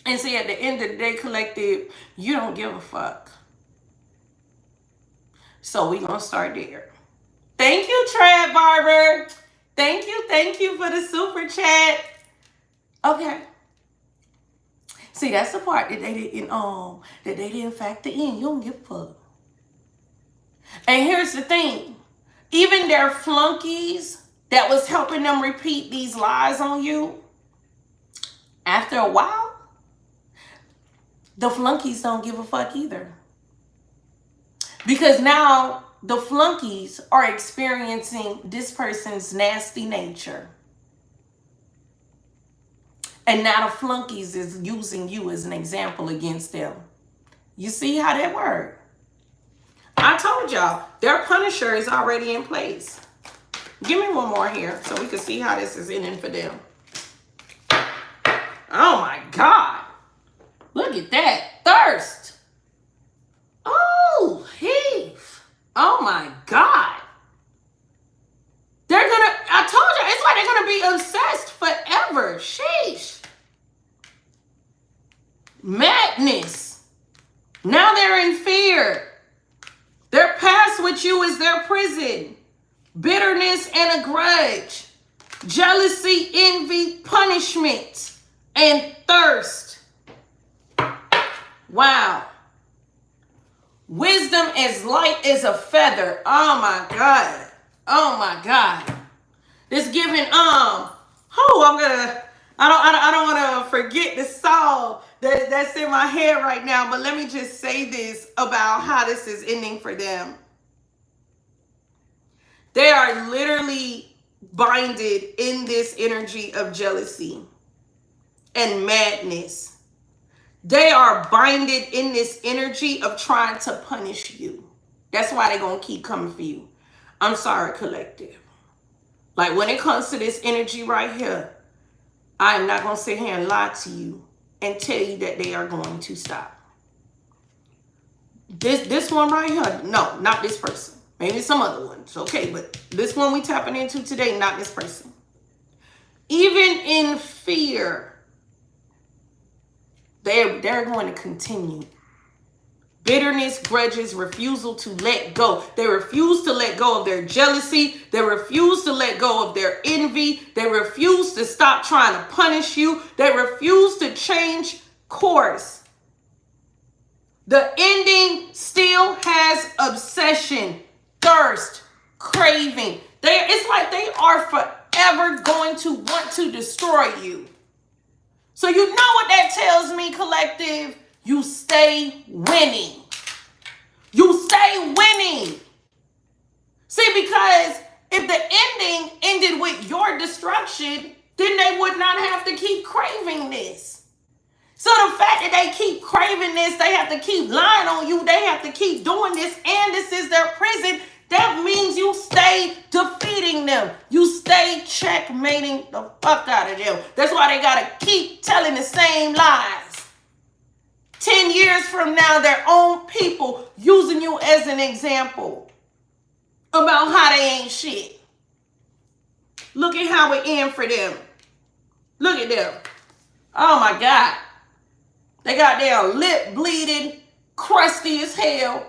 And see, at the end of the day, collective, you don't give a fuck. So we're going to start there. Thank you, Trad Barber. Thank you for the super chat. Okay. See, that's the part that they didn't factor in. You don't give a fuck. And here's the thing. Even their flunkies that was helping them repeat these lies on you, after a while, the flunkies don't give a fuck either. Because now the flunkies are experiencing this person's nasty nature. And now the flunkies is using you as an example against them. You see how that works? I told y'all, their punisher is already in place. Give me one more here so we can see how this is ending for them. Oh my God. Look at that. Thirst. Oh, heave. Oh my God. I told you, it's like they're going to be obsessed forever. Sheesh. Madness. Now they're in fear. Their past with you is their prison. Bitterness and a grudge. Jealousy, envy, punishment, and thirst. Wow. Wisdom as light as a feather. Oh my God. Oh my God. This giving I don't want to forget the song that's in my head right now, but let me just say this about how this is ending for them. They are literally binded in this energy of jealousy and madness. They are binded in this energy of trying to punish you. That's why they're going to keep coming for you. I'm sorry, collective. Like when it comes to this energy right here, I am not going to sit here and lie to you and tell you that they are going to stop. This one right here, no, not this person. Maybe some other ones, okay? But this one we tapping into today, not this person. Even in fear, they're going to continue. Bitterness, grudges, refusal to let go. They refuse to let go of their jealousy. They refuse to let go of their envy. They refuse to stop trying to punish you. They refuse to change course. The ending still has obsession, thirst, craving. It's like they are forever going to want to destroy you. So you know what that tells me, collective? You stay winning. You stay winning. See, because if the ending ended with your destruction, then they would not have to keep craving this. So the fact that they keep craving this, they have to keep lying on you, they have to keep doing this, and this is their prison, that means you stay defeating them. You stay checkmating the fuck out of them. That's why they gotta keep telling the same lies. 10 years from now, their own people using you as an example about how they ain't shit. Look at how it ends for them. Look at them. Oh my God. They got their lip bleeding, crusty as hell,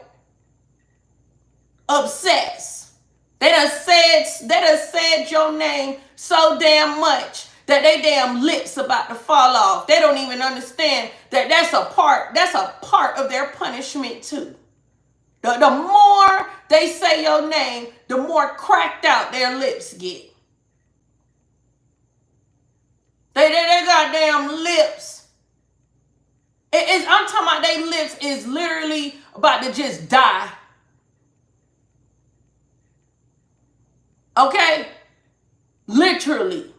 obsessed. They done said your name so damn much that they damn lips about to fall off. They don't even understand that that's a part of their punishment too. The more they say your name, the more cracked out their lips get. They goddamn lips I'm talking about their lips is literally about to just die. Okay? Literally.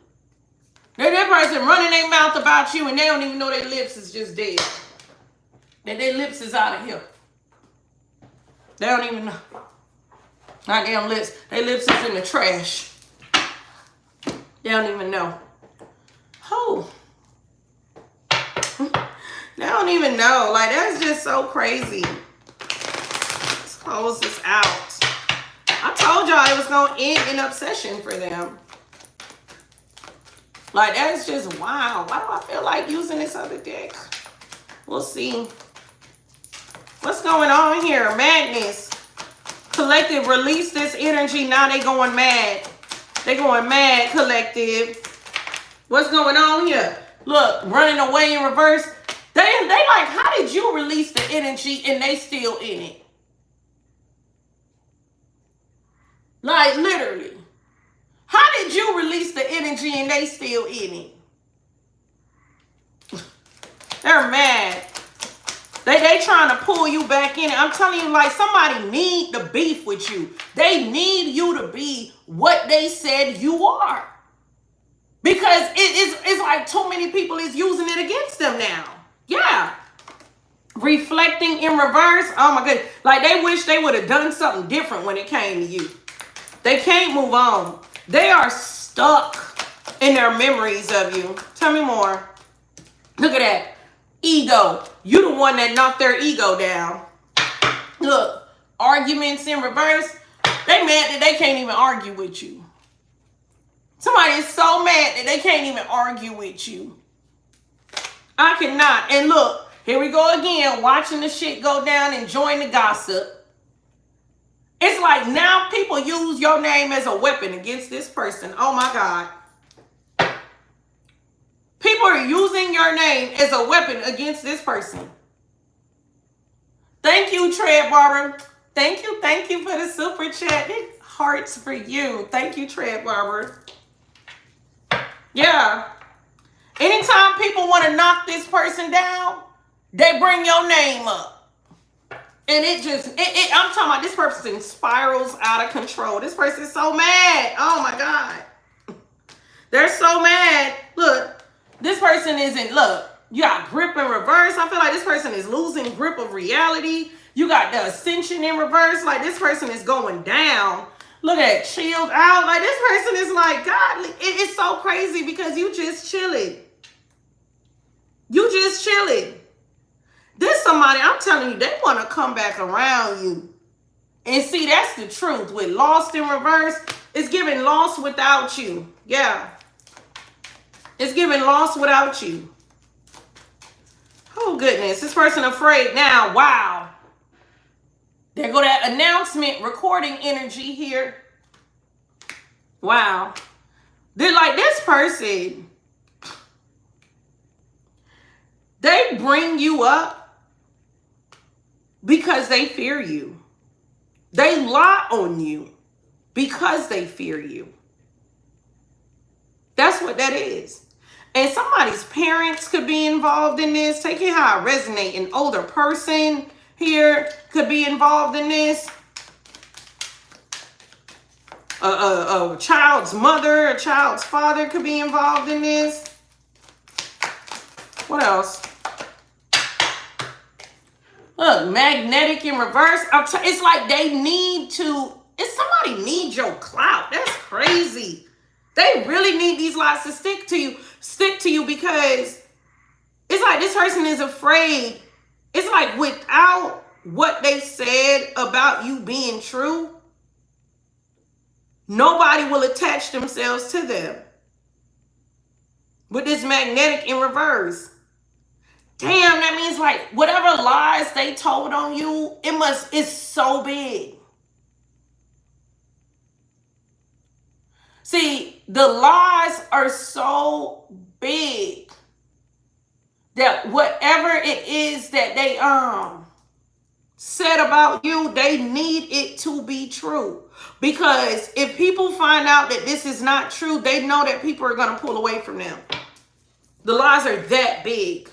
That person running their mouth about you and they don't even know their lips is just dead. That their lips is out of here. They don't even know. Not damn lips. Their lips is in the trash. They don't even know. Oh. They don't even know. Like, that's just so crazy. Let's close this out. I told y'all it was going to end in obsession for them. Like, that's just wow. Why do I feel like using this other deck? We'll see. What's going on here? Madness. Collective, release this energy. Now they going mad. They going mad, collective. What's going on here? Look, running away in reverse. They like, how did you release the energy and they still in it? Like, literally. How did you release the energy and they still in it? They're mad. They trying to pull you back in. I'm telling you, like, somebody need the beef with you. They need you to be what they said you are. Because it's like too many people is using it against them now. Yeah. Reflecting in reverse. Oh my goodness. Like, they wish they would have done something different when it came to you. They can't move on. They are stuck in their memories of you. Tell me more. Look at that. Ego. You the one that knocked their ego down. Look, arguments in reverse. They mad that they can't even argue with you. Somebody is so mad that they can't even argue with you. I cannot. And look, here we go again, watching the shit go down, enjoying the gossip. It's like now people use your name as a weapon against this person. Oh my God. People are using your name as a weapon against this person. Thank you, Tread Barber. Thank you for the super chat. It hearts for you. Thank you, Tread Barber. Yeah. Anytime people want to knock this person down, they bring your name up. And it just, I'm talking about this person spirals out of control. This person is so mad. Oh my God. They're so mad. Look, this person isn't, look, you got grip in reverse. I feel like this person is losing grip of reality. You got the ascension in reverse. Like, this person is going down. Look at it, chilled out. Like, this person is like, God, it's so crazy because you just chilling. You just chilling. This somebody, I'm telling you, they want to come back around you. And see, that's the truth. With lost in reverse, it's giving lost without you. Yeah. It's giving lost without you. Oh, goodness. This person afraid now. Wow. There go that announcement recording energy here. Wow. They're like, this person, they bring you up because they fear you. They lie on you because they fear you. That's what that is. And somebody's parents could be involved in this. Take it how I resonate. An older person here could be involved in this. A child's mother, a child's father could be involved in this. What else? Look, magnetic in reverse. It's like they need to, somebody needs your clout. That's crazy. They really need these lies to stick to you because it's like this person is afraid. It's like without what they said about you being true, nobody will attach themselves to them. With this magnetic in reverse. Damn, that means like whatever lies they told on you, it's so big. See, the lies are so big that whatever it is that they said about you, they need it to be true. Because if people find out that this is not true, they know that people are going to pull away from them. The lies are that big.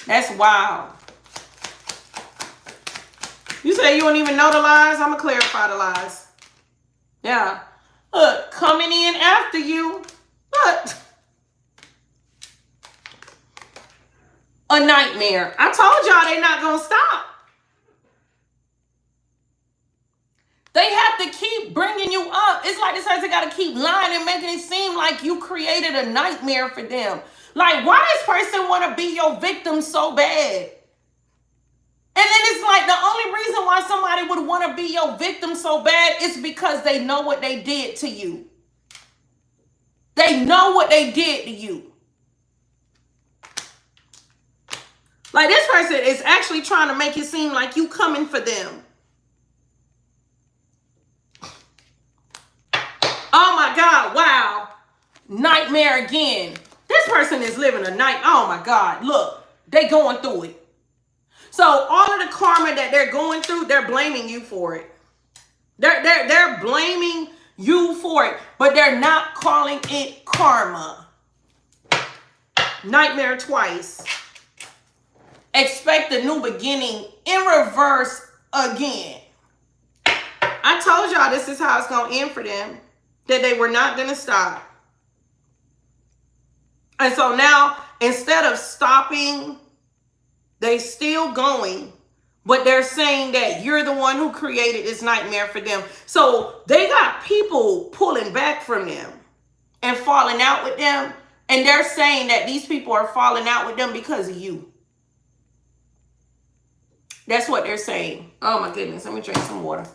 That's wild. You say you don't even know the lies? I'm going to clarify the lies. Yeah. Look, coming in after you. Look. A nightmare. I told y'all they're not going to stop. They have to keep bringing you up. It's like this person got to keep lying and making it seem like you created a nightmare for them. Like, why this person want to be your victim so bad? And then it's like the only reason why somebody would want to be your victim so bad is because they know what they did to you. They know what they did to you. Like, this person is actually trying to make it seem like you coming for them. Oh my God, wow. Nightmare again. This person is living a night. Oh my God, look, they going through it. So all of the karma that they're going through, they're blaming you for it. They're blaming you for it, but they're not calling it karma. Nightmare twice. Expect a new beginning in reverse again. I told y'all this is how it's going to end for them. That they were not going to stop. And so now, instead of stopping, they still going. But they're saying that you're the one who created this nightmare for them. So they got people pulling back from them and falling out with them. And they're saying that these people are falling out with them because of you. That's what they're saying. Oh my goodness. Let me drink some water.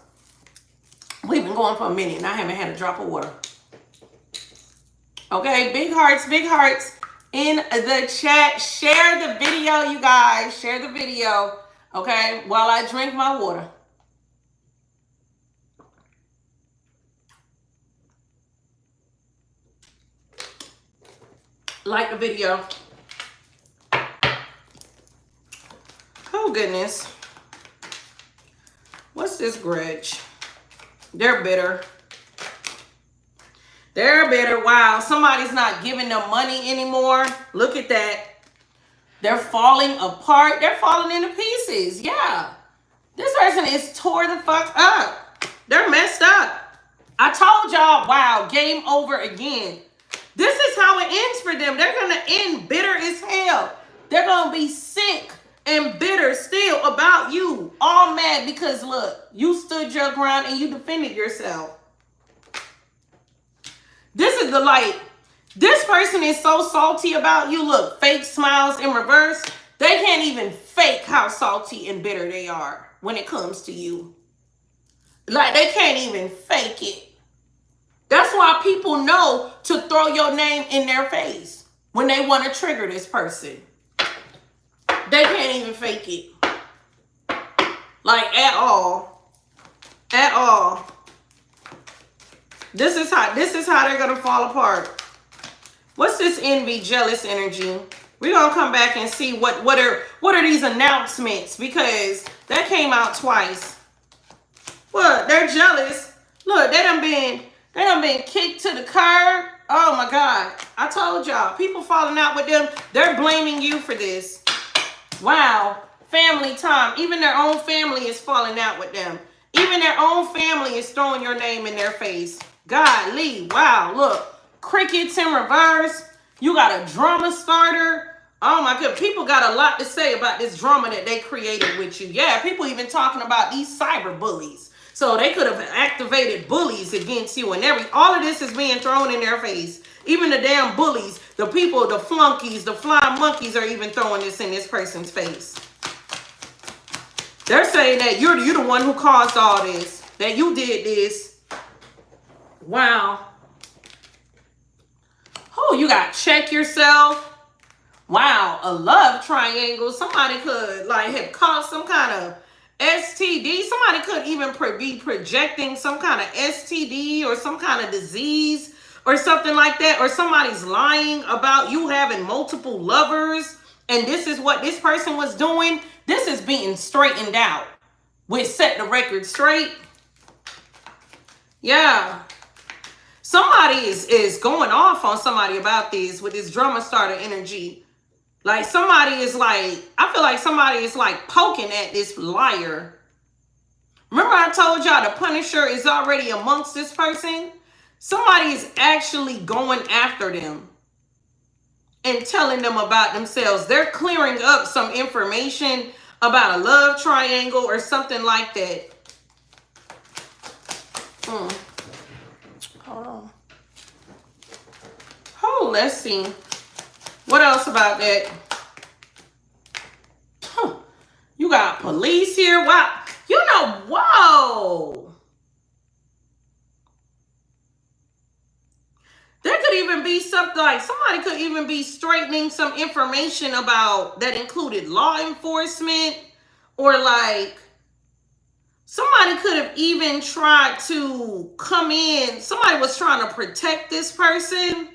We've been going for a minute and I haven't had a drop of water. Okay, big hearts in the chat. Share the video, you guys. Share the video, okay, while I drink my water. Like the video. Oh, goodness. What's this grudge? They're bitter. They're bitter. Wow. Somebody's not giving them money anymore. Look at that. They're falling apart. They're falling into pieces. Yeah. This person is tore the fuck up. They're messed up. I told y'all, wow, game over again. This is how it ends for them. They're going to end bitter as hell. They're going to be sick and bitter still about you. All mad because, look, you stood your ground and you defended yourself. This is the light. This person is so salty about you. Look, fake smiles in reverse. They can't even fake how salty and bitter they are when it comes to you. Like, they can't even fake it. That's why people know to throw your name in their face when they want to trigger this person. They can't even fake it. Like, at all. At all. This is how they're gonna fall apart. What's this envy, jealous energy? We're gonna come back and see what are these announcements, because that came out twice. What? They're jealous. Look, they done been kicked to the curb. Oh my God. I told y'all, people falling out with them, they're blaming you for this. Wow. Family time. Even their own family is falling out with them. Even their own family is throwing your name in their face. Golly, wow, look, crickets in reverse. You got a drama starter. Oh my God, people got a lot to say about this drama that they created with you. Yeah, people even talking about these cyber bullies. So they could have activated bullies against you, and all of this is being thrown in their face. Even the damn bullies, the people, the flunkies, the flying monkeys are even throwing this in this person's face. They're saying that you're the one who caused all this, that you did this. Wow. Oh, you got to check yourself. Wow, a love triangle. Somebody could like have caught some kind of STD. Somebody could even be projecting some kind of STD or some kind of disease or something like that. Or somebody's lying about you having multiple lovers. And this is what this person was doing. This is being straightened out. We set the record straight. Yeah. Somebody is going off on somebody about this with this drama starter energy. Like somebody is like, I feel like somebody is like poking at this liar. Remember I told y'all the Punisher is already amongst this person? Somebody is actually going after them and telling them about themselves. They're clearing up some information about a love triangle or something like that. Hold on. Oh, let's see. What else about that? You got police here. Wow. You know, whoa. There could even be something like somebody could even be straightening some information about that included law enforcement, or like somebody could have even tried to come in. Somebody was trying to protect this person.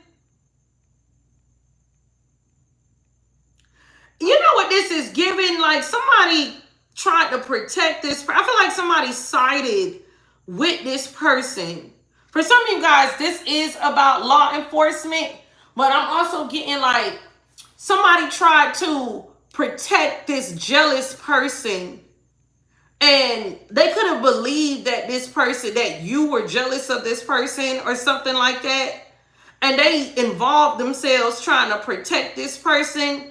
You know what this is giving? Like somebody tried to protect this. I feel like somebody sided with this person. For some of you guys, this is about law enforcement, but I'm also getting like somebody tried to protect this jealous person, and they could have believed that this person, that you were jealous of this person or something like that, and they involved themselves trying to protect this person.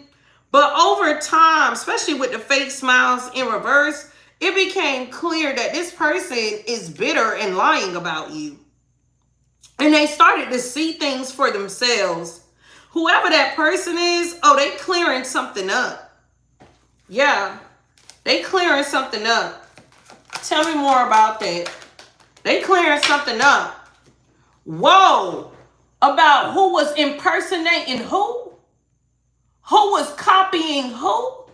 But over time, especially with the fake smiles in reverse, it became clear that this person is bitter and lying about you. And they started to see things for themselves. Whoever that person is, oh, they clearing something up. Yeah, they clearing something up. Tell me more about that. They clearing something up. Whoa. About who was impersonating who? Who was copying who?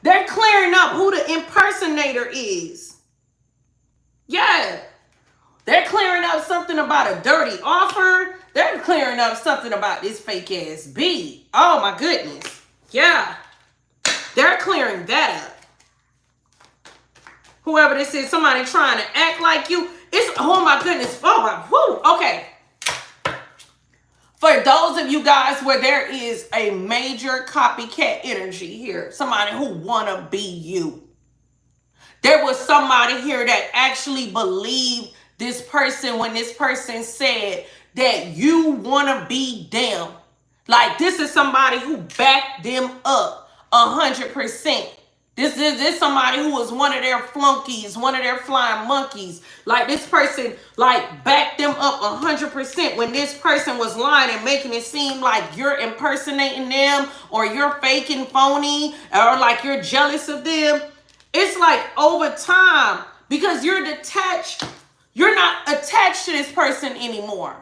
They're clearing up who the impersonator is. Yeah. They're clearing up something about a dirty offer. They're clearing up something about this fake ass B. Oh my goodness. Yeah. They're clearing that up. Whoever this is, somebody trying to act like you. It's, oh my goodness. Oh my, whoo. Okay. For those of you guys where there is a major copycat energy here, somebody who wanna be you. There was somebody here that actually believed this person when this person said that you wanna be them. Like this is somebody who backed them up 100%. This is somebody who was one of their flunkies, one of their flying monkeys. Like this person like backed them up 100% when this person was lying and making it seem like you're impersonating them or you're faking phony or like you're jealous of them. It's like over time, because you're detached, you're not attached to this person anymore.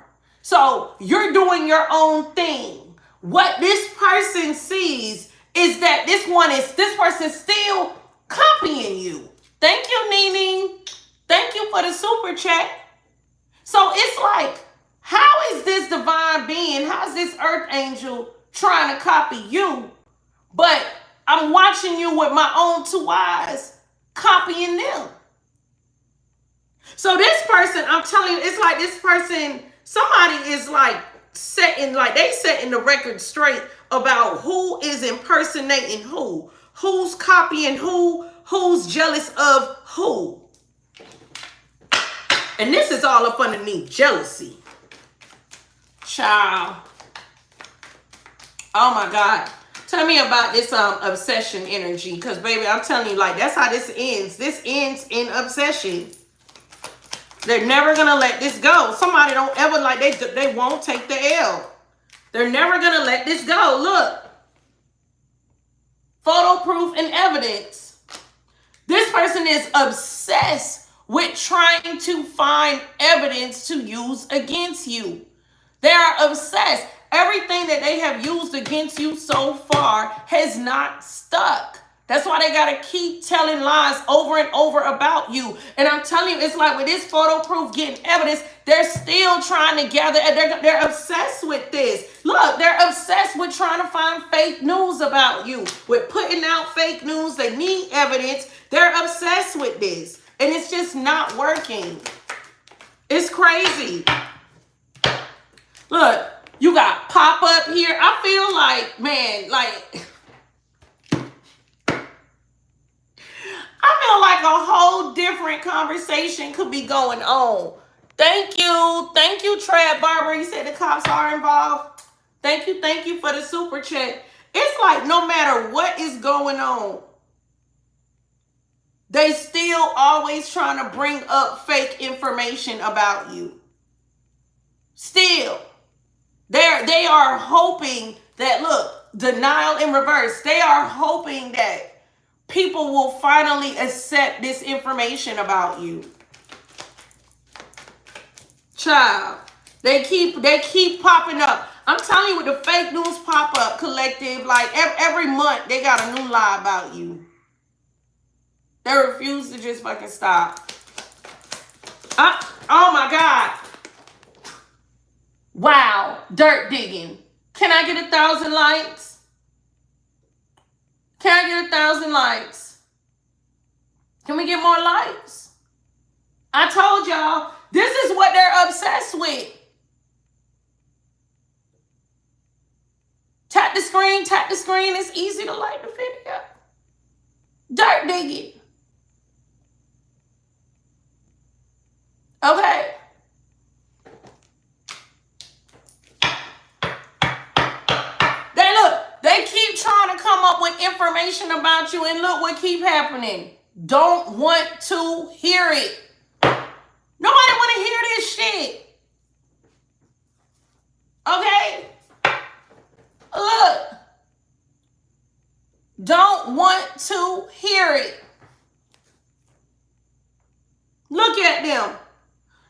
So you're doing your own thing. What this person sees is that this person still copying you. Thank you, Nene. Thank you for the super chat. So it's like, how is this divine being, how is this earth angel trying to copy you? But I'm watching you with my own two eyes, copying them. So this person, I'm telling you, it's like this person, somebody is like setting the record straight about who is impersonating who, who's copying who, who's jealous of who. And this is all up underneath jealousy. Child. Oh my God. Tell me about this obsession energy. Because baby, I'm telling you, like, that's how this ends. This ends in obsession. They're never going to let this go. Somebody don't ever, like, they won't take the L. They're never going to let this go. Look. Photo proof and evidence. This person is obsessed with trying to find evidence to use against you. They are obsessed. Everything that they have used against you so far has not stuck. That's why they got to keep telling lies over and over about you. And I'm telling you, it's like with this photo proof getting evidence, they're still trying to gather. They're obsessed with this. Look, they're obsessed with trying to find fake news about you. With putting out fake news, they need evidence. They're obsessed with this. And it's just not working. It's crazy. Look, you got pop up here. I feel like, man, like, I feel like a whole different conversation could be going on. Thank you. Thank you, Trad Barber. You said the cops are involved. Thank you for the super chat. It's like no matter what is going on, they still always trying to bring up fake information about you. Still. They are hoping that, look, denial in reverse. They are hoping that people will finally accept this information about you. Child, they keep popping up. I'm telling you, with the fake news pop up collective, like every month they got a new lie about you. They refuse to just fucking stop. Oh my God. Wow, dirt digging. Can I get 1,000 likes? Can I get 1,000 likes? Can we get more likes? I told y'all, this is what they're obsessed with. Tap the screen. It's easy to like the video. Dirt digging. Okay. They keep trying to come up with information about you, and look what keep happening. Don't want to hear it. Nobody want to hear this shit. Okay? Look. Don't want to hear it. Look at them.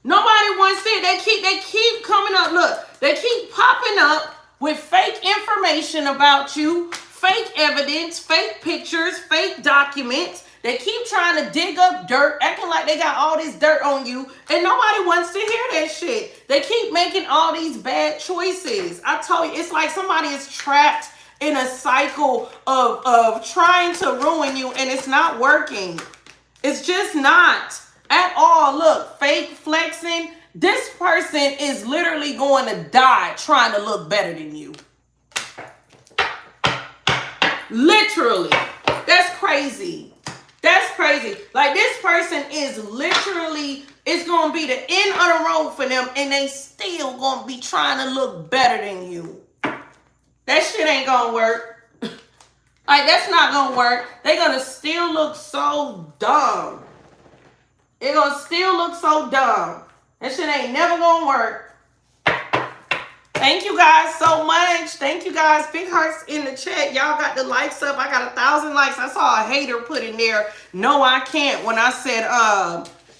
Nobody wants it. They keep coming up. Look, they keep popping up with fake information about you, fake evidence, fake pictures, fake documents. They keep trying to dig up dirt, acting like they got all this dirt on you, and nobody wants to hear that shit. They keep making all these bad choices. I told you, it's like somebody is trapped in a cycle of trying to ruin you, and it's not working. It's just not at all. Look, fake flexing. This person is literally going to die trying to look better than you. Literally. That's crazy. That's crazy. Like, this person is literally, it's going to be the end of the road for them, and they still going to be trying to look better than you. That shit ain't going to work. Like, that's not going to work. They're going to still look so dumb. They're going to still look so dumb. That shit ain't never gonna work. Thank you guys so much. Thank you guys. Big hearts in the chat. Y'all got the likes up. I got 1,000 likes. I saw a hater put in there, no, I can't. When I said,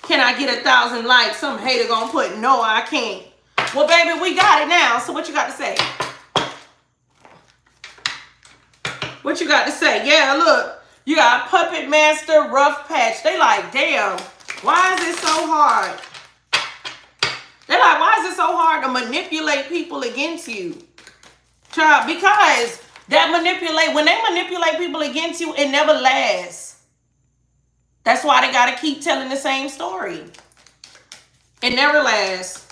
can I get 1,000 likes? Some hater gonna put, no, I can't. Well, baby, we got it now. So what you got to say? What you got to say? Yeah, look. You got Puppet Master, Rough Patch. They like, damn, why is it so hard? They're like, why is it so hard to manipulate people against you? Child, because when they manipulate people against you, it never lasts. That's why they got to keep telling the same story. It never lasts.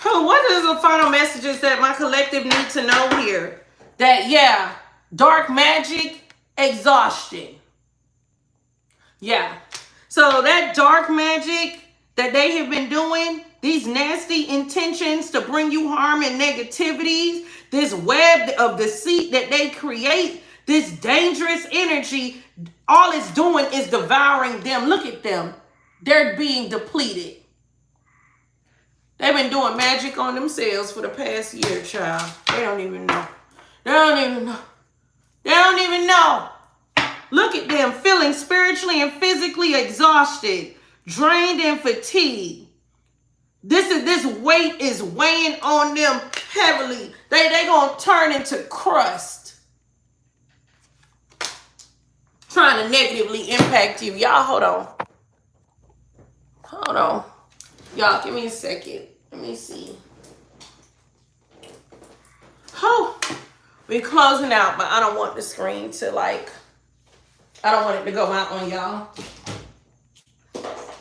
What is the final messages that my collective need to know here? That, yeah, dark magic, exhaustion. Yeah. So that dark magic that they have been doing, these nasty intentions to bring you harm and negativities, this web of deceit that they create, this dangerous energy, all it's doing is devouring them. Look at them. They're being depleted. They've been doing magic on themselves for the past year, child. They don't even know. They don't even know. They don't even know. Look at them feeling spiritually and physically exhausted, drained and fatigued. This weight is weighing on them heavily. They gonna turn into crust. Trying to negatively impact you. Y'all, hold on. Hold on. Y'all, give me a second. Let me see. Oh, we're closing out, but I don't want the screen to I don't want it to go out on y'all.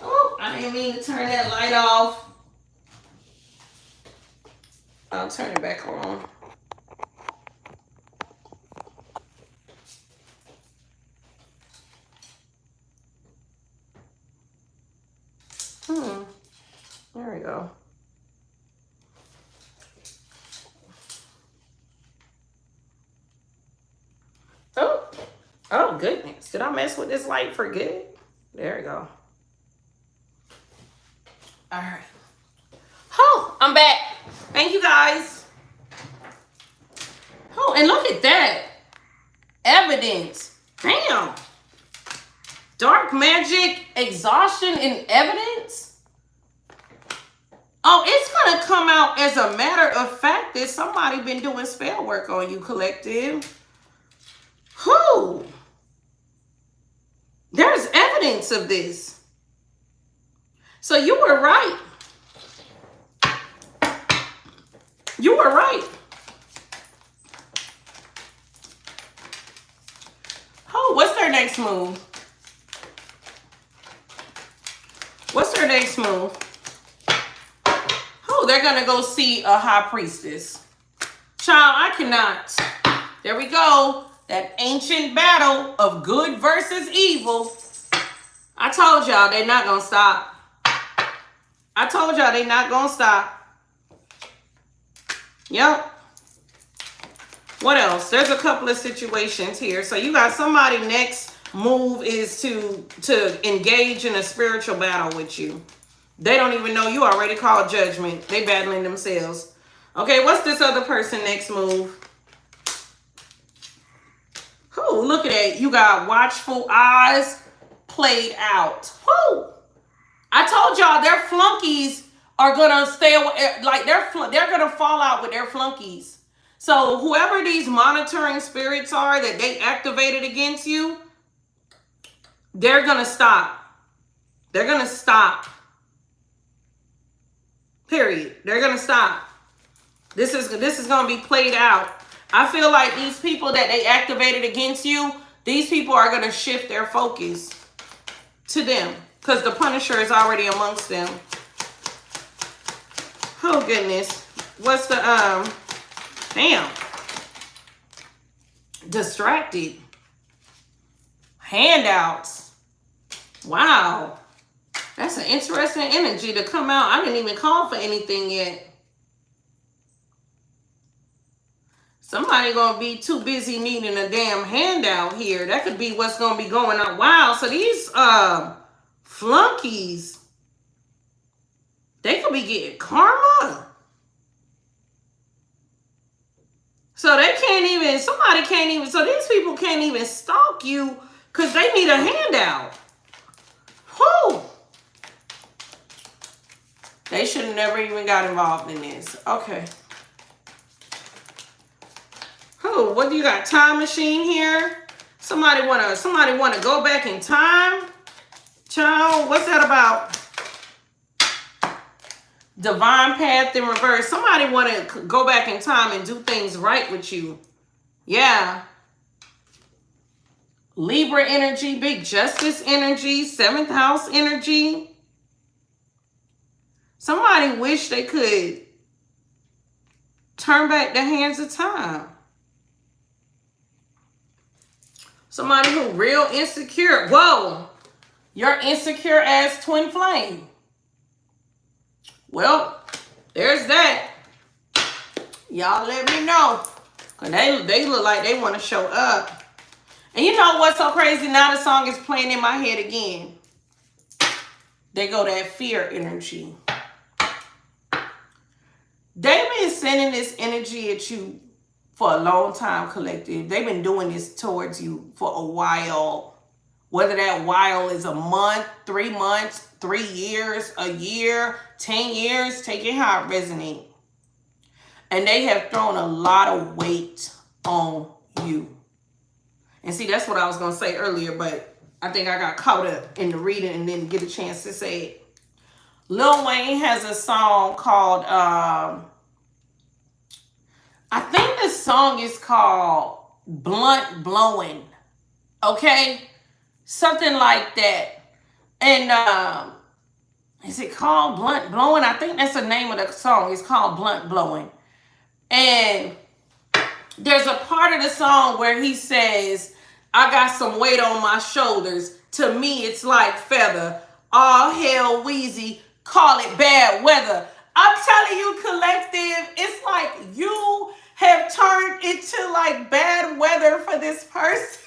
Oh, I didn't mean to turn that light off. I'll turn it back on. Oh, goodness. Did I mess with this light for good? There we go. All right. Oh, I'm back. Thank you, guys. Oh, and look at that. Evidence. Damn. Dark magic, exhaustion, and evidence. Oh, it's going to come out as a matter of fact that somebody been doing spell work on you, collective. Who? There's evidence of this. So you were right. You were right. Oh, what's their next move? What's their next move? Oh, they're going to go see a high priestess. Child, I cannot. There we go. That ancient battle of good versus evil. I told y'all they're not going to stop. I told y'all they're not going to stop. Yep. What else? There's a couple of situations here. So you got somebody next move is to engage in a spiritual battle with you. They don't even know you already called judgment. They battling themselves. Okay, what's this other person next move? Whoo, look at that. You got watchful eyes played out. Whoo! I told y'all their flunkies are gonna stay away, like they're gonna fall out with their flunkies. So whoever these monitoring spirits are that they activated against you, they're gonna stop. They're gonna stop. Period. They're gonna stop. This is gonna be played out. I feel like these people that they activated against you, these people are gonna shift their focus to them because the Punisher is already amongst them. Oh goodness. What's the damn. Distracted. Handouts. Wow. That's an interesting energy to come out. I didn't even call for anything yet. Somebody gonna be too busy needing a damn handout here. That could be what's gonna be going on. Wow, so these flunkies, they could be getting karma. So they can't even, somebody can't even, so these people can't even stalk you because they need a handout. Whew. They should have never even got involved in this. Okay. Oh, what do you got? Time machine here? Somebody wanna go back in time? Child, what's that about? Divine path in reverse. Somebody wanna go back in time and do things right with you. Yeah. Libra energy, big justice energy, 7th house energy. Somebody wish they could turn back the hands of time. Somebody who real insecure. Whoa. You're insecure as twin flame. Well, there's that. Y'all let me know. Because they look like they want to show up. And you know what's so crazy? Now the song is playing in my head again. They go that fear energy. They've been sending this energy at you for a long time, collective. They've been doing this towards you for a while. Whether that while is a month, 3 months, 3 years, a year, 10 years, take it how it resonates. And they have thrown a lot of weight on you. And see, that's what I was going to say earlier, but I think I got caught up in the reading and didn't get a chance to say it. Lil Wayne has a song called, I think the song is called Blunt Blowing. Okay? Something like that. And is it called Blunt Blowing? I think that's the name of the song. It's called Blunt Blowing. And there's a part of the song where he says, I got some weight on my shoulders. To me, it's like feather. All hell wheezy. Call it bad weather. I'm telling you, collective, it's like you have turned into like bad weather for this person.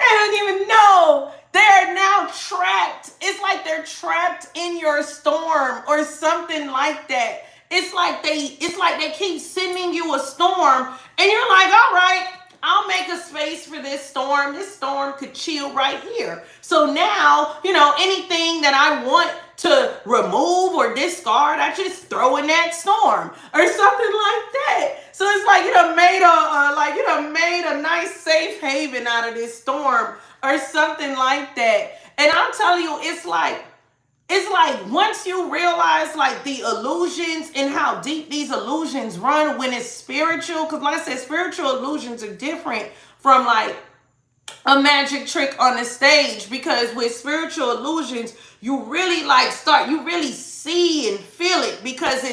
don't even know. They're now trapped. It's like they're trapped in your storm or something like that. It's like they keep sending you a storm, and you're like, all right, I'll make a space for this storm. This storm could chill right here. So now, anything that I want to remove or discard, I just throw in that storm or something like that. So it's like you done made a nice safe haven out of this storm or something like that. And I'm telling you, it's like once you realize like the illusions and how deep these illusions run when it's spiritual, because like I said, spiritual illusions are different from like a magic trick on the stage, because with spiritual illusions, you really you really see and feel it because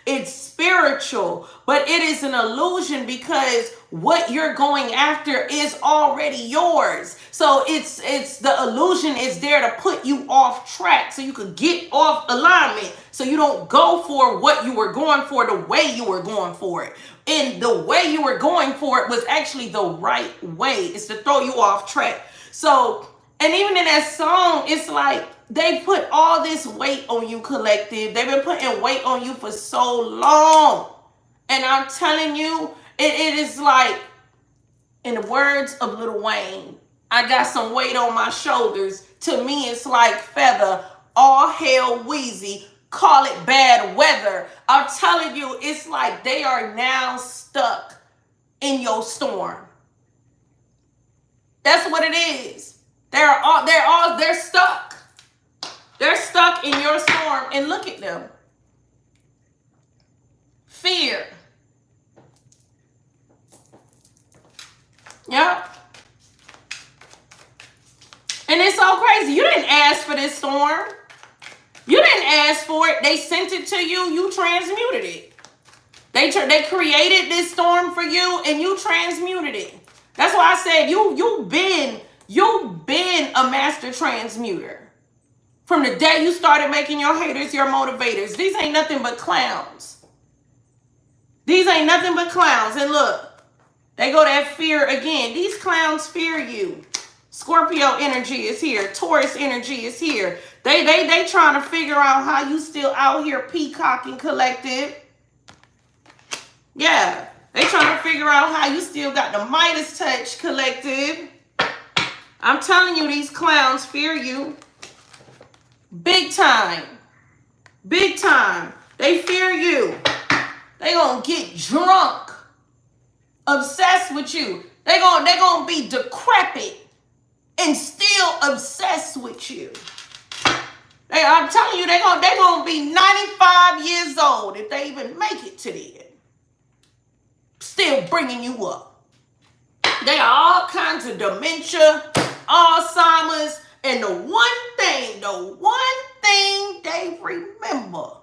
it's spiritual, but it is an illusion because what you're going after is already yours. So it's the illusion is there to put you off track so you could get off alignment, so you don't go for what you were going for the way you were going for it. And the way you were going for it was actually the right way. It's to throw you off track. So, and even in that song, it's like they put all this weight on you, collective. They've been putting weight on you for so long. And I'm telling you, it is like, in the words of Lil Wayne, I got some weight on my shoulders. To me, it's like feather, all hell wheezy, call it bad weather. I'm telling you, it's like they are now stuck in your storm. That's what it is. They're stuck. They're stuck in your storm, and look at them. Fear. Yep. And it's so crazy. You didn't ask for this storm. You didn't ask for it. They sent it to you. You transmuted it. They created this storm for you, and you transmuted it. That's why I said you've been a master transmuter. From the day you started making your haters your motivators. These ain't nothing but clowns. These ain't nothing but clowns. And look, they go that fear again. These clowns fear you. Scorpio energy is here. Taurus energy is here. They trying to figure out how you still out here peacocking, collective. Yeah. They trying to figure out how you still got the Midas touch, collective. I'm telling you, these clowns fear you. Big time. Big time. They fear you. They gonna get drunk. Obsessed with you. They gonna be decrepit and still obsessed with you. I'm telling you, they're gonna be 95 years old if they even make it to the end. Still bringing you up. They are all kinds of dementia, Alzheimer's, and the one thing they remember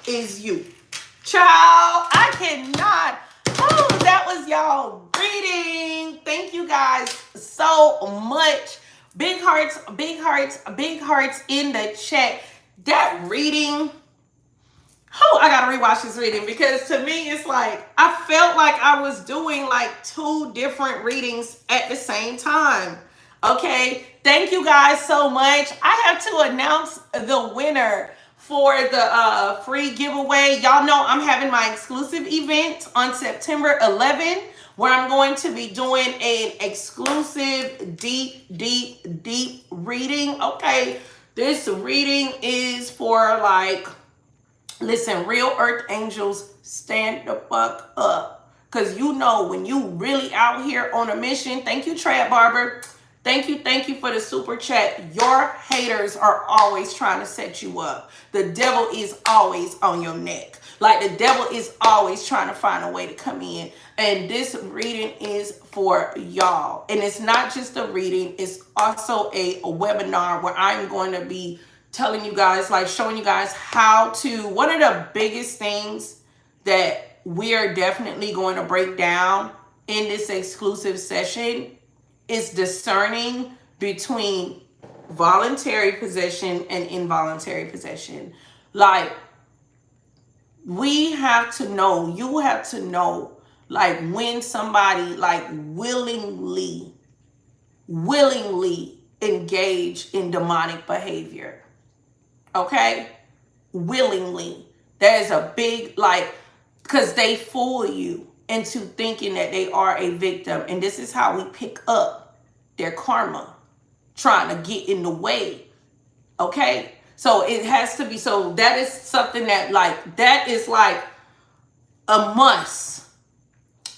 is you. Child, I cannot. Oh, that was y'all reading. Thank you guys so much. Big hearts, big hearts, big hearts in the chat. That reading, I gotta rewatch this reading, because to me it's like I felt like I was doing like 2 different readings at the same time. Okay, thank you guys so much. I have to announce the winner for the free giveaway. Y'all know I'm having my exclusive event on September 11th, where I'm going to be doing an exclusive deep reading. Okay, this reading is for like, listen, real earth angels, stand the fuck up. Because you know when you really out here on a mission. Thank you, Trad Barber. Thank you for the super chat. Your haters are always trying to set you up. The devil is always on your neck. Like the devil is always trying to find a way to come in. And this reading is for y'all. And it's not just a reading. It's also a webinar where I'm going to be telling you guys, like showing you guys how to, one of the biggest things that we are definitely going to break down in this exclusive session is discerning between voluntary possession and involuntary possession. Like, we have to know, you have to know, like when somebody like willingly willingly engage in demonic behavior. Okay? Willingly. There's a big, like, because they fool you into thinking that they are a victim. And this is how we pick up their karma, trying to get in the way. Okay? So it has to be, so that is something that, like, that is like a must.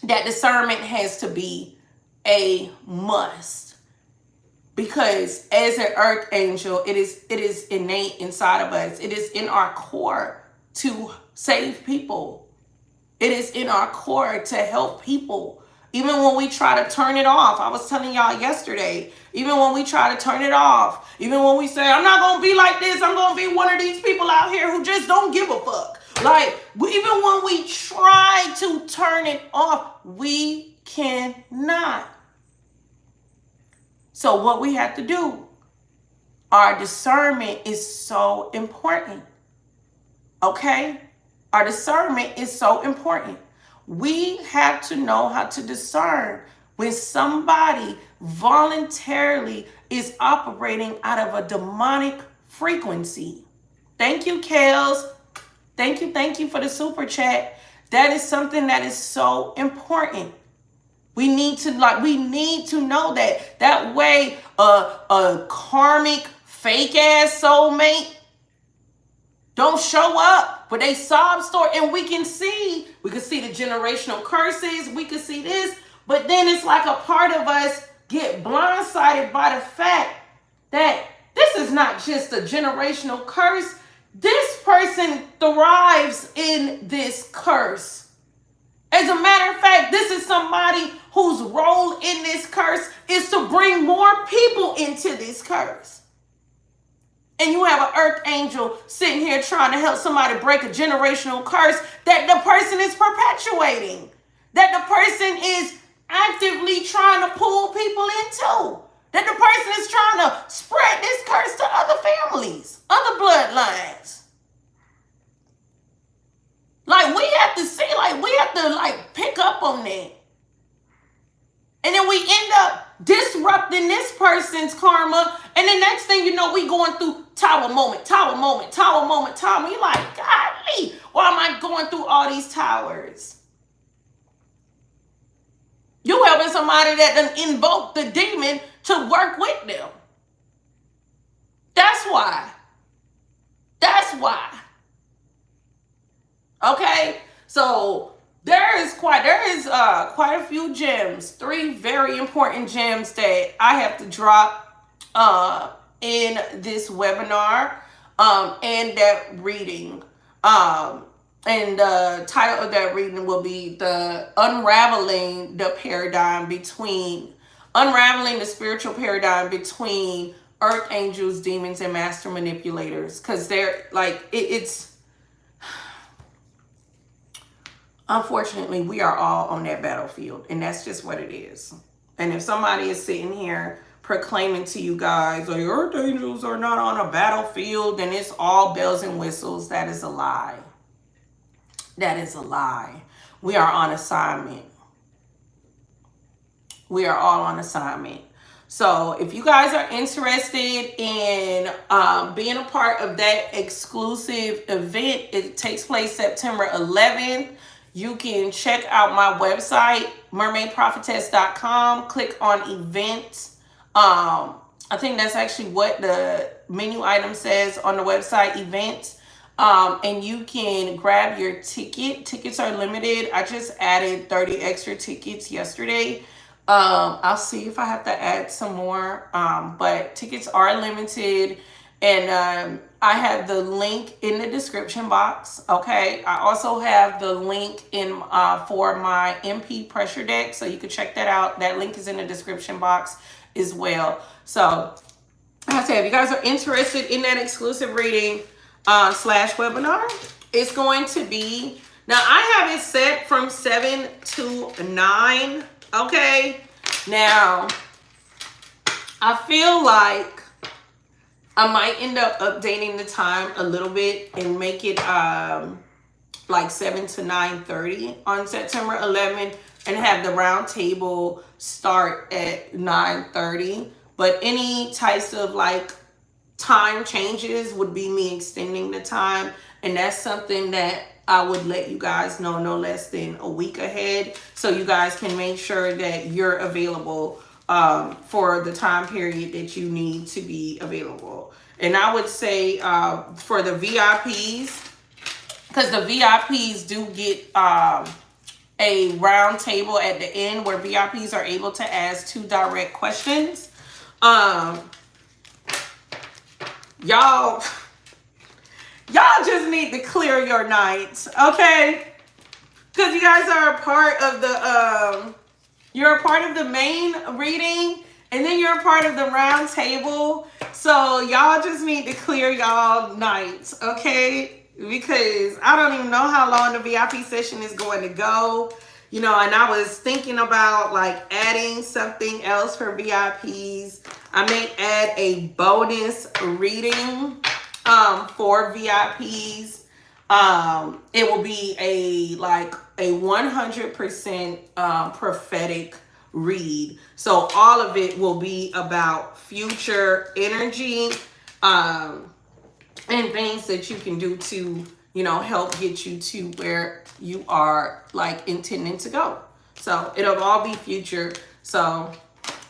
That discernment has to be a must. Because as an earth angel, it is innate inside of us. It is in our core to save people. It is in our core to help people. Even when we try to turn it off. I was telling y'all yesterday. Even when we try to turn it off. Even when we say, I'm not going to be like this. I'm going to be one of these people out here who just don't give a fuck. Like, even when we try to turn it off, we cannot. So what we have to do, our discernment is so important. Okay? Our discernment is so important. We have to know how to discern when somebody voluntarily is operating out of a demonic frequency. Thank you, Kales. Thank you for the super chat. That is something that is so important. We need to know that. That way, a karmic fake ass soulmate don't show up, but they sob story, and we can see the generational curses, we can see this, but then it's like a part of us get blindsided by the fact that this is not just a generational curse. This person thrives in this curse. As a matter of fact, this is somebody whose role in this curse is to bring more people into this curse. And you have an earth angel sitting here trying to help somebody break a generational curse that the person is perpetuating, that the person is actively trying to pull people into, that the person is trying to spread this curse to other families, other bloodlines. Like, we have to see, like, we have to, like, pick up on that. And then we end up disrupting this person's karma. And the next thing you know, we going through tower moment. You're like, golly, why am I going through all these towers? You helping somebody that done invoked the demon to work with them. That's why. Okay? So there is quite a few gems, 3 very important gems that I have to drop in this webinar and that reading. And the title of that reading will be unraveling the spiritual paradigm between earth angels, demons, and master manipulators. Because they're like, it's unfortunately, we are all on that battlefield, and that's just what it is. And if somebody is sitting here proclaiming to you guys, like, earth angels are not on a battlefield and it's all bells and whistles, that is a lie. That is a lie. We are on assignment. We are all on assignment. So if you guys are interested in being a part of that exclusive event, it takes place September 11th. You can check out my website, MermaidProphetess.com. Click on events. I think that's actually what the menu item says on the website, events. And you can grab your ticket. Tickets are limited. I just added 30 extra tickets yesterday. I'll see if I have to add some more. But tickets are limited. And I have the link in the description box. Okay. I also have the link in for my MP pressure deck. So you can check that out. That link is in the description box as well. So like I said, if you guys are interested in that exclusive reading slash webinar, it's going to be, now I have it set from 7 to 9. Okay. Now I feel like I might end up updating the time a little bit and make it like 7 to 9:30 on September 11th, and have the round table start at 9:30. But any types of like time changes would be me extending the time, and that's something that I would let you guys know no less than a week ahead, so you guys can make sure that you're available for the time period that you need to be available. And I would say for the VIPs, because the VIPs do get a round table at the end where VIPs are able to ask 2 direct questions. Y'all just need to clear your nights, okay? Because you guys are a part of the you're a part of the main reading, and then you're a part of the round table. So y'all just need to clear y'all nights, okay? Because I don't even know how long the VIP session is going to go. You know, and I was thinking about like adding something else for VIPs. I may add a bonus reading for VIPs. It will be a 100% prophetic read. So all of it will be about future energy and things that you can do to, you know, help get you to where you are like intending to go. So it'll all be future. So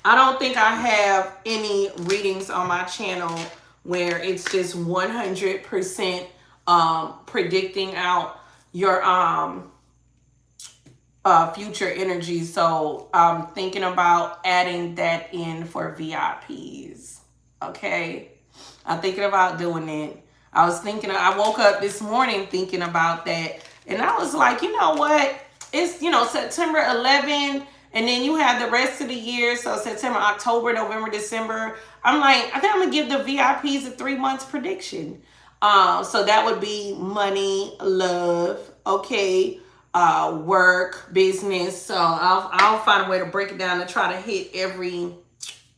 I don't think I have any readings on my channel where it's just 100% predicting out your future energy. So I'm thinking about adding that in for VIPs. Okay, I'm thinking about doing it. I woke up this morning thinking about that, and I was like, you know what? It's, you know, September 11th, and then you have the rest of the year. So September, October, November, December. I'm like, I think I'm gonna give the VIPs a 3 months prediction. So that would be money, love, okay, work, business. So I'll find a way to break it down and try to hit every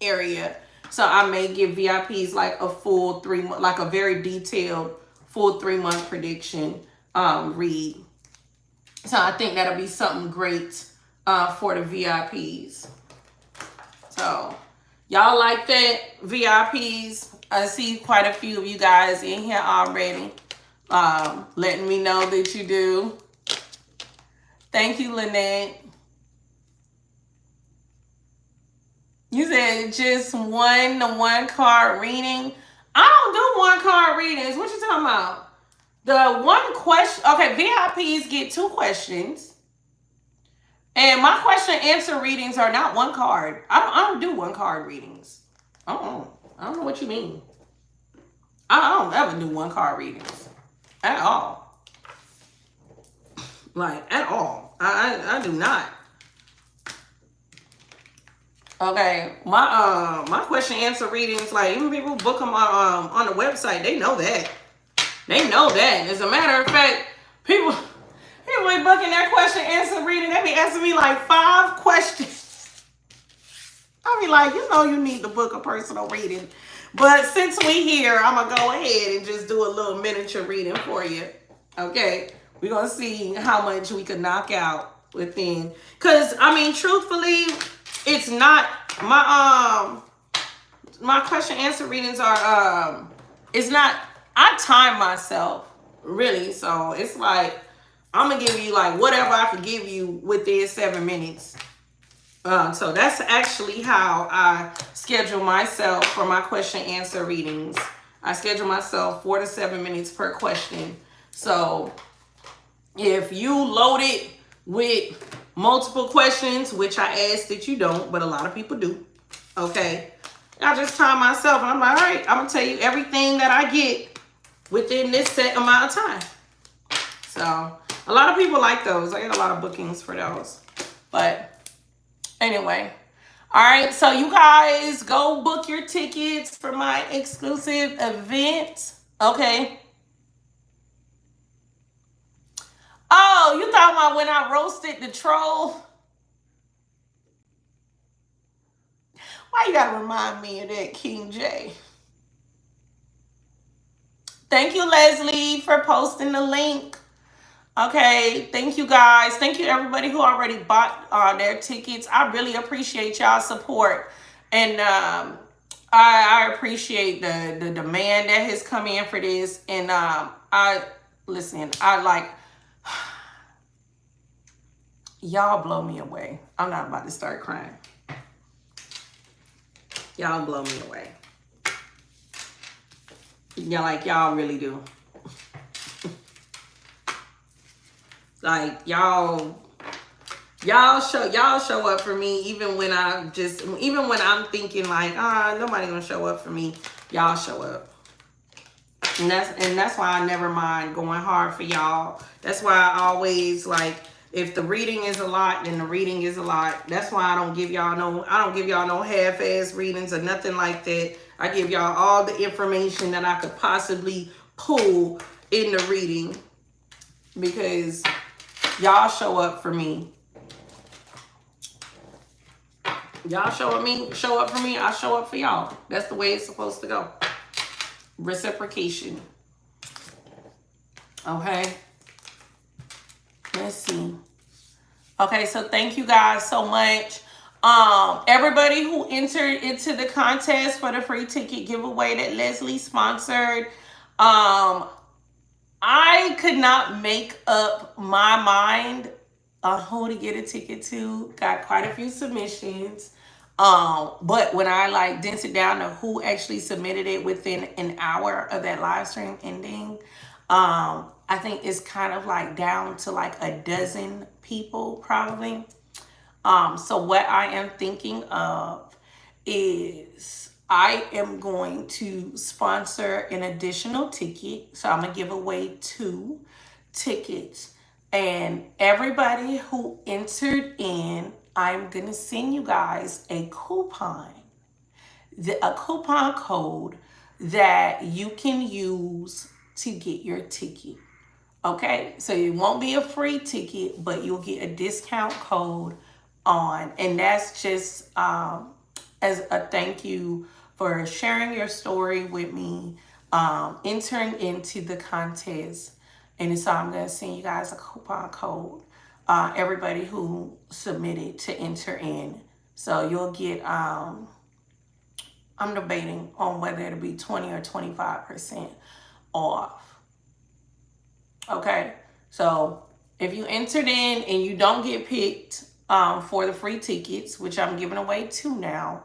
area. So I may give VIPs like a full 3 month, like a very detailed full 3 month prediction read. So I think that'll be something great for the VIPs. So y'all like that, VIPs? I see quite a few of you guys in here already, letting me know that you do. Thank you, Lynette. You said just one card reading. I don't do 1 card readings. What you talking about? The 1 question. Okay, VIPs get 2 questions. And my question answer readings are not 1 card. I don't do 1 card readings. I don't know what you mean. I don't ever do 1 card readings. At all. Like, at all. I do not. Okay, my question answer readings, like even people book them on the website, they know that. They know that. As a matter of fact, people be booking their question answer reading. They be asking me like 5 questions. I be like, you know, you need to book a personal reading. But since we here, I'm gonna go ahead and just do a little miniature reading for you. Okay, we're gonna see how much we can knock out within. Cause I mean, truthfully, it's not my question answer readings are it's not, I time myself really, so it's like I'm gonna give you like whatever I can give you within 7 minutes. So that's actually how I schedule myself for my question answer readings. I schedule myself 4 to 7 minutes per question. So if you load it with multiple questions, which I ask that you don't, but a lot of people do, okay, I just time myself and I'm like, all right, I'm gonna tell you everything that I get within this set amount of time. So a lot of people like those. I get a lot of bookings for those. But anyway, all right, so you guys go book your tickets for my exclusive event, okay? Oh, you talking about when I roasted the troll? Why you gotta remind me of that, King J? Thank you, Leslie, for posting the link.
Okay, thank you guys. Thank you everybody who already bought their tickets. I really appreciate y'all support. And I appreciate the demand that has come in for this. And I listen, I like y'all blow me away. I'm not about to start crying. Y'all blow me away. Y'all really do. Like y'all show up for me even when I'm thinking like, nobody gonna show up for me. Y'all show up. And that's why I never mind going hard for y'all. That's why I always like, if the reading is a lot, then the reading is a lot. That's why I don't give y'all no half-ass readings or nothing like that. I give y'all all the information that I could possibly pull in the reading, because y'all show up for me. Y'all show up for me, I show up for y'all. That's the way it's supposed to go. Reciprocation. Okay. Let's see. Okay, so thank you guys so much. Everybody who entered into the contest for the free ticket giveaway that Leslie sponsored. I could not make up my mind on who to get a ticket to. Got quite a few submissions. But when I like dense it down to who actually submitted it within an hour of that live stream ending, I think it's kind of like down to like a dozen people probably. So what I am thinking of is I am going to sponsor an additional ticket. So I'm going to give away 2 tickets. And everybody who entered in, I'm going to send you guys a coupon code that you can use to get your ticket. Okay, so it won't be a free ticket, but you'll get a discount code on, and that's just as a thank you for sharing your story with me, entering into the contest. And so I'm going to send you guys a coupon code, everybody who submitted to enter in. So you'll get, I'm debating on whether it'll be 20 or 25% off. Okay, so if you entered in and you don't get picked for the free tickets, which I'm giving away 2 now,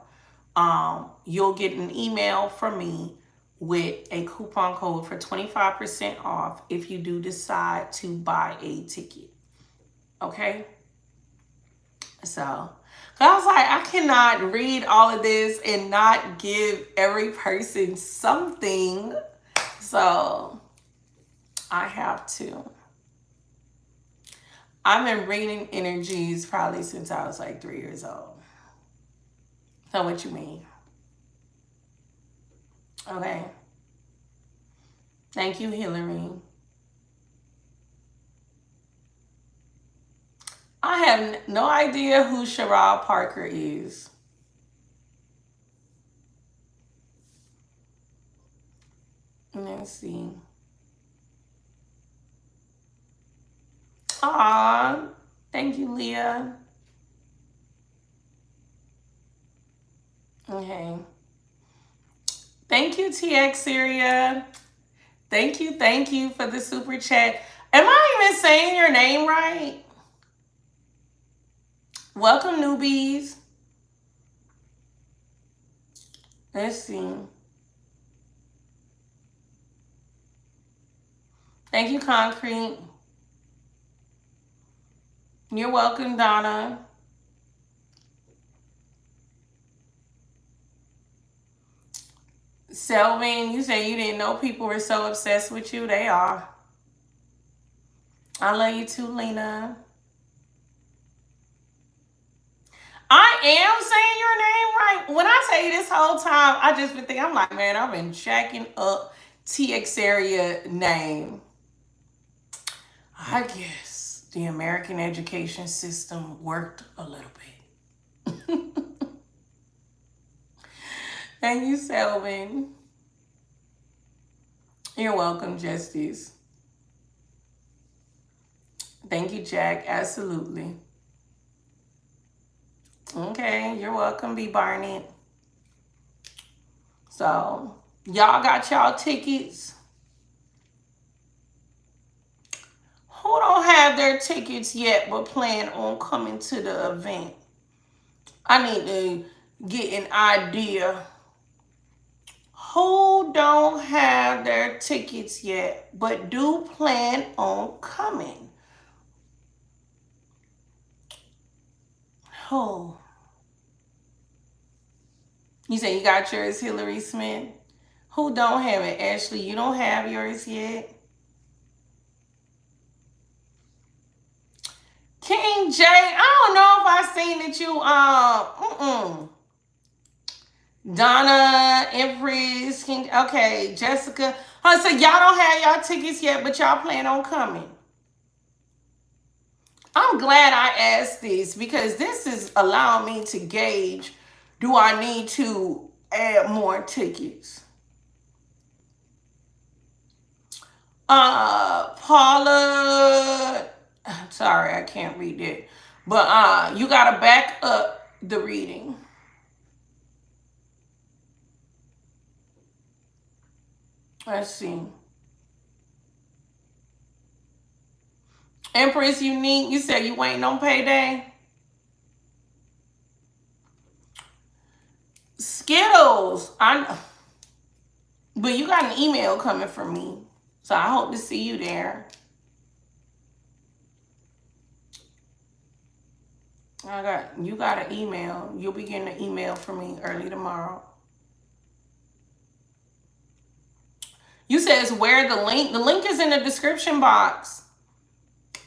you'll get an email from me with a coupon code for 25% off if you do decide to buy a ticket. Okay, so I was like, I cannot read all of this and not give every person something, so I have to. I've been reading energies probably since I was like 3 years old. So what you mean? Okay. Thank you, Hillary. I have no idea who Sherrod Parker is. Let's see. Aw, thank you, Leah. Okay. Thank you, TX Syria. Thank you for the super chat. Am I even saying your name right? Welcome, newbies. Let's see. Thank you, Concrete. You're welcome, Donna. Selvin, you say you didn't know people were so obsessed with you. They are. I love you too, Lena. I am saying your name right. When I tell you this whole time, I just been thinking, I'm like, man, I've been jacking up TX area name. I guess the American education system worked a little bit. Thank you, Selvin. You're welcome, Justice. Thank you, Jack. Absolutely. Okay, you're welcome, B. Barnett. So, y'all got y'all tickets. Who don't have their tickets yet but plan on coming to the event? I need to get an idea. Who don't have their tickets yet but do plan on coming? Oh. You say you got yours, Hillary Smith? Who don't have it? Ashley, you don't have yours yet? King J, I don't know if I seen that you Donna, Empress, King, okay, Jessica. So y'all don't have y'all tickets yet, but y'all plan on coming. I'm glad I asked this because this is allowing me to gauge, do I need to add more tickets? Paula, sorry, I can't read it. But you gotta back up the reading. Let's see. Empress Unique, you said you waiting on payday? Skittles, but you got an email coming from me. So I hope to see you there. You got an email. You'll be getting an email from me early tomorrow. You says where the link? The link is in the description box.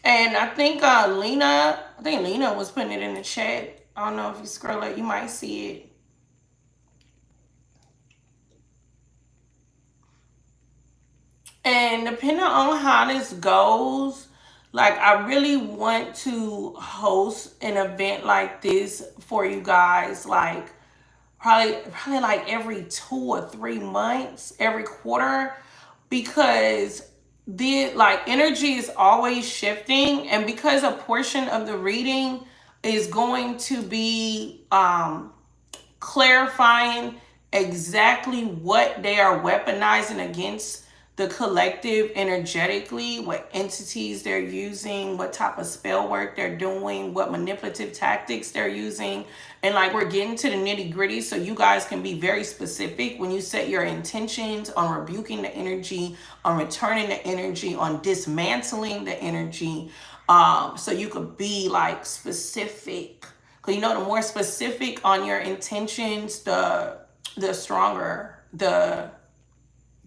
And I think Lena was putting it in the chat. I don't know if you scroll it, you might see it. And depending on how this goes, like I really want to host an event like this for you guys, like probably like every 2 or 3 months, every quarter, because the like energy is always shifting, and because a portion of the reading is going to be clarifying exactly what they are weaponizing against the collective energetically, what entities they're using, what type of spell work they're doing, what manipulative tactics they're using. And like we're getting to the nitty gritty, so you guys can be very specific when you set your intentions on rebuking the energy, on returning the energy, on dismantling the energy. So you could be like specific. Because you know, the more specific on your intentions, the stronger the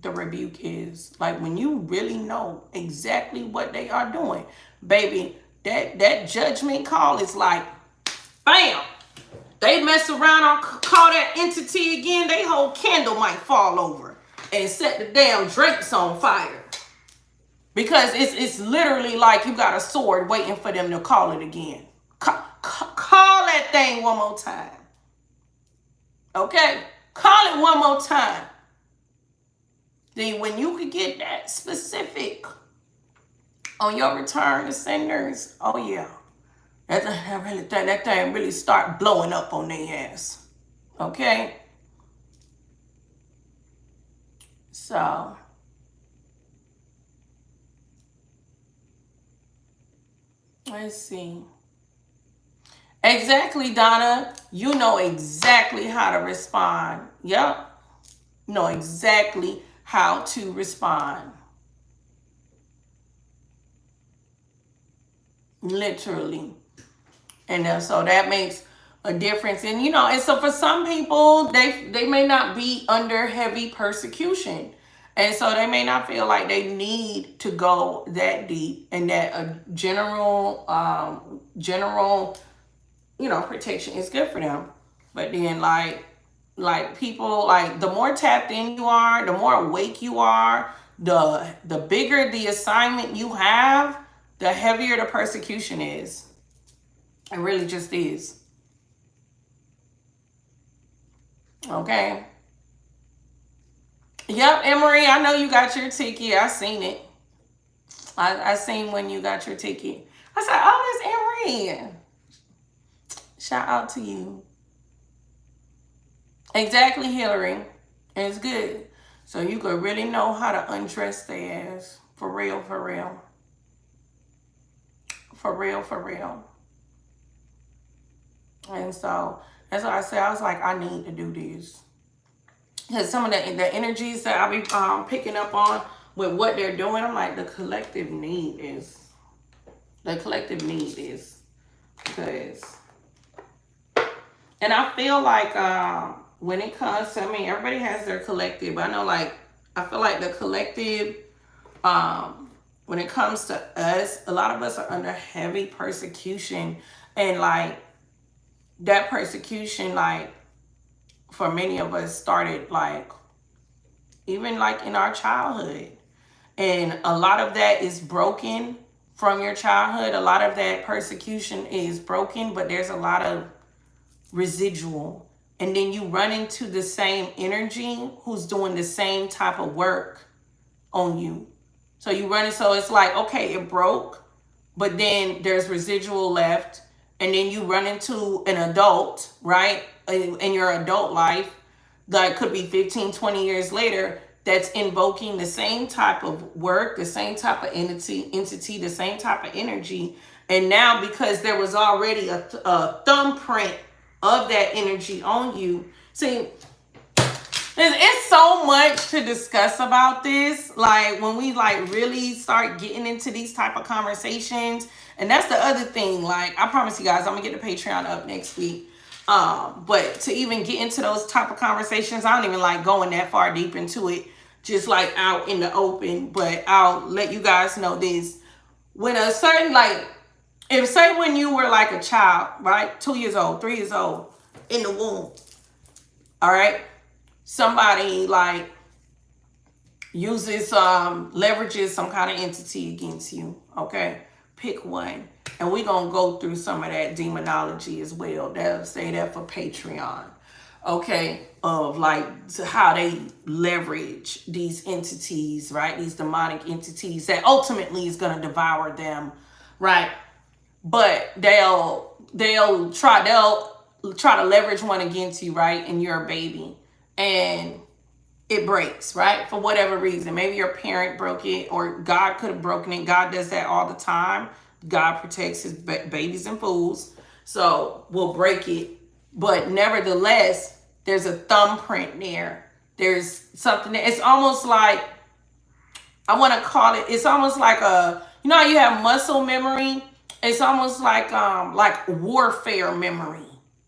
rebuke is. Like when you really know exactly what they are doing, baby, that judgment call is like, bam. They mess around or call that entity again, they whole candle might fall over and set the damn drapes on fire. Because it's literally like you got a sword waiting for them to call it again. Call that thing one more time. Okay? Call it one more time. Then when you could get that specific on your return to senders, oh yeah. That thing really start blowing up on their ass. Okay? So let's see. Exactly, Donna. You know exactly how to respond. Yep. Know exactly how to respond. Literally. And so that makes a difference. And you know, and so for some people, they may not be under heavy persecution. And so they may not feel like they need to go that deep, and that a general protection is good for them. But then like people, like the more tapped in you are, the more awake you are, the bigger the assignment you have, the heavier the persecution is. It really just is. Okay. Yep, Emery, I know you got your ticket. I seen it. I seen when you got your ticket. I said, oh, that's Erin. Shout out to you. Exactly, Hillary. And it's good. So you could really know how to undress their ass. For real, for real. For real, for real. And so that's why I said, I was like, I need to do this. Because some of the energies that I be picking up on with what they're doing, I'm like, the collective need is because, and I feel like when it comes to, I mean, everybody has their collective, but I know, like, I feel like the collective, when it comes to us, a lot of us are under heavy persecution, and like that persecution, like for many of us started like even like in our childhood, and a lot of that is broken from your childhood. A lot of that persecution is broken, but there's a lot of residual, and then you run into the same energy who's doing the same type of work on you. So you run it, so it's like, okay, it broke, but then there's residual left, and then you run into an adult, right, in your adult life that could be 15, 20 years later, that's invoking the same type of work, the same type of entity, the same type of energy. And now, because there was already a thumbprint of that energy on you, see, it's so much to discuss about this. Like when we like really start getting into these type of conversations, and that's the other thing. Like I promise you guys, I'm gonna get the Patreon up next week. But to even get into those type of conversations, I don't even like going that far deep into it, just like out in the open. But I'll let you guys know this. When a certain, like, if say when you were like a child, right, 2 years old, 3 years old, in the womb, all right, somebody like uses leverages some kind of entity against you, okay, pick one, and we're gonna go through some of that demonology as well. They'll say that for Patreon, okay, of like how they leverage these entities, right, these demonic entities that ultimately is gonna devour them, right? But they'll try to leverage one against you, right, and you're a baby, and it breaks, right, for whatever reason. Maybe your parent broke it, or God could have broken it. God does that all the time. God protects his babies and fools, so we'll break it. But nevertheless, there's a thumbprint there. There's something that, it's almost like, I want to call it, it's almost like a, you know how you have muscle memory? It's almost like warfare memory,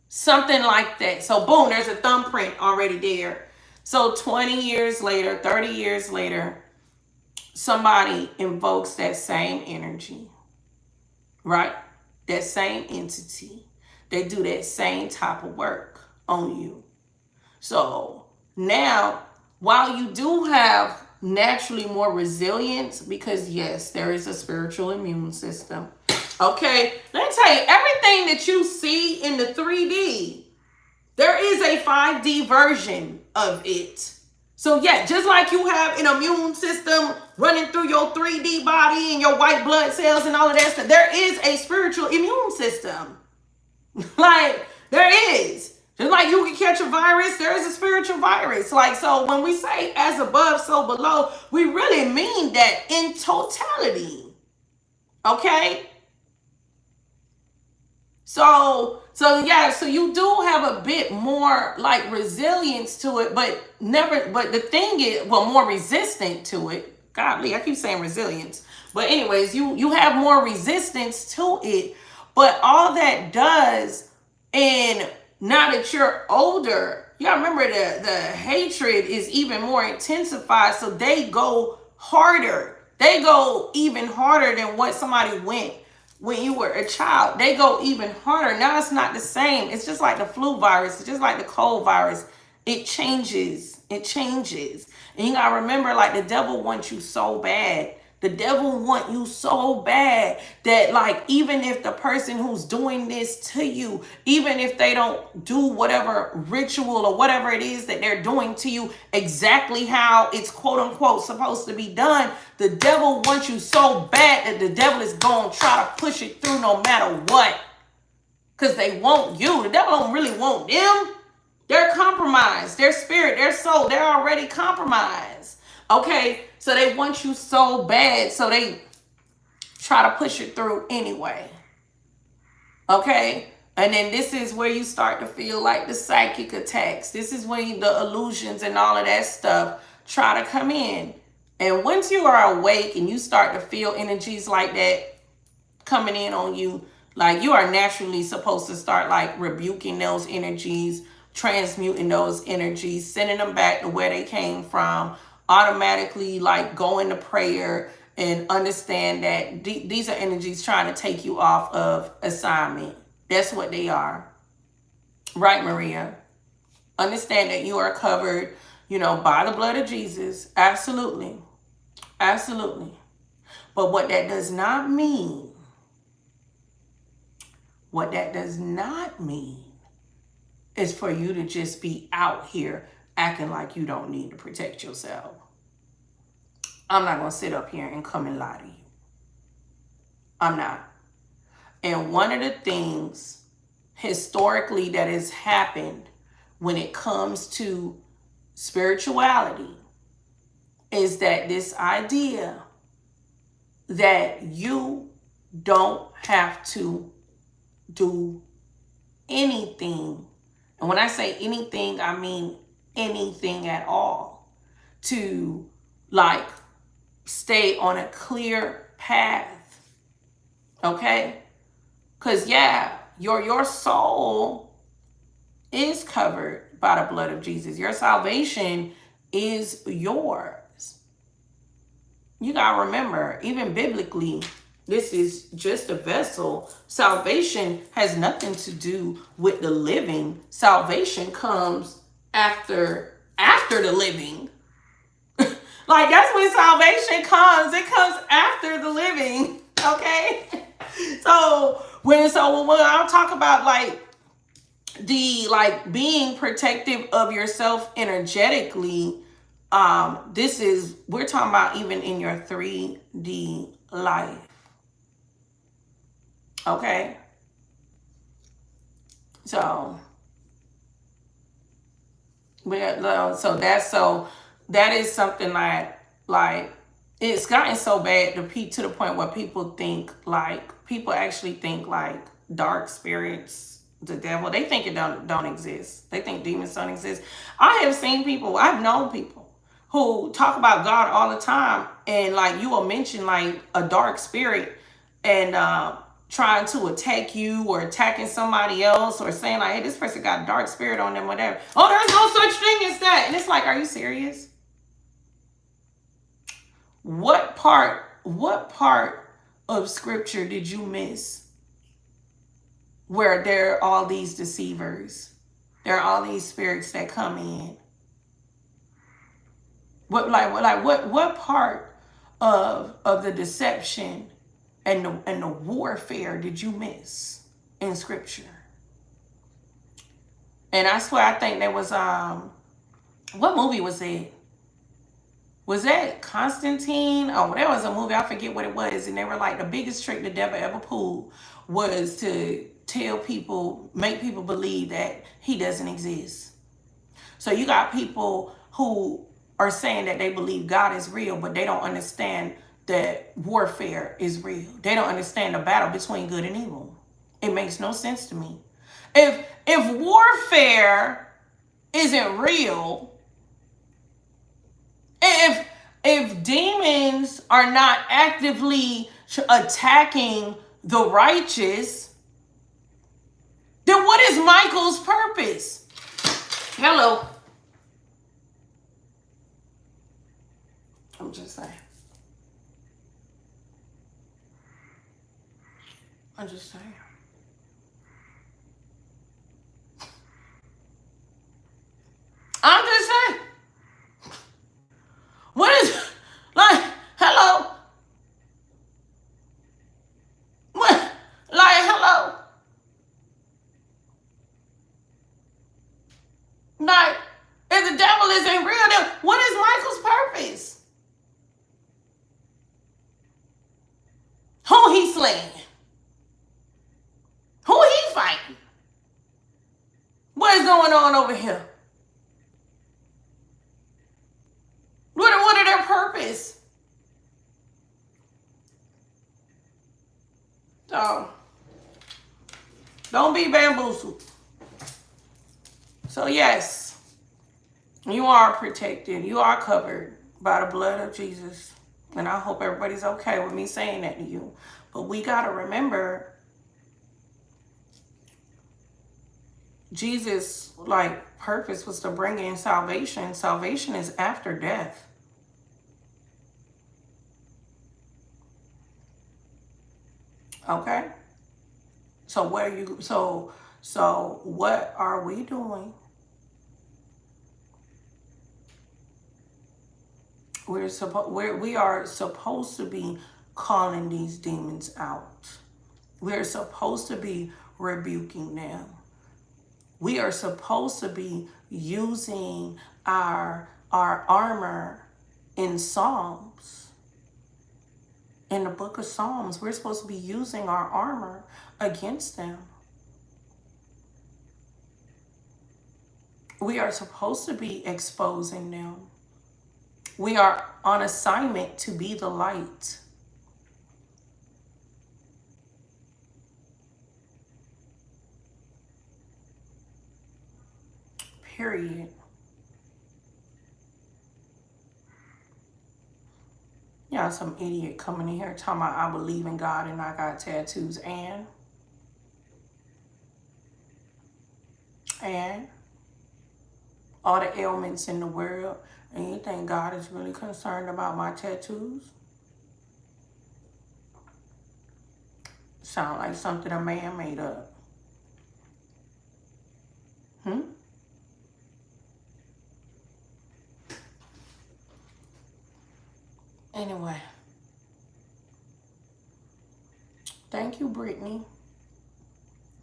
something like that. So boom, there's a thumbprint already there. So 20 years later, 30 years later, somebody invokes that same energy, right? That same entity. They do that same type of work on you. So now, while you do have naturally more resilience, because yes, there is a spiritual immune system. Okay, let me tell you, everything that you see in the 3D, there is a 5D version of it. So yeah, just like you have an immune system running through your 3D body and your white blood cells and all of that stuff, there is a spiritual immune system. Like, there is. Just like you can catch a virus, there is a spiritual virus. Like, so when we say as above, so below, we really mean that in totality. Okay? So yeah, so you do have a bit more like resilience to it, but the thing is, well, more resistant to it. Godly, I keep saying resilience. But anyways, you have more resistance to it. But all that does, and now that you're older, you gotta remember the hatred is even more intensified. So they go harder. They go even harder than what somebody went when you were a child. They go even harder. Now it's not the same. It's just like the flu virus. It's just like the cold virus. It changes. It changes. And you gotta remember, like, the devil wants you so bad The devil want you so bad that, like, even if the person who's doing this to you, even if they don't do whatever ritual or whatever it is that they're doing to you exactly how it's quote unquote supposed to be done, the devil wants you so bad that the devil is going to try to push it through no matter what. Because they want you. The devil don't really want them. They're compromised. Their spirit, their soul, they're already compromised. Okay? So they want you so bad, so they try to push it through anyway. Okay? And then this is where you start to feel like the psychic attacks. This is when the illusions and all of that stuff try to come in. And once you are awake and you start to feel energies like that coming in on you, like, you are naturally supposed to start like rebuking those energies, transmuting those energies, sending them back to where they came from, automatically like go into prayer and understand that these are energies trying to take you off of assignment. That's what they are. Right, Maria? Understand that you are covered, you know, by the blood of Jesus. Absolutely. Absolutely. But what that does not mean is for you to just be out here acting like you don't need to protect yourself. I'm not going to sit up here and come and lie to you. I'm not. And one of the things historically that has happened when it comes to spirituality is that this idea that you don't have to do anything, and when I say anything, I mean anything at all, to like stay on a clear path. Okay? Because yeah, your soul is covered by the blood of Jesus. Your salvation is yours. You gotta remember, even biblically, this is just a vessel. Salvation has nothing to do with the living. Salvation comes after the living. Like, that's when salvation comes. It comes after the living. Okay? So when I'll talk about like the being protective of yourself energetically, we're talking about even in your 3D life. Okay? So that is something like it's gotten so bad to the point where people actually think like dark spirits, the devil, they think it don't exist. They think demons don't exist. I've known people who talk about God all the time, and like you will mention like a dark spirit and trying to attack you or attacking somebody else, or saying like, hey, this person got a dark spirit on them, whatever. Oh, there's no such thing as that. And it's like, are you serious? What part of scripture did you miss where there are all these deceivers? There are all these spirits that come in. What part of the deception and the warfare did you miss in scripture? And I swear, I think there was what movie was it? Was that Constantine? Oh, there was a movie, I forget what it was, and they were like, the biggest trick the devil ever pulled was to make people believe that he doesn't exist. So you got people who are saying that they believe God is real, but they don't understand that warfare is real. They don't understand the battle between good and evil. It makes no sense to me. If warfare isn't real, if demons are not actively attacking the righteous, then what is Michael's purpose? Hello. I'm just saying. I'm just saying. What is, like, hello? Like, if the devil isn't real, then what is Michael's purpose? Who he slaying? Who he fighting? What is going on over here? What are their purpose? So, don't be bamboozled. So yes, you are protected. You are covered by the blood of Jesus. And I hope everybody's okay with me saying that to you. But we got to remember, Jesus' purpose was to bring in salvation. Salvation is after death. Okay? So what are you so what are we doing? We are supposed to be calling these demons out. We're supposed to be rebuking them. We are supposed to be using our armor in Psalms. In the book of Psalms, we're supposed to be using our armor against them. We are supposed to be exposing them. We are on assignment to be the light. Period. Yeah, some idiot coming in here talking about I believe in God and I got tattoos and all the ailments in the world, and you think God is really concerned about my tattoos? Sound like something a man made up. Anyway. Thank you, Brittany.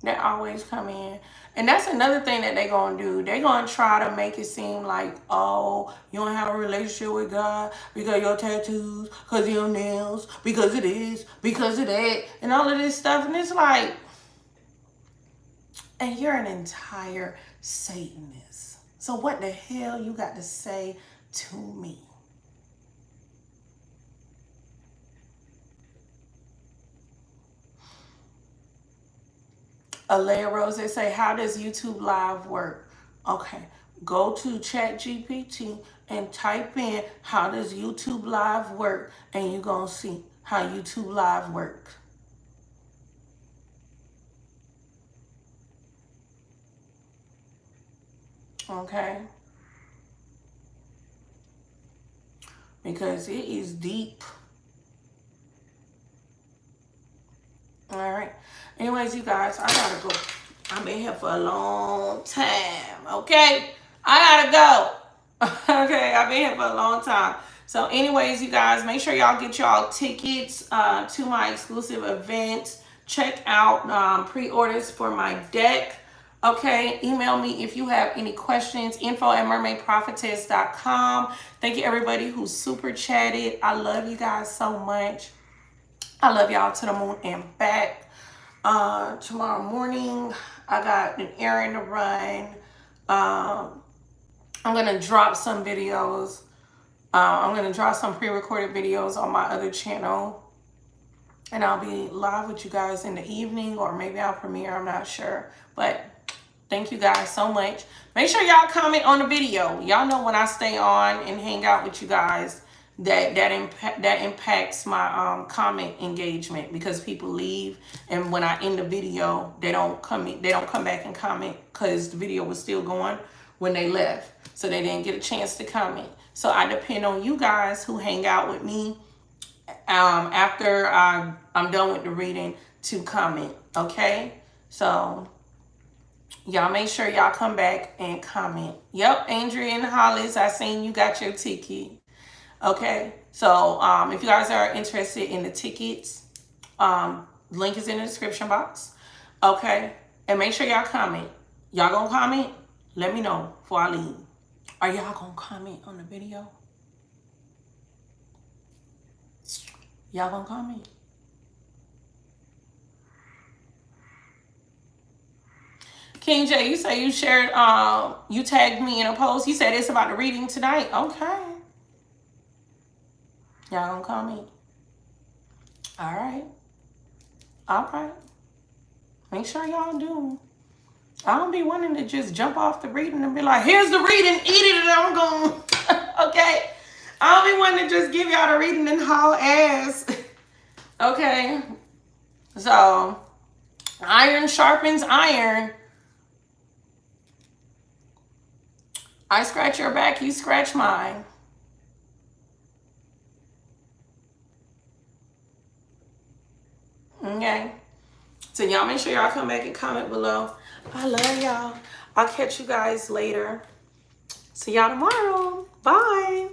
They always come in. And that's another thing that they're going to do. They're going to try to make it seem like, oh, you don't have a relationship with God because of your tattoos, because of your nails, because of this, because of that, and all of this stuff. And it's like, and you're an entire Satanist. So what the hell you got to say to me? Alea Rose, they say, how does YouTube Live work? Okay, go to ChatGPT and type in, how does YouTube Live work? And you're going to see how YouTube Live works. Okay? Because it is deep. All right. Anyways, you guys, I gotta go. I've been here for a long time. Okay? I gotta go. Okay? I've been here for a long time. So anyways, you guys, make sure y'all get y'all tickets to my exclusive event. Check out pre-orders for my deck. Okay, email me if you have any questions. info@mermaidprophetess.com. Thank you everybody who super chatted. I love you guys so much. I love y'all to the moon and back. Tomorrow morning, I got an errand to run. I'm gonna drop some videos. I'm gonna drop some pre-recorded videos on my other channel. And I'll be live with you guys in the evening, or maybe I'll premiere, I'm not sure. But thank you guys so much. Make sure y'all comment on the video. Y'all know when I stay on and hang out with you guys, that impacts my comment engagement, because people leave, and when I end the video, they don't come back and comment because the video was still going when they left, so they didn't get a chance to comment. So I depend on you guys who hang out with me after I'm done with the reading to comment. Okay, so y'all make sure y'all come back and comment. Yep, Andrea and Hollis, I seen you got your ticket. Okay, so if you guys are interested in the tickets, link is in the description box. Okay, and make sure y'all comment. Y'all gonna comment? Let me know before I leave. Are y'all gonna comment on the video? Y'all gonna comment? King J, you say you shared, you tagged me in a post. You said it's about the reading tonight. Okay. Y'all gonna comment? All right. All right. Make sure y'all do. I don't be wanting to just jump off the reading and be like, here's the reading, eat it, and I'm going. Okay? I don't be wanting to just give y'all the reading and haul ass. Okay? So, iron sharpens iron. I scratch your back, you scratch mine. Okay? So y'all make sure y'all come back and comment below. I love y'all. I'll catch you guys later. See y'all tomorrow. Bye.